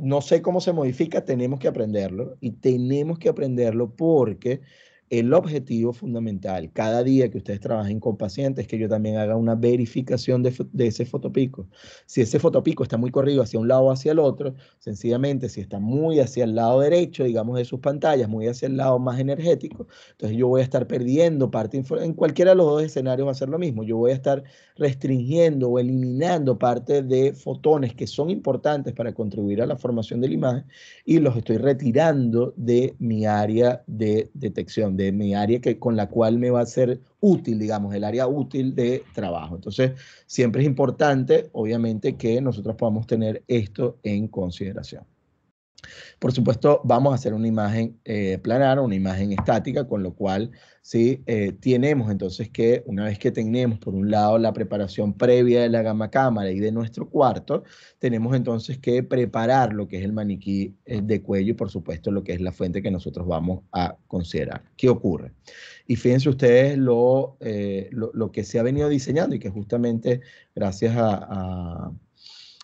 no sé cómo se modifica, tenemos que aprenderlo y tenemos que aprenderlo porque el objetivo fundamental cada día que ustedes trabajen con pacientes es que yo también haga una verificación de ese fotopico. Si ese fotopico está muy corrido hacia un lado o hacia el otro, sencillamente si está muy hacia el lado derecho, digamos, de sus pantallas, muy hacia el lado más energético, entonces yo voy a estar perdiendo parte, en cualquiera de los dos escenarios va a ser lo mismo, yo voy a estar restringiendo o eliminando parte de fotones que son importantes para contribuir a la formación de la imagen y los estoy retirando de mi área de detección, de mi área con la cual me va a ser útil, digamos, el área útil de trabajo. Entonces, siempre es importante, obviamente, que nosotros podamos tener esto en consideración. Por supuesto, vamos a hacer una imagen planar, una imagen estática, con lo cual, ¿sí? Tenemos entonces que, una vez que tenemos, por un lado, la preparación previa de la gamma cámara y de nuestro cuarto, tenemos entonces que preparar lo que es el maniquí de cuello y, por supuesto, lo que es la fuente que nosotros vamos a considerar. ¿Qué ocurre? Y fíjense ustedes lo que se ha venido diseñando y que justamente gracias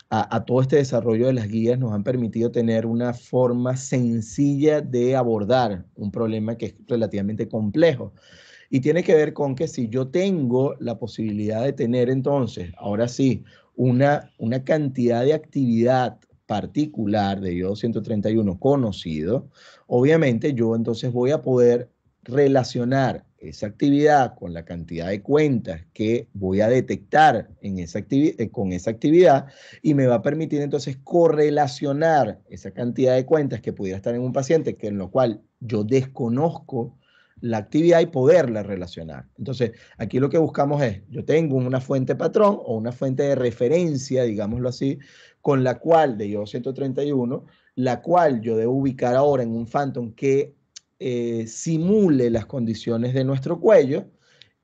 a todo este desarrollo de las guías nos han permitido tener una forma sencilla de abordar un problema que es relativamente complejo. Y tiene que ver con que si yo tengo la posibilidad de tener entonces, ahora sí, una cantidad de actividad particular de iodo 131 conocido, obviamente yo entonces voy a poder relacionar esa actividad con la cantidad de cuentas que voy a detectar en con esa actividad y me va a permitir entonces correlacionar esa cantidad de cuentas que pudiera estar en un paciente que en lo cual yo desconozco la actividad y poderla relacionar. Entonces, aquí lo que buscamos es, yo tengo una fuente patrón o una fuente de referencia, digámoslo así, con la cual, de iodo 131, la cual yo debo ubicar ahora en un Phantom que simule las condiciones de nuestro cuello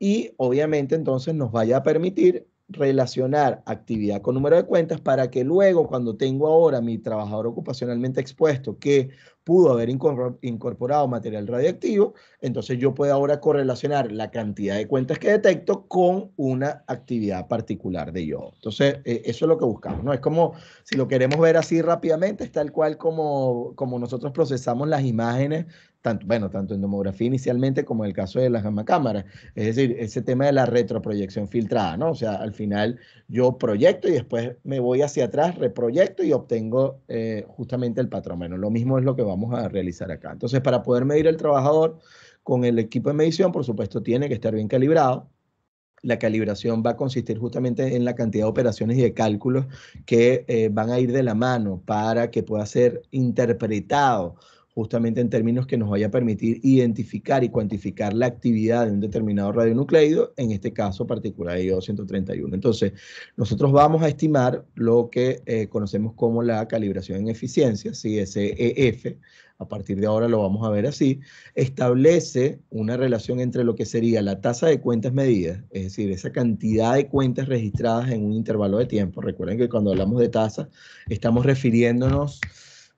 y obviamente entonces nos vaya a permitir relacionar actividad con número de cuentas para que luego cuando tengo ahora mi trabajador ocupacionalmente expuesto que pudo haber incorporado material radioactivo, entonces yo puedo ahora correlacionar la cantidad de cuentas que detecto con una actividad particular de iodo. Entonces, eso es lo que buscamos, ¿no? Es como, si lo queremos ver así rápidamente, es tal cual como nosotros procesamos las imágenes, tanto en tomografía inicialmente como en el caso de las gamma cámaras. Es decir, ese tema de la retroproyección filtrada, ¿no? O sea, al final yo proyecto y después me voy hacia atrás, reproyecto y obtengo justamente el patrón. Bueno, lo mismo es lo que vamos a realizar acá. Entonces, para poder medir el trabajador con el equipo de medición, por supuesto, tiene que estar bien calibrado. La calibración va a consistir justamente en la cantidad de operaciones y de cálculos que van a ir de la mano para que pueda ser interpretado justamente en términos que nos vaya a permitir identificar y cuantificar la actividad de un determinado radionucleido, en este caso particular de iodo 131. Entonces, nosotros vamos a estimar lo que conocemos como la calibración en eficiencia, ¿sí? SEF, a partir de ahora lo vamos a ver así, establece una relación entre lo que sería la tasa de cuentas medidas, es decir, esa cantidad de cuentas registradas en un intervalo de tiempo. Recuerden que cuando hablamos de tasa, estamos refiriéndonos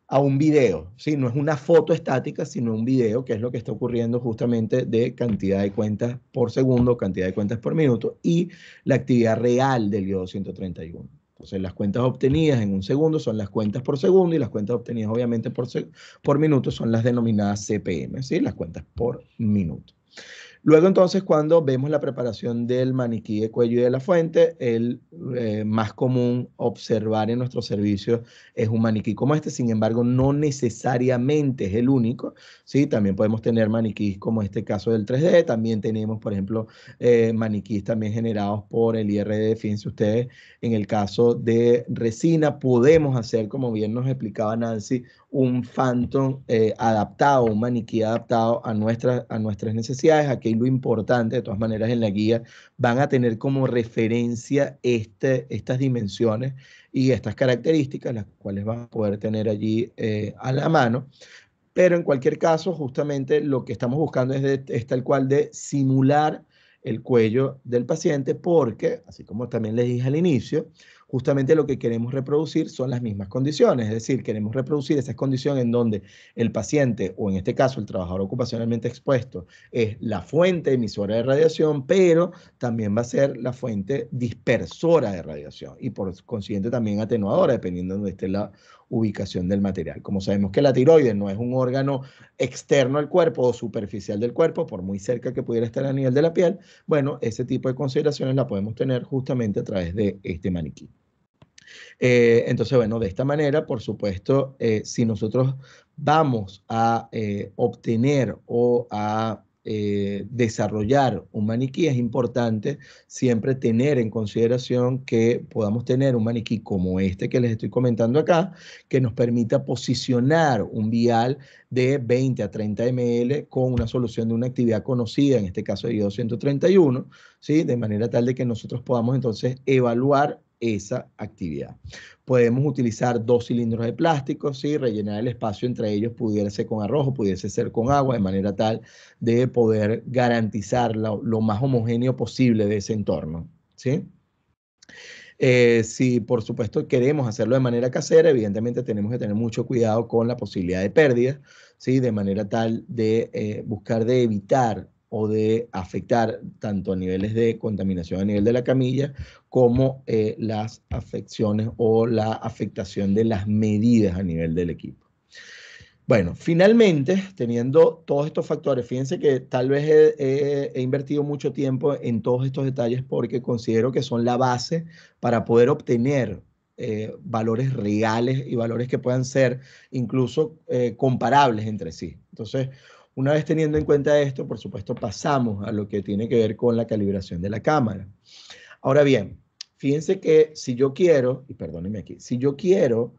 a un video, ¿sí? No es una foto estática, sino un video, que es lo que está ocurriendo justamente de cantidad de cuentas por segundo, cantidad de cuentas por minuto y la actividad real del iodo 131. Entonces, las cuentas obtenidas en un segundo son las cuentas por segundo y las cuentas obtenidas obviamente por minuto son las denominadas CPM, ¿sí? Las cuentas por minuto. Luego entonces cuando vemos la preparación del maniquí de cuello y de la fuente, el más común observar en nuestro servicio es un maniquí como este, sin embargo no necesariamente es el único, ¿sí? También podemos tener maniquís como este caso del 3D, también tenemos por ejemplo maniquís también generados por el IRD, fíjense ustedes, en el caso de resina podemos hacer, como bien nos explicaba Nancy, un Phantom adaptado, un maniquí adaptado a nuestras necesidades. Aquí lo importante, de todas maneras, en la guía van a tener como referencia estas dimensiones y estas características, las cuales van a poder tener allí a la mano. Pero en cualquier caso, justamente lo que estamos buscando es tal cual de simular el cuello del paciente porque, así como también les dije al inicio, justamente lo que queremos reproducir son las mismas condiciones, es decir, queremos reproducir esas condiciones en donde el paciente, o en este caso el trabajador ocupacionalmente expuesto, es la fuente emisora de radiación, pero también va a ser la fuente dispersora de radiación y por consiguiente también atenuadora, dependiendo de donde esté la ubicación del material. Como sabemos que la tiroides no es un órgano externo al cuerpo o superficial del cuerpo, por muy cerca que pudiera estar a nivel de la piel, bueno, ese tipo de consideraciones la podemos tener justamente a través de este maniquí. Entonces, bueno, de esta manera, por supuesto, si nosotros vamos a obtener o a desarrollar un maniquí, es importante siempre tener en consideración que podamos tener un maniquí como este que les estoy comentando acá, que nos permita posicionar un vial de 20 a 30 ml con una solución de una actividad conocida, en este caso de iodo 131, ¿sí? De manera tal de que nosotros podamos entonces evaluar esa actividad. Podemos utilizar 2 cilindros de plástico, ¿sí? Rellenar el espacio entre ellos, pudiera ser con arroz o pudiese ser con agua, de manera tal de poder garantizar lo más homogéneo posible de ese entorno, ¿sí? Si por supuesto queremos hacerlo de manera casera, evidentemente tenemos que tener mucho cuidado con la posibilidad de pérdida, ¿sí? De manera tal de buscar de evitar o de afectar tanto a niveles de contaminación a nivel de la camilla como las afecciones o la afectación de las medidas a nivel del equipo. Bueno, finalmente, teniendo todos estos factores, fíjense que tal vez he invertido mucho tiempo en todos estos detalles porque considero que son la base para poder obtener valores reales y valores que puedan ser incluso comparables entre sí. Entonces, una vez teniendo en cuenta esto, por supuesto, pasamos a lo que tiene que ver con la calibración de la cámara. Ahora bien, fíjense que si yo quiero, y perdónenme aquí, si yo quiero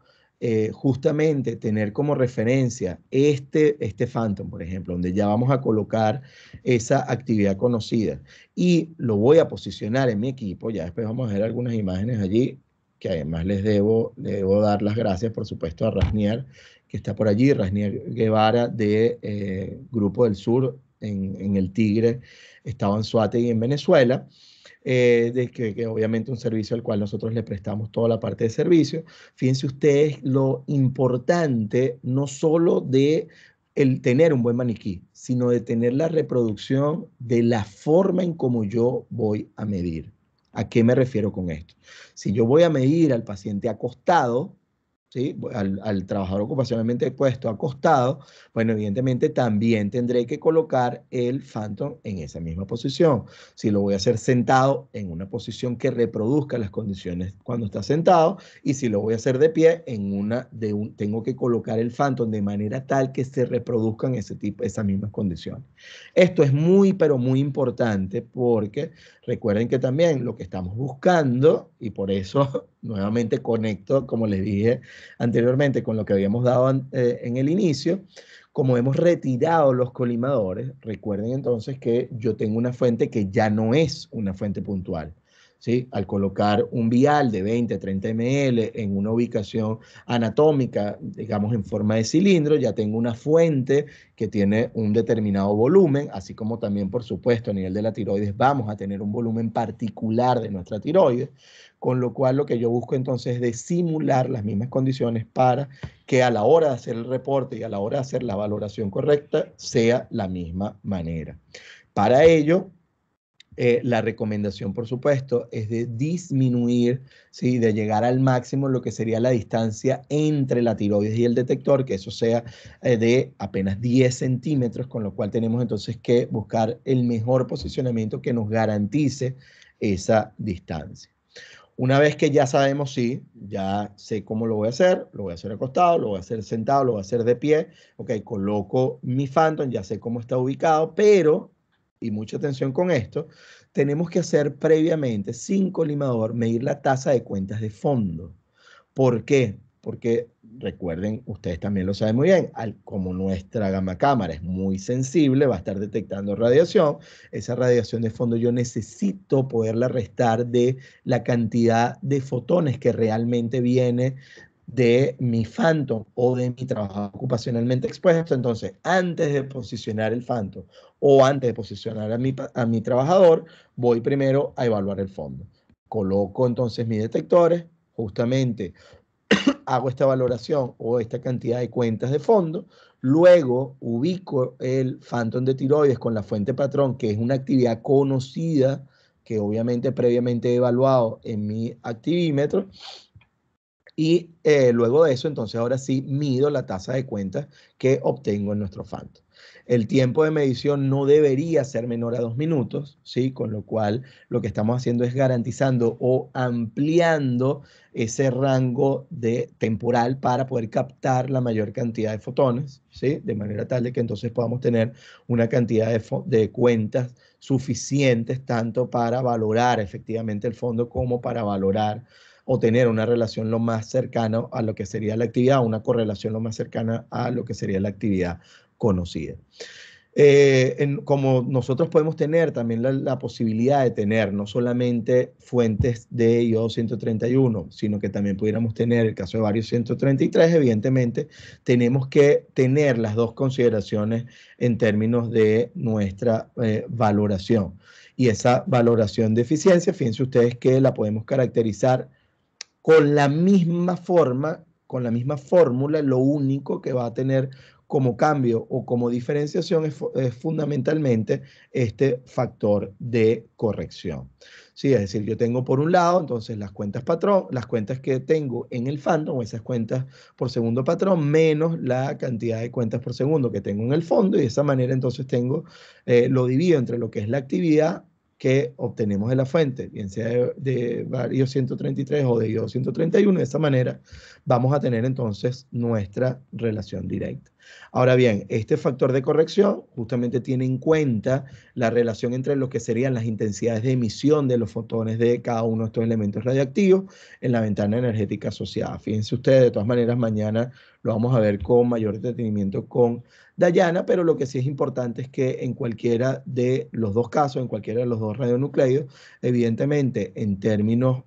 justamente tener como referencia este Phantom, por ejemplo, donde ya vamos a colocar esa actividad conocida y lo voy a posicionar en mi equipo, ya después vamos a ver algunas imágenes allí, que además les debo dar las gracias, por supuesto, a Rasnier, que está por allí, Rasnier Guevara de Grupo del Sur en el Tigre, estaba en Anzoátegui en Venezuela, que obviamente un servicio al cual nosotros le prestamos toda la parte de servicio. Fíjense ustedes lo importante no solo de el tener un buen maniquí, sino de tener la reproducción de la forma en como yo voy a medir. ¿A qué me refiero con esto? Si yo voy a medir al paciente acostado, ¿sí? Al trabajador ocupacionalmente puesto acostado, bueno, evidentemente también tendré que colocar el Phantom en esa misma posición. Si lo voy a hacer sentado, en una posición que reproduzca las condiciones cuando está sentado, y si lo voy a hacer de pie, tengo que colocar el Phantom de manera tal que se reproduzcan esas mismas condiciones. Esto es muy, pero muy importante porque recuerden que también lo que estamos buscando, y por eso nuevamente conecto, como les dije anteriormente, con lo que habíamos dado en el inicio, como hemos retirado los colimadores, recuerden entonces que yo tengo una fuente que ya no es una fuente puntual, ¿sí? Al colocar un vial de 20, 30 ml en una ubicación anatómica, digamos en forma de cilindro, ya tengo una fuente que tiene un determinado volumen, así como también, por supuesto, a nivel de la tiroides vamos a tener un volumen particular de nuestra tiroides, con lo cual lo que yo busco entonces es de simular las mismas condiciones para que a la hora de hacer el reporte y a la hora de hacer la valoración correcta sea la misma manera. Para ello, La recomendación, por supuesto, es de disminuir, ¿sí? De llegar al máximo lo que sería la distancia entre la tiroides y el detector, que eso sea de apenas 10 centímetros, con lo cual tenemos entonces que buscar el mejor posicionamiento que nos garantice esa distancia. Una vez que ya sabemos, sí, ya sé cómo lo voy a hacer acostado, lo voy a hacer sentado, lo voy a hacer de pie, ok, coloco mi Phantom, ya sé cómo está ubicado, pero, y mucha atención con esto, tenemos que hacer previamente, sin colimador, medir la tasa de cuentas de fondo. ¿Por qué? Porque recuerden, ustedes también lo saben muy bien, como nuestra gamma cámara es muy sensible, va a estar detectando radiación. Esa radiación de fondo yo necesito poderla restar de la cantidad de fotones que realmente viene de mi Phantom o de mi trabajo ocupacionalmente expuesto. Entonces, antes de posicionar el Phantom o antes de posicionar a mi trabajador, voy primero a evaluar el fondo. Coloco entonces mis detectores, justamente hago esta valoración o esta cantidad de cuentas de fondo, luego ubico el Phantom de tiroides con la fuente patrón, que es una actividad conocida, que obviamente previamente he evaluado en mi activímetro, y luego de eso, entonces ahora sí mido la tasa de cuentas que obtengo en nuestro Phantom. El tiempo de medición no debería ser menor a 2 minutos, ¿sí? Con lo cual lo que estamos haciendo es garantizando o ampliando ese rango temporal para poder captar la mayor cantidad de fotones, ¿sí? De manera tal de que entonces podamos tener una cantidad de cuentas suficientes tanto para valorar efectivamente el fondo como para valorar o tener una relación lo más cercana a lo que sería la actividad, una correlación lo más cercana a lo que sería la actividad conocida. Como nosotros podemos tener también la posibilidad de tener no solamente fuentes de iodo 131, sino que también pudiéramos tener el caso de bario 133, evidentemente tenemos que tener las dos consideraciones en términos de nuestra valoración. Y esa valoración de eficiencia, fíjense ustedes que la podemos caracterizar con la misma forma, con la misma fórmula. Lo único que va a tener como cambio o como diferenciación es fundamentalmente este factor de corrección. Sí, es decir, yo tengo por un lado entonces las cuentas patrón, las cuentas que tengo en el Phantom, esas cuentas por segundo patrón, menos la cantidad de cuentas por segundo que tengo en el fondo, y de esa manera entonces lo divido entre lo que es la actividad que obtenemos de la fuente, bien sea de bario 133 o de iodo 131. De esta manera vamos a tener entonces nuestra relación directa. Ahora bien, este factor de corrección justamente tiene en cuenta la relación entre lo que serían las intensidades de emisión de los fotones de cada uno de estos elementos radiactivos en la ventana energética asociada. Fíjense ustedes, de todas maneras, mañana lo vamos a ver con mayor detenimiento con Dayana, pero lo que sí es importante es que en cualquiera de los dos casos, en cualquiera de los dos radionucleidos, evidentemente en términos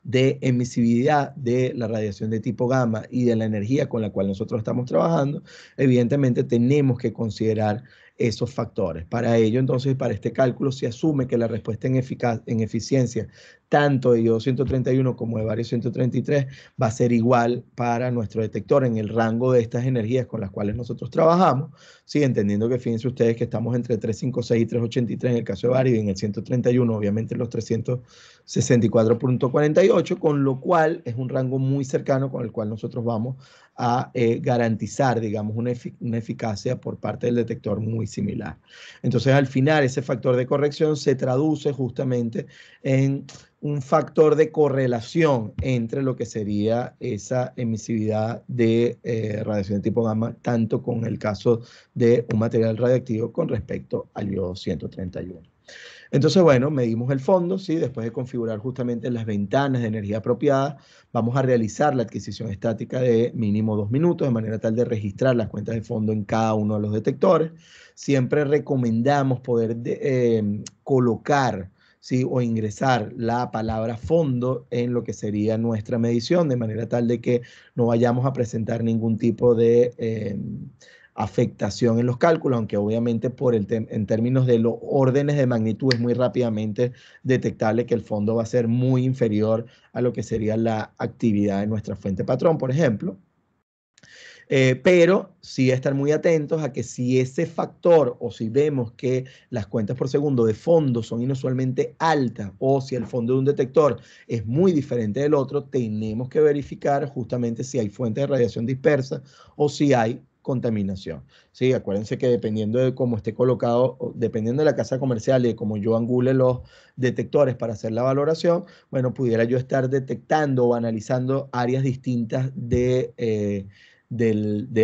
de emisividad de la radiación de tipo gamma y de la energía con la cual nosotros estamos trabajando, evidentemente tenemos que considerar esos factores. Para ello, entonces, para este cálculo se asume que la respuesta en eficiencia tanto de iodo 131 como de bario 133 va a ser igual para nuestro detector en el rango de estas energías con las cuales nosotros trabajamos, ¿sí? Entendiendo que fíjense ustedes que estamos entre 356 y 383 en el caso de bario, y en el 131 obviamente los 364.48, con lo cual es un rango muy cercano con el cual nosotros vamos a garantizar, digamos, una eficacia por parte del detector muy similar. Entonces, al final, ese factor de corrección se traduce justamente en un factor de correlación entre lo que sería esa emisividad de radiación de tipo gamma, tanto con el caso de un material radiactivo con respecto al iodo 131. Entonces, bueno, medimos el fondo, ¿sí? Después de configurar justamente las ventanas de energía apropiada, vamos a realizar la adquisición estática de mínimo 2 minutos, de manera tal de registrar las cuentas de fondo en cada uno de los detectores. Siempre recomendamos poder colocar, ¿sí? O ingresar la palabra fondo en lo que sería nuestra medición, de manera tal de que no vayamos a presentar ningún tipo de afectación en los cálculos, aunque obviamente en términos de los órdenes de magnitud es muy rápidamente detectable que el fondo va a ser muy inferior a lo que sería la actividad de nuestra fuente patrón, por ejemplo. Pero sí estar muy atentos a que si ese factor o si vemos que las cuentas por segundo de fondo son inusualmente altas o si el fondo de un detector es muy diferente del otro, tenemos que verificar justamente si hay fuente de radiación dispersa o si hay contaminación. Sí, acuérdense que dependiendo de cómo esté colocado, dependiendo de la casa comercial y de cómo yo angule los detectores para hacer la valoración, bueno, pudiera yo estar detectando o analizando áreas distintas del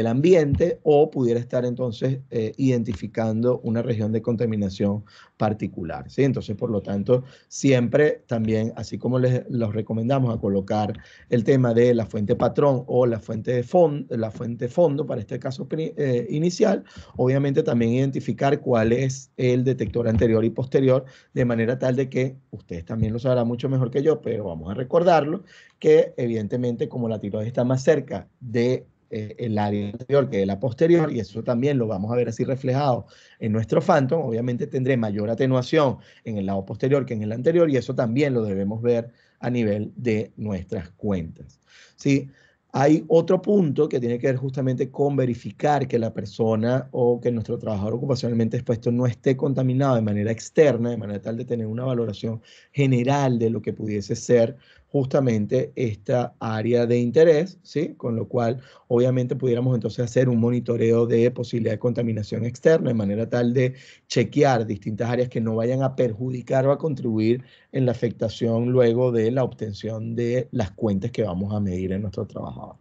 ambiente o pudiera estar entonces identificando una región de contaminación particular. ¿Sí? Entonces, por lo tanto, siempre también, así como los recomendamos a colocar el tema de la fuente patrón o la fuente fondo, para este caso inicial, obviamente también identificar cuál es el detector anterior y posterior, de manera tal de que ustedes también lo sabrán mucho mejor que yo, pero vamos a recordarlo, que evidentemente como la tiroides está más cerca de el área anterior que la posterior, y eso también lo vamos a ver así reflejado en nuestro Phantom, obviamente tendré mayor atenuación en el lado posterior que en el anterior, y eso también lo debemos ver a nivel de nuestras cuentas. ¿Sí? Hay otro punto que tiene que ver justamente con verificar que la persona o que nuestro trabajador ocupacionalmente expuesto no esté contaminado de manera externa, de manera tal de tener una valoración general de lo que pudiese ser justamente esta área de interés, ¿sí? Con lo cual, obviamente, pudiéramos entonces hacer un monitoreo de posibilidad de contaminación externa, de manera tal de chequear distintas áreas que no vayan a perjudicar o a contribuir en la afectación luego de la obtención de las cuentas que vamos a medir en nuestro trabajador.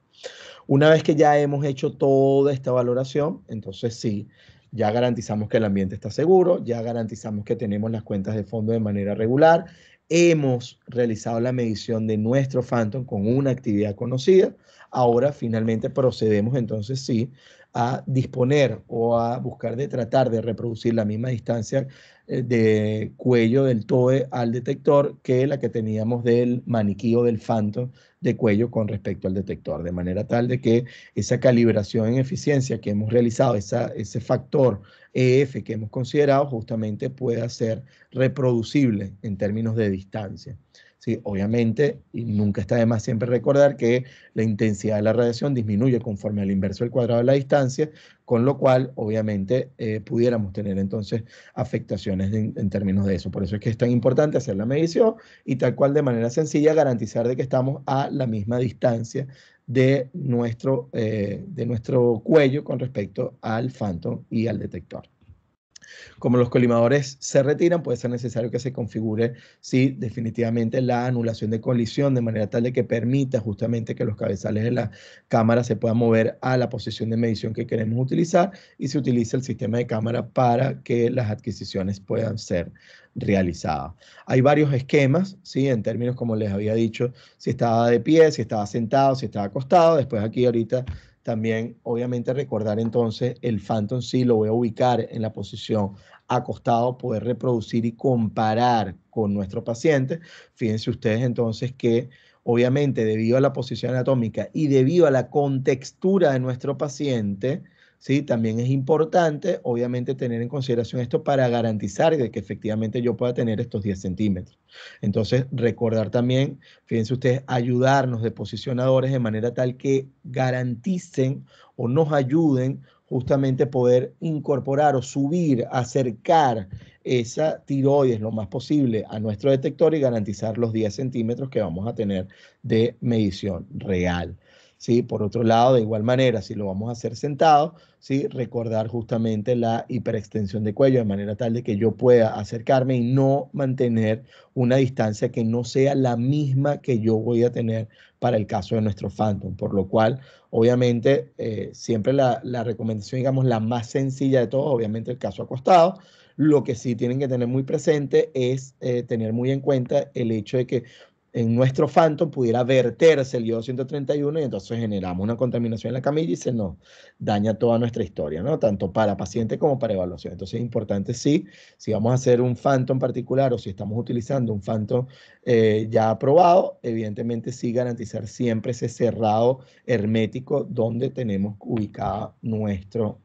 Una vez que ya hemos hecho toda esta valoración, entonces sí, ya garantizamos que el ambiente está seguro, ya garantizamos que tenemos las cuentas de fondo de manera regular, hemos realizado la medición de nuestro Phantom con una actividad conocida. Ahora finalmente procedemos entonces sí a disponer o a buscar de tratar de reproducir la misma distancia de cuello del TOE al detector que la que teníamos del maniquí o del Phantom de cuello con respecto al detector, de manera tal de que esa calibración en eficiencia que hemos realizado, ese factor EF que hemos considerado, justamente pueda ser reproducible en términos de distancia. Sí, obviamente, y nunca está de más siempre recordar que la intensidad de la radiación disminuye conforme al inverso del cuadrado de la distancia, con lo cual, obviamente, pudiéramos tener entonces afectaciones en términos de eso. Por eso es que es tan importante hacer la medición y tal cual de manera sencilla garantizar de que estamos a la misma distancia de nuestro cuello con respecto al Phantom y al detector. Como los colimadores se retiran, puede ser necesario que se configure, sí, definitivamente la anulación de colisión de manera tal de que permita justamente que los cabezales de la cámara se puedan mover a la posición de medición que queremos utilizar y se utiliza el sistema de cámara para que las adquisiciones puedan ser realizadas. Hay varios esquemas, ¿sí? En términos, como les había dicho, si estaba de pie, si estaba sentado, si estaba acostado. Después aquí ahorita también, obviamente, recordar entonces el Phantom sí lo voy a ubicar en la posición acostado, poder reproducir y comparar con nuestro paciente. Fíjense ustedes entonces que obviamente debido a la posición anatómica y debido a la contextura de nuestro paciente, ¿sí? También es importante obviamente tener en consideración esto para garantizar de que efectivamente yo pueda tener estos 10 centímetros. Entonces recordar también, fíjense ustedes, ayudarnos de posicionadores de manera tal que garanticen o nos ayuden justamente poder incorporar o subir, acercar esa tiroides lo más posible a nuestro detector y garantizar los 10 centímetros que vamos a tener de medición real. ¿Sí? Por otro lado, de igual manera, si lo vamos a hacer sentado, ¿sí? Recordar justamente la hiperextensión de cuello de manera tal de que yo pueda acercarme y no mantener una distancia que no sea la misma que yo voy a tener para el caso de nuestro Phantom, por lo cual obviamente, siempre la recomendación, digamos, la más sencilla de todos, obviamente el caso acostado. Lo que sí tienen que tener muy presente es tener muy en cuenta el hecho de que en nuestro Phantom pudiera verterse el iodo 131 y entonces generamos una contaminación en la camilla y se nos daña toda nuestra historia, ¿no? Tanto para paciente como para evaluación. Entonces es importante, sí, si vamos a hacer un Phantom particular o si estamos utilizando un Phantom ya aprobado, evidentemente sí garantizar siempre ese cerrado hermético donde tenemos ubicado nuestro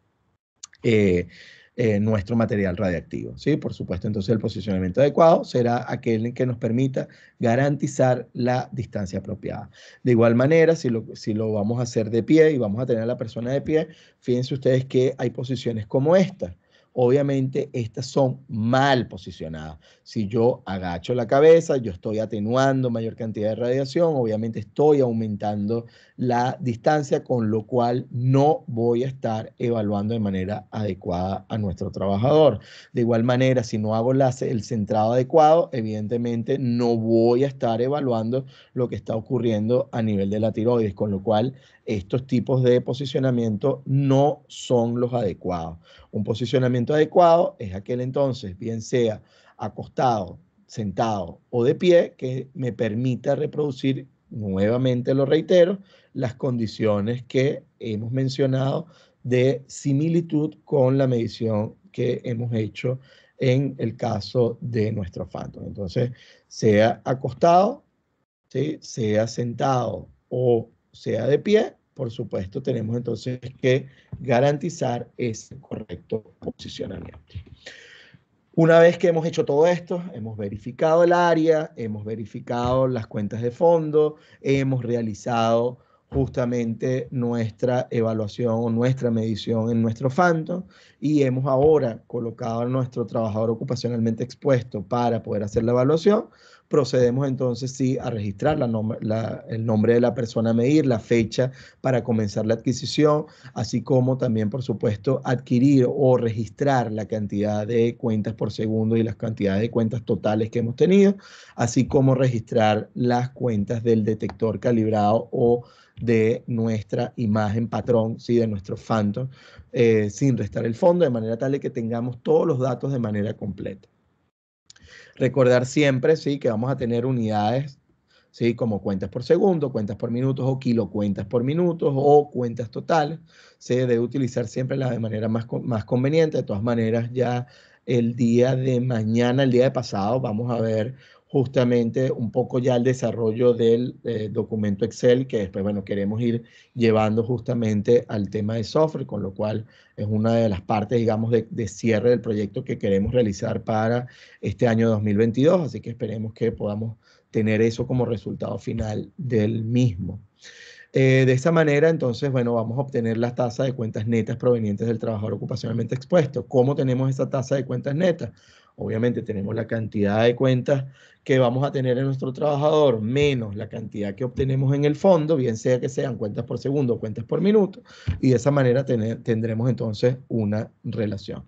nuestro material radiactivo, ¿sí? Por supuesto, entonces el posicionamiento adecuado será aquel que nos permita garantizar la distancia apropiada. De igual manera, si lo vamos a hacer de pie y vamos a tener a la persona de pie, fíjense ustedes que hay posiciones como esta. Obviamente, estas son mal posicionadas. Si yo agacho la cabeza, yo estoy atenuando mayor cantidad de radiación, obviamente estoy aumentando la distancia, con lo cual no voy a estar evaluando de manera adecuada a nuestro trabajador. De igual manera, si no hago el centrado adecuado, evidentemente no voy a estar evaluando lo que está ocurriendo a nivel de la tiroides, con lo cual estos tipos de posicionamiento no son los adecuados. Un posicionamiento adecuado es aquel entonces, bien sea acostado, sentado o de pie, que me permita reproducir, nuevamente lo reitero, las condiciones que hemos mencionado de similitud con la medición que hemos hecho en el caso de nuestro Phantom. Entonces, sea acostado, ¿sí?, sea sentado o sea de pie, por supuesto, tenemos entonces que garantizar ese correcto posicionamiento. Una vez que hemos hecho todo esto, hemos verificado el área, hemos verificado las cuentas de fondo, hemos realizado justamente nuestra evaluación o nuestra medición en nuestro Phantom y hemos ahora colocado a nuestro trabajador ocupacionalmente expuesto para poder hacer la evaluación. Procedemos entonces sí a registrar el nombre de la persona a medir, la fecha para comenzar la adquisición, así como también, por supuesto, adquirir o registrar la cantidad de cuentas por segundo y las cantidades de cuentas totales que hemos tenido, así como registrar las cuentas del detector calibrado o de nuestra imagen patrón, ¿sí?, de nuestro Phantom, sin restar el fondo, de manera tal de que tengamos todos los datos de manera completa. Recordar siempre, ¿sí?, que vamos a tener unidades, ¿sí?, como cuentas por segundo, cuentas por minutos o kilocuentas por minutos o cuentas totales. Se debe utilizar siempre de manera más conveniente. De todas maneras, ya el día de mañana, el día de pasado, vamos a ver justamente un poco ya el desarrollo del documento Excel, que después, bueno, queremos ir llevando justamente al tema de software, con lo cual es una de las partes, digamos, de cierre del proyecto que queremos realizar para este año 2022, así que esperemos que podamos tener eso como resultado final del mismo. De esta manera, entonces, bueno, vamos a obtener la tasa de cuentas netas provenientes del trabajador ocupacionalmente expuesto. ¿Cómo tenemos esta tasa de cuentas netas? Obviamente tenemos la cantidad de cuentas que vamos a tener en nuestro trabajador menos la cantidad que obtenemos en el fondo, bien sea que sean cuentas por segundo o cuentas por minuto, y de esa manera tendremos entonces una relación.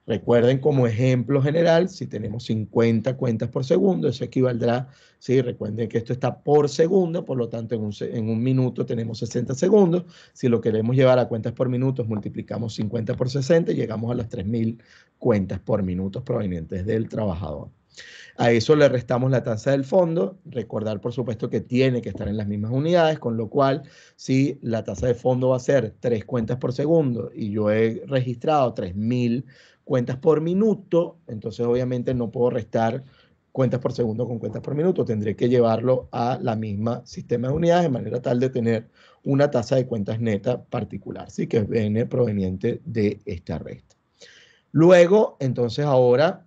Recuerden, como ejemplo general, si tenemos 50 cuentas por segundo, eso equivaldrá, ¿sí? Recuerden que esto está por segundo, por lo tanto en un minuto tenemos 60 segundos. Si lo queremos llevar a cuentas por minutos, multiplicamos 50 por 60 y llegamos a las 3.000 cuentas por minuto provenientes del trabajador. A eso le restamos la tasa del fondo. Recordar, por supuesto, que tiene que estar en las mismas unidades, con lo cual, si la tasa de fondo va a ser 3 cuentas por segundo y yo he registrado 3.000 cuentas por minuto, entonces obviamente no puedo restar cuentas por segundo con cuentas por minuto. Tendré que llevarlo a la misma sistema de unidades de manera tal de tener una tasa de cuentas neta particular, ¿sí?, que viene proveniente de esta resta. Luego, entonces ahora,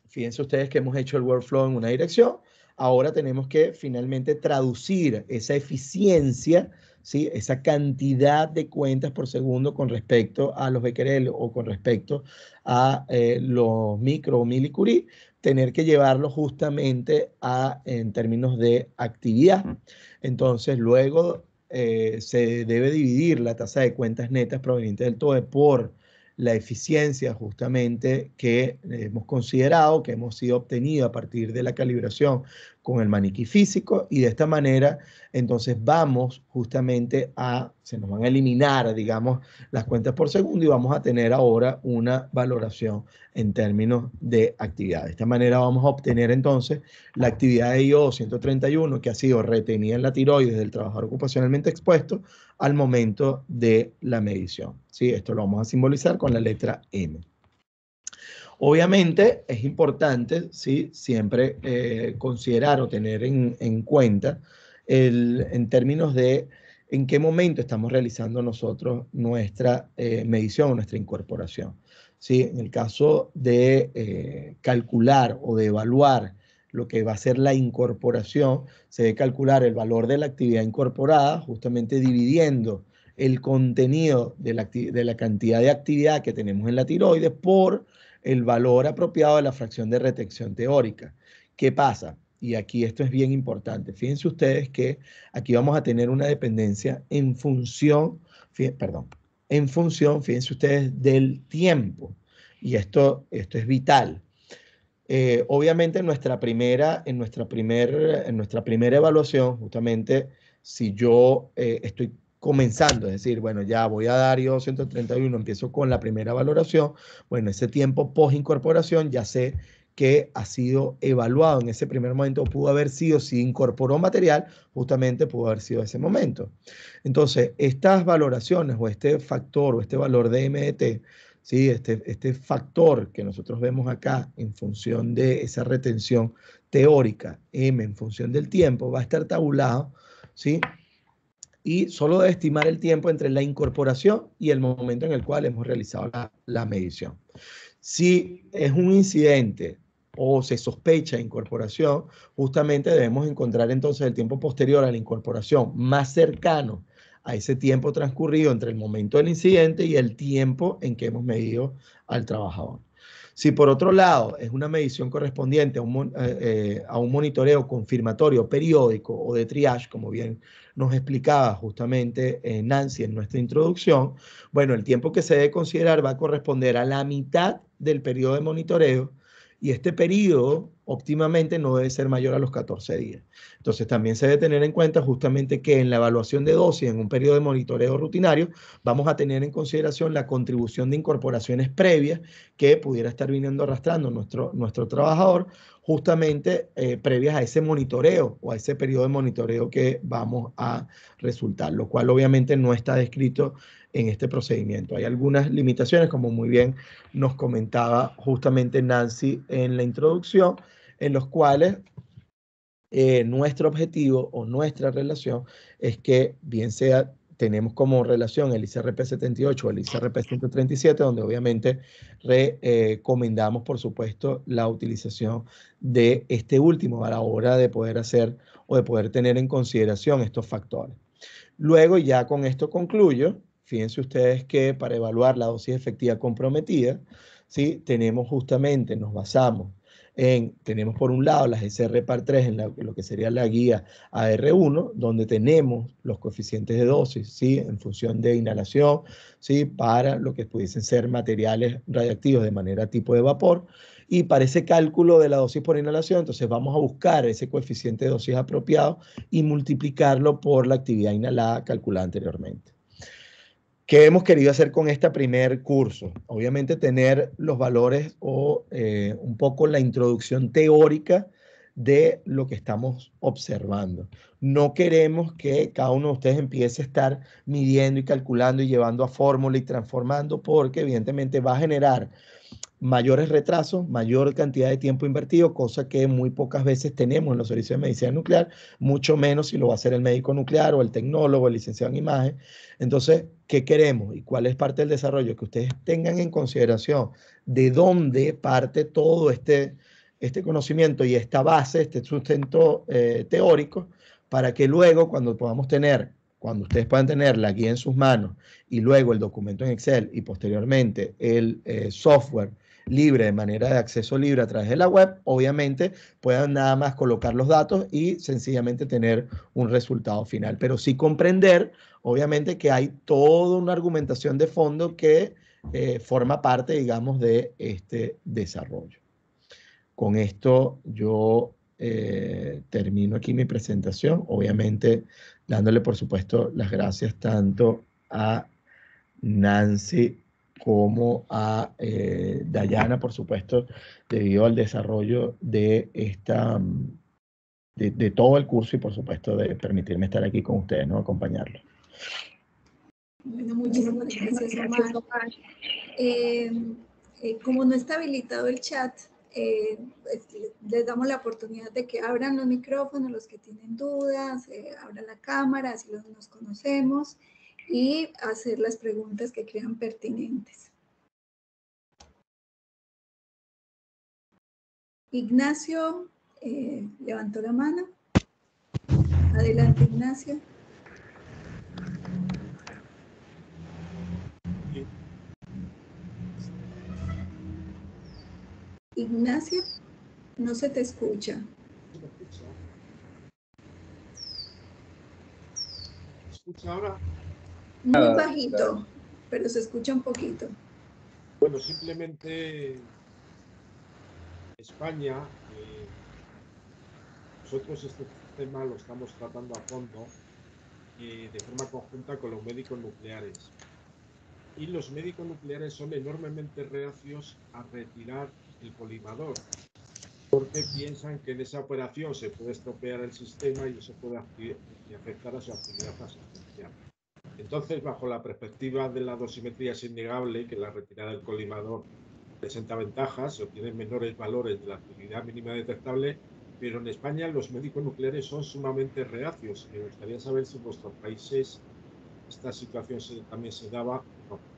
fíjense ustedes que hemos hecho el workflow en una dirección. Ahora tenemos que finalmente traducir esa eficiencia, ¿sí?, esa cantidad de cuentas por segundo con respecto a los becquerel o con respecto a los micro o milicurie, tener que llevarlo justamente en términos de actividad. Entonces, luego se debe dividir la tasa de cuentas netas provenientes del TOE por la eficiencia justamente que hemos considerado, que hemos sido obtenido a partir de la calibración con el maniquí físico, y de esta manera entonces vamos justamente se nos van a eliminar, digamos, las cuentas por segundo y vamos a tener ahora una valoración en términos de actividad. De esta manera vamos a obtener entonces la actividad de IO 131 que ha sido retenida en la tiroides del trabajador ocupacionalmente expuesto al momento de la medición, ¿sí? Esto lo vamos a simbolizar con la letra M. Obviamente es importante, ¿sí?, siempre considerar o tener en cuenta en términos de en qué momento estamos realizando nosotros nuestra medición o nuestra incorporación. ¿Sí? En el caso de calcular o de evaluar lo que va a ser la incorporación, se debe calcular el valor de la actividad incorporada, justamente dividiendo el contenido de la cantidad de actividad que tenemos en la tiroides por el valor apropiado de la fracción de retención teórica. ¿Qué pasa? Y aquí esto es bien importante. Fíjense ustedes que aquí vamos a tener una dependencia en función, fíjense ustedes, del tiempo. Y esto es vital. Obviamente en nuestra primera evaluación, justamente si yo estoy comenzando, es decir, bueno, ya voy a dar yo 131, empiezo con la primera valoración, bueno, ese tiempo post incorporación ya sé que ha sido evaluado en ese primer momento, pudo haber sido, si incorporó material, justamente pudo haber sido ese momento. Entonces, estas valoraciones o este factor o este valor de MDT, ¿sí? Este factor que nosotros vemos acá en función de esa retención teórica, M en función del tiempo, va a estar tabulado, ¿sí? Y solo debe estimar el tiempo entre la incorporación y el momento en el cual hemos realizado la medición. Si es un incidente o se sospecha incorporación, justamente debemos encontrar entonces el tiempo posterior a la incorporación más cercano a ese tiempo transcurrido entre el momento del incidente y el tiempo en que hemos medido al trabajador. Si por otro lado es una medición correspondiente a un monitoreo confirmatorio periódico o de triage, como bien nos explicaba justamente Nancy en nuestra introducción, bueno, el tiempo que se debe considerar va a corresponder a la mitad del periodo de monitoreo y este periodo óptimamente no debe ser mayor a los 14 días. Entonces también se debe tener en cuenta justamente que en la evaluación de dosis en un periodo de monitoreo rutinario vamos a tener en consideración la contribución de incorporaciones previas que pudiera estar viniendo arrastrando nuestro trabajador justamente previas a ese monitoreo o a ese periodo de monitoreo que vamos a resultar, lo cual obviamente no está descrito en este procedimiento. Hay algunas limitaciones, como muy bien nos comentaba justamente Nancy en la introducción, en los cuales nuestro objetivo o nuestra relación es que bien sea tenemos como relación el ICRP 78 o el ICRP 137, donde obviamente recomendamos, por supuesto, la utilización de este último a la hora de poder hacer o de poder tener en consideración estos factores. Luego, ya con esto concluyo. Fíjense ustedes que para evaluar la dosis efectiva comprometida, ¿sí? Nos basamos tenemos por un lado las SR par 3 en lo que sería la guía AR1, donde tenemos los coeficientes de dosis, ¿sí? En función de inhalación, ¿sí? Para lo que pudiesen ser materiales radiactivos de manera tipo de vapor. Y para ese cálculo de la dosis por inhalación, entonces vamos a buscar ese coeficiente de dosis apropiado y multiplicarlo por la actividad inhalada calculada anteriormente. ¿Qué hemos querido hacer con este primer curso? Obviamente tener los valores o un poco la introducción teórica de lo que estamos observando. No queremos que cada uno de ustedes empiece a estar midiendo y calculando y llevando a fórmula y transformando, porque evidentemente va a generar mayores retrasos, mayor cantidad de tiempo invertido, cosa que muy pocas veces tenemos en los servicios de medicina nuclear, mucho menos si lo va a hacer el médico nuclear o el tecnólogo, el licenciado en imagen. Entonces, ¿qué queremos y cuál es parte del desarrollo? Que ustedes tengan en consideración de dónde parte todo este conocimiento y esta base, este sustento teórico, para que luego cuando ustedes puedan tener la guía en sus manos y luego el documento en Excel y posteriormente el software libre, de manera de acceso libre a través de la web, obviamente puedan nada más colocar los datos y sencillamente tener un resultado final. Pero sí comprender, obviamente, que hay toda una argumentación de fondo que forma parte, digamos, de este desarrollo. Con esto yo termino aquí mi presentación, obviamente dándole, por supuesto, las gracias tanto a Nancy como a Dayana, por supuesto, debido al desarrollo de de todo el curso y, por supuesto, de permitirme estar aquí con ustedes, ¿no? Acompañarlos. Bueno, muchísimas gracias, Omar. Como no está habilitado el chat, les damos la oportunidad de que abran los micrófonos, los que tienen dudas, abran la cámara, así nos conocemos, y hacer las preguntas que crean pertinentes. Ignacio levantó la mano. Adelante, Ignacio. Ignacio, no se te escucha. ¿Se escucha ahora? Muy bajito, pero se escucha un poquito. Bueno, simplemente España, nosotros este tema lo estamos tratando a fondo de forma conjunta con los médicos nucleares. Y los médicos nucleares son enormemente reacios a retirar el colimador, porque piensan que en esa operación se puede estropear el sistema y eso puede afectar a su actividad asistencial. Entonces, bajo la perspectiva de la dosimetría, es innegable que la retirada del colimador presenta ventajas, se obtienen menores valores de la actividad mínima detectable, pero en España los médicos nucleares son sumamente reacios. Me gustaría saber si en vuestros países esta situación también se daba o no.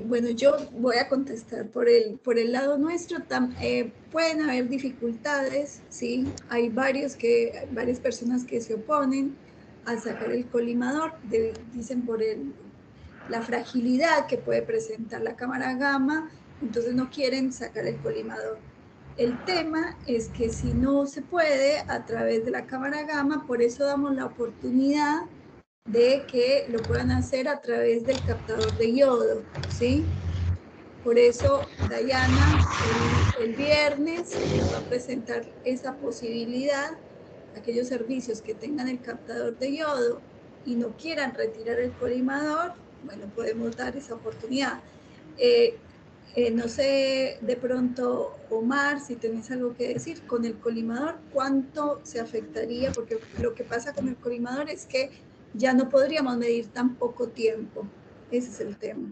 Bueno, yo voy a contestar por el lado nuestro. Pueden haber dificultades, ¿sí? Hay varias personas que se oponen a sacar el colimador, dicen por la fragilidad que puede presentar la cámara gamma, entonces no quieren sacar el colimador. El tema es que si no se puede a través de la cámara gamma, por eso damos la oportunidad de que lo puedan hacer a través del captador de yodo, ¿sí? Por eso Dayana el viernes nos va a presentar esa posibilidad. Aquellos servicios que tengan el captador de yodo y no quieran retirar el colimador, bueno, podemos dar esa oportunidad. No sé, de pronto, Omar, si tenés algo que decir, con el colimador, ¿cuánto se afectaría? Porque lo que pasa con el colimador es que ya no podríamos medir tan poco tiempo. Ese es el tema.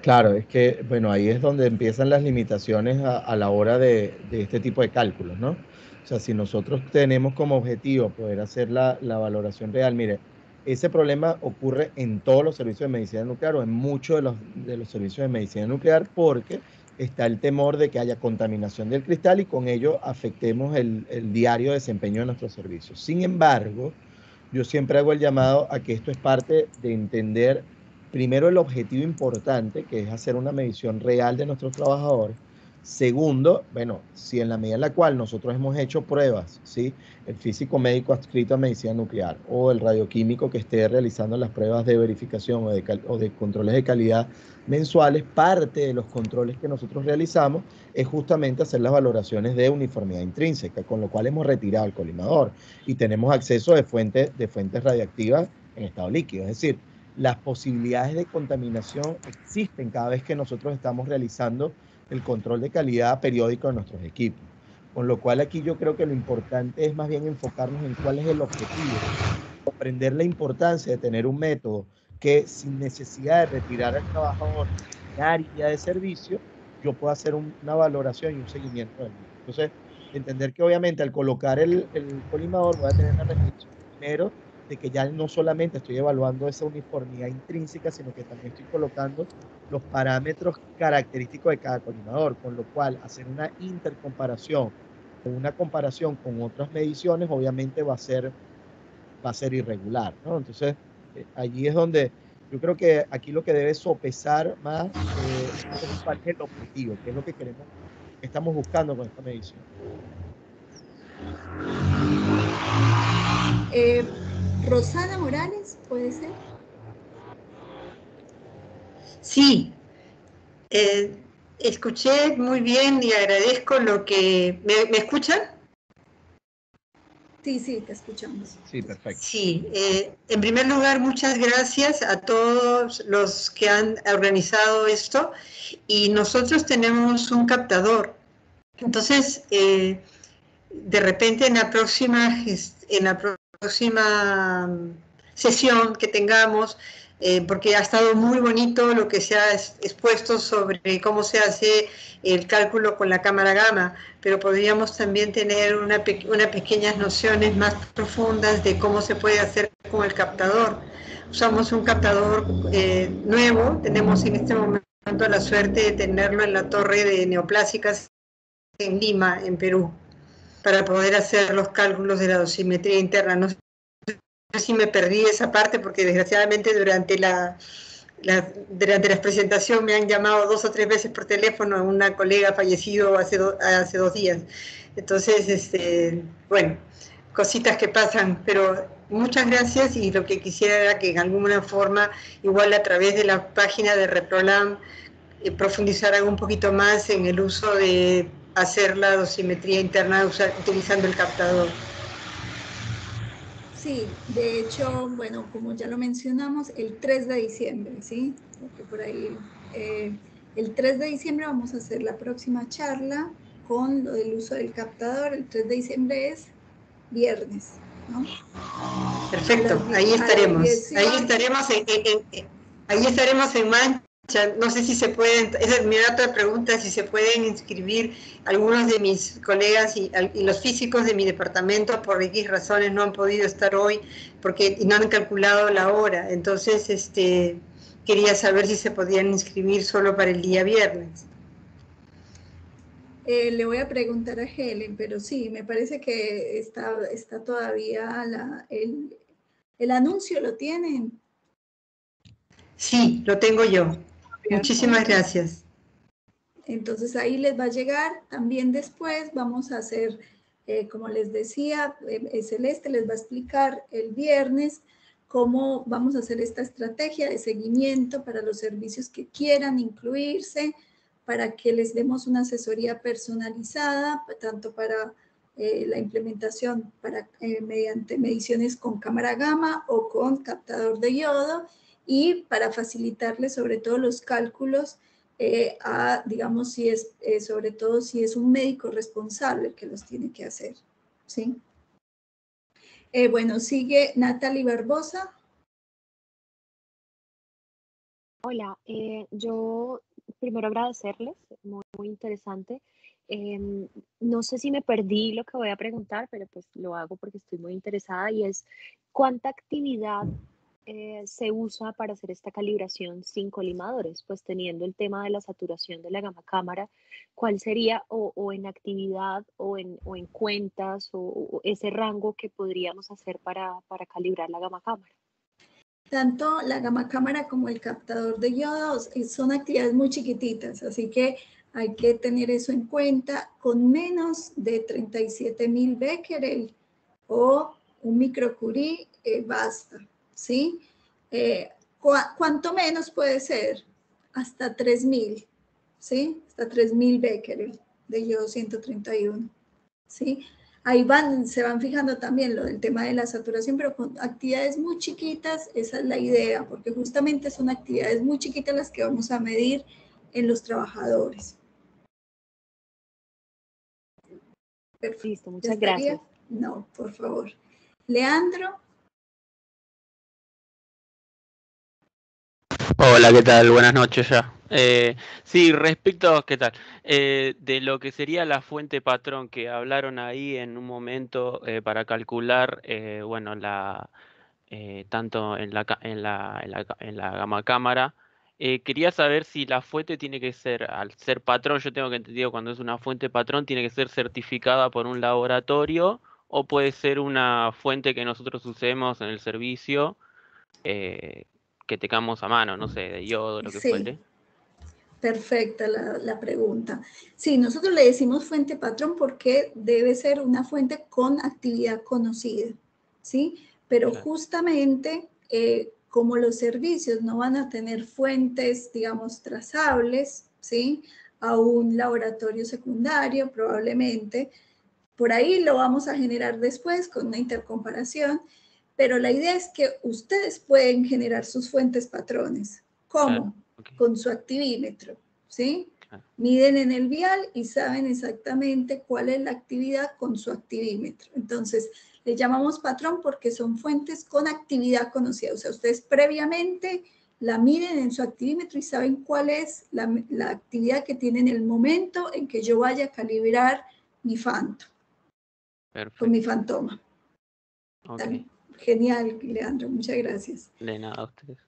Claro, es que, bueno, ahí es donde empiezan las limitaciones a la hora de este tipo de cálculos, ¿no? O sea, si nosotros tenemos como objetivo poder hacer la valoración real, mire, ese problema ocurre en todos los servicios de medicina nuclear o en muchos de los servicios de medicina nuclear porque está el temor de que haya contaminación del cristal y con ello afectemos el diario desempeño de nuestros servicios. Sin embargo, yo siempre hago el llamado a que esto es parte de entender primero el objetivo importante, que es hacer una medición real de nuestros trabajadores. Segundo, bueno, si en la medida en la cual nosotros hemos hecho pruebas, ¿sí? El físico médico adscrito a medicina nuclear o el radioquímico que esté realizando las pruebas de verificación o de controles de calidad mensuales, parte de los controles que nosotros realizamos es justamente hacer las valoraciones de uniformidad intrínseca, con lo cual hemos retirado el colimador y tenemos acceso de fuentes radiactivas en estado líquido. Es decir, las posibilidades de contaminación existen cada vez que nosotros estamos realizando el control de calidad periódico de nuestros equipos. Con lo cual aquí yo creo que lo importante es más bien enfocarnos en cuál es el objetivo, comprender la importancia de tener un método que sin necesidad de retirar al trabajador en área de servicio, yo pueda hacer una valoración y un seguimiento del mismo. Entonces, entender que obviamente al colocar el colimador voy a tener la restricción primero de que ya no solamente estoy evaluando esa uniformidad intrínseca, sino que también estoy colocando los parámetros característicos de cada colimador, con lo cual hacer una intercomparación o una comparación con otras mediciones obviamente va a ser irregular, ¿no? Entonces, allí es donde yo creo que aquí lo que debe sopesar más es cuál es el objetivo, qué es lo que queremos, que estamos buscando con esta medición. Rosana Morales, ¿puede ser? Sí, escuché muy bien y agradezco lo que... ¿Me escuchan? Sí, sí, te escuchamos. Sí, perfecto. Sí, en primer lugar, muchas gracias a todos los que han organizado esto y nosotros tenemos un captador. Entonces, de repente en la próxima sesión que tengamos, porque ha estado muy bonito lo que se ha expuesto sobre cómo se hace el cálculo con la cámara gamma, pero podríamos también tener unas pequeñas nociones más profundas de cómo se puede hacer con el captador. Usamos un captador nuevo, tenemos en este momento la suerte de tenerlo en la torre de neoplásicas en Lima, en Perú, para poder hacer los cálculos de la dosimetría interna. No sé si me perdí esa parte, porque desgraciadamente durante la presentación me han llamado 2 o 3 veces por teléfono a una colega fallecido hace 2 días. Entonces, bueno, cositas que pasan, pero muchas gracias, y lo que quisiera era que en alguna forma, igual a través de la página de Reprolam, profundizaran un poquito más en el uso de hacer la dosimetría interna utilizando el captador. Sí, de hecho, bueno, como ya lo mencionamos, el 3 de diciembre, ¿sí? Porque por ahí, el 3 de diciembre vamos a hacer la próxima charla con lo del uso del captador. El 3 de diciembre es viernes, ¿no? Perfecto, ahí estaremos. 18. Ahí estaremos en Mancha. No sé si se pueden, esa es mi otra pregunta, si se pueden inscribir algunos de mis colegas y los físicos de mi departamento por X razones no han podido estar hoy porque no han calculado la hora. Entonces, quería saber si se podían inscribir solo para el día viernes. Le voy a preguntar a Helen, pero sí, me parece que está todavía el anuncio, ¿lo tienen? Sí, lo tengo yo. Muchísimas gracias. Entonces ahí les va a llegar. También después vamos a hacer, como les decía, Celeste les va a explicar el viernes cómo vamos a hacer esta estrategia de seguimiento para los servicios que quieran incluirse, para que les demos una asesoría personalizada, tanto para la implementación mediante mediciones con cámara gamma o con captador de yodo, y para facilitarles sobre todo los cálculos digamos, si es, sobre todo si es un médico responsable el que los tiene que hacer, ¿sí? Bueno, sigue Natalie Barbosa. Hola, yo primero agradecerles, muy interesante. No sé si me perdí lo que voy a preguntar, pero pues lo hago porque estoy muy interesada, y es ¿cuánta actividad se usa para hacer esta calibración sin colimadores? Pues teniendo el tema de la saturación de la gamma cámara, ¿cuál sería o en actividad o en cuentas o ese rango que podríamos hacer para calibrar la gamma cámara? Tanto la gamma cámara como el captador de yodo son actividades muy chiquititas, así que hay que tener eso en cuenta. Con menos de 37.000 becquerel o un microcurie basta, ¿sí? ¿Cuánto menos puede ser? Hasta 3.000, ¿sí? Hasta 3.000 becquerel de yodo 131, ¿sí? Ahí se van fijando también lo del tema de la saturación, pero con actividades muy chiquitas, esa es la idea, porque justamente son actividades muy chiquitas las que vamos a medir en los trabajadores. Perfecto. Listo, muchas gracias. No, por favor. Leandro. Hola, ¿qué tal? Buenas noches ya. Sí, respecto, ¿qué tal? De lo que sería la fuente patrón que hablaron ahí en un momento para calcular, bueno, tanto en la gamma cámara, quería saber si la fuente tiene que ser, al ser patrón, yo tengo que entendido cuando es una fuente patrón, tiene que ser certificada por un laboratorio o puede ser una fuente que nosotros usemos en el servicio. Que tengamos a mano, no sé, de yodo, lo que fuere. Perfecta la pregunta. Sí, nosotros le decimos fuente patrón porque debe ser una fuente con actividad conocida, ¿sí? Pero claro, justamente como los servicios no van a tener fuentes, digamos, trazables, ¿sí? A un laboratorio secundario probablemente, por ahí lo vamos a generar después con una intercomparación, pero la idea es que ustedes pueden generar sus fuentes patrones. ¿Cómo? Claro, okay. Con su activímetro, ¿sí? Claro. Miden en el vial y saben exactamente cuál es la actividad con su activímetro. Entonces, le llamamos patrón porque son fuentes con actividad conocida. O sea, ustedes previamente la miden en su activímetro y saben cuál es la actividad que tiene en el momento en que yo vaya a calibrar mi Phantom. Perfecto. Con mi Fantoma. Okay. Genial, Leandro. Muchas gracias. De nada a ustedes.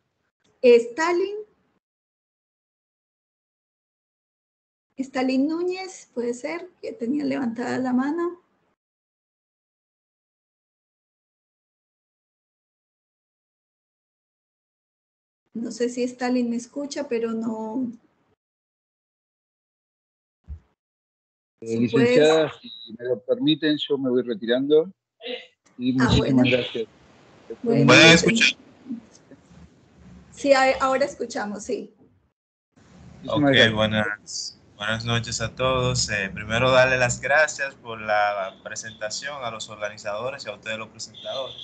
Stalin Núñez, puede ser, que tenía levantada la mano. No sé si Stalin me escucha, pero no. Si licenciada, si me lo permiten, yo me voy retirando. Y muchísimas gracias. Bueno, ¿pueden escuchar? Sí, ahora escuchamos, sí. Ok, buenas noches a todos. Primero darle las gracias por la presentación a los organizadores y a ustedes los presentadores.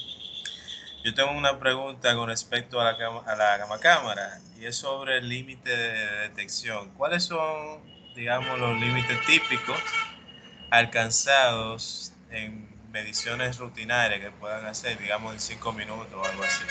Yo tengo una pregunta con respecto a la gama cámara y es sobre el límite de detección. ¿Cuáles son, digamos, los límites típicos alcanzados en mediciones rutinarias que puedan hacer, digamos, en 5 minutos o algo así?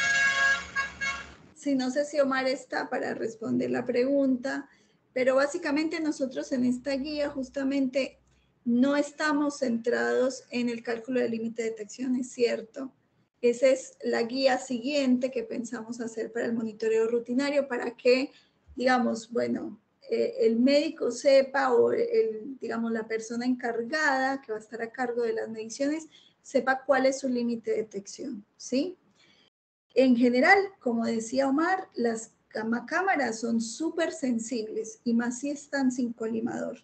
Sí, no sé si Omar está para responder la pregunta, pero básicamente nosotros en esta guía justamente no estamos centrados en el cálculo del límite de detección, es cierto. Esa es la guía siguiente que pensamos hacer para el monitoreo rutinario para que, digamos, bueno, el médico sepa o digamos, la persona encargada que va a estar a cargo de las mediciones sepa cuál es su límite de detección, ¿sí? En general, como decía Omar, las cámaras son súper sensibles y más si están sin colimador,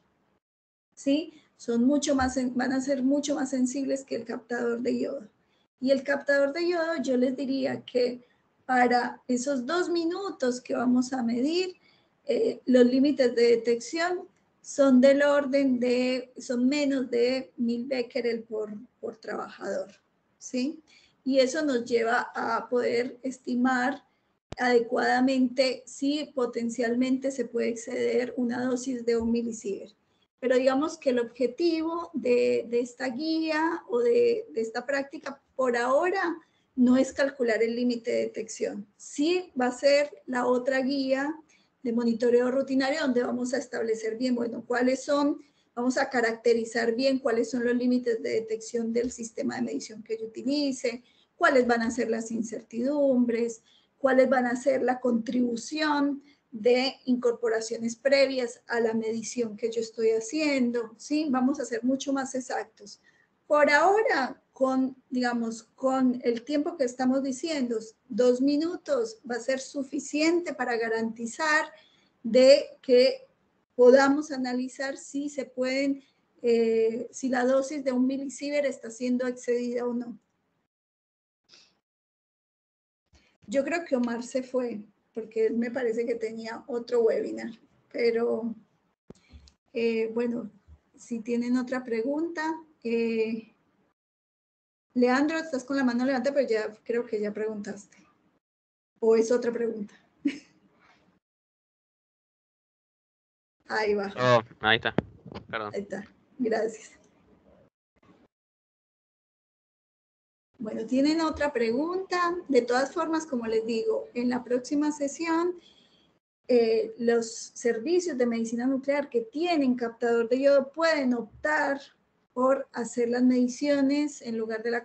¿sí? Van a ser mucho más sensibles que el captador de yodo. Y el captador de yodo, yo les diría que para esos 2 minutos que vamos a medir, los límites de detección son del orden de, son menos de 1000 becquerel por trabajador, ¿sí? Y eso nos lleva a poder estimar adecuadamente si potencialmente se puede exceder una dosis de 1 milisievert. Pero digamos que el objetivo de esta guía o de esta práctica por ahora no es calcular el límite de detección. Sí va a ser la otra guía de monitoreo rutinario donde vamos a establecer bien, bueno, cuáles son, vamos a caracterizar bien cuáles son los límites de detección del sistema de medición que yo utilice, cuáles van a ser las incertidumbres, cuáles van a ser la contribución de incorporaciones previas a la medición que yo estoy haciendo, ¿sí? Vamos a ser mucho más exactos. Por ahora, digamos, con el tiempo que estamos diciendo, 2 minutos va a ser suficiente para garantizar de que podamos analizar si se pueden, si la dosis de 1 milisievert está siendo excedida o no. Yo creo que Omar se fue, porque él me parece que tenía otro webinar, pero bueno, si tienen otra pregunta. Leandro, estás con la mano levantada, pero ya creo que ya preguntaste. ¿O es otra pregunta? Ahí va. Oh, ahí está. Perdón. Ahí está. Gracias. Bueno, ¿tienen otra pregunta? De todas formas, como les digo, en la próxima sesión, los servicios de medicina nuclear que tienen captador de yodo pueden optar por hacer las mediciones en lugar de la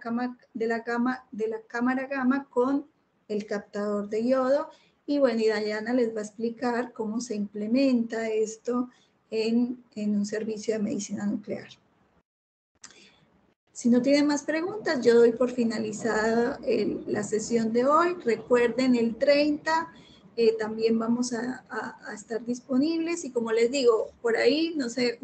cámara gamma con el captador de yodo. Y bueno, y Dayana les va a explicar cómo se implementa esto en un servicio de medicina nuclear. Si no tienen más preguntas, yo doy por finalizada la sesión de hoy. Recuerden, el 30 también vamos a estar disponibles y como les digo, por ahí, no sé,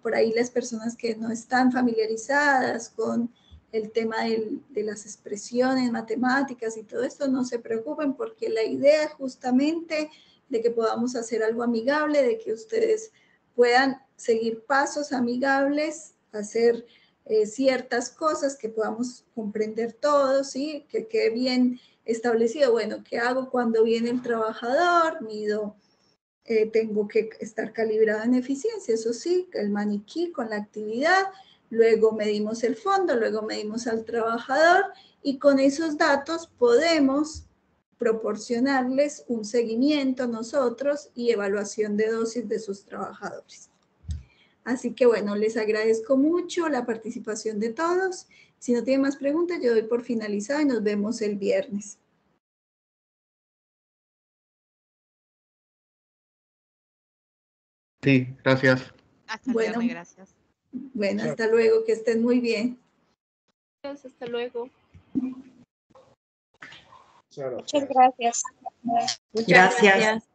por ahí las personas que no están familiarizadas con el tema de las expresiones matemáticas y todo esto, no se preocupen porque la idea es justamente de que podamos hacer algo amigable, de que ustedes puedan seguir pasos amigables, hacer ciertas cosas que podamos comprender todos, ¿sí? Que quede bien establecido, bueno, ¿qué hago cuando viene el trabajador? Mido tengo que estar calibrada en eficiencia, eso sí, el maniquí con la actividad, luego medimos el fondo, luego medimos al trabajador y con esos datos podemos proporcionarles un seguimiento nosotros y evaluación de dosis de sus trabajadores. Así que bueno, les agradezco mucho la participación de todos. Si no tienen más preguntas, yo doy por finalizado y nos vemos el viernes. Sí, gracias. Hasta el viernes, gracias. Bueno, hasta luego, que estén muy bien. Hasta luego. Muchas Muchas gracias. Gracias.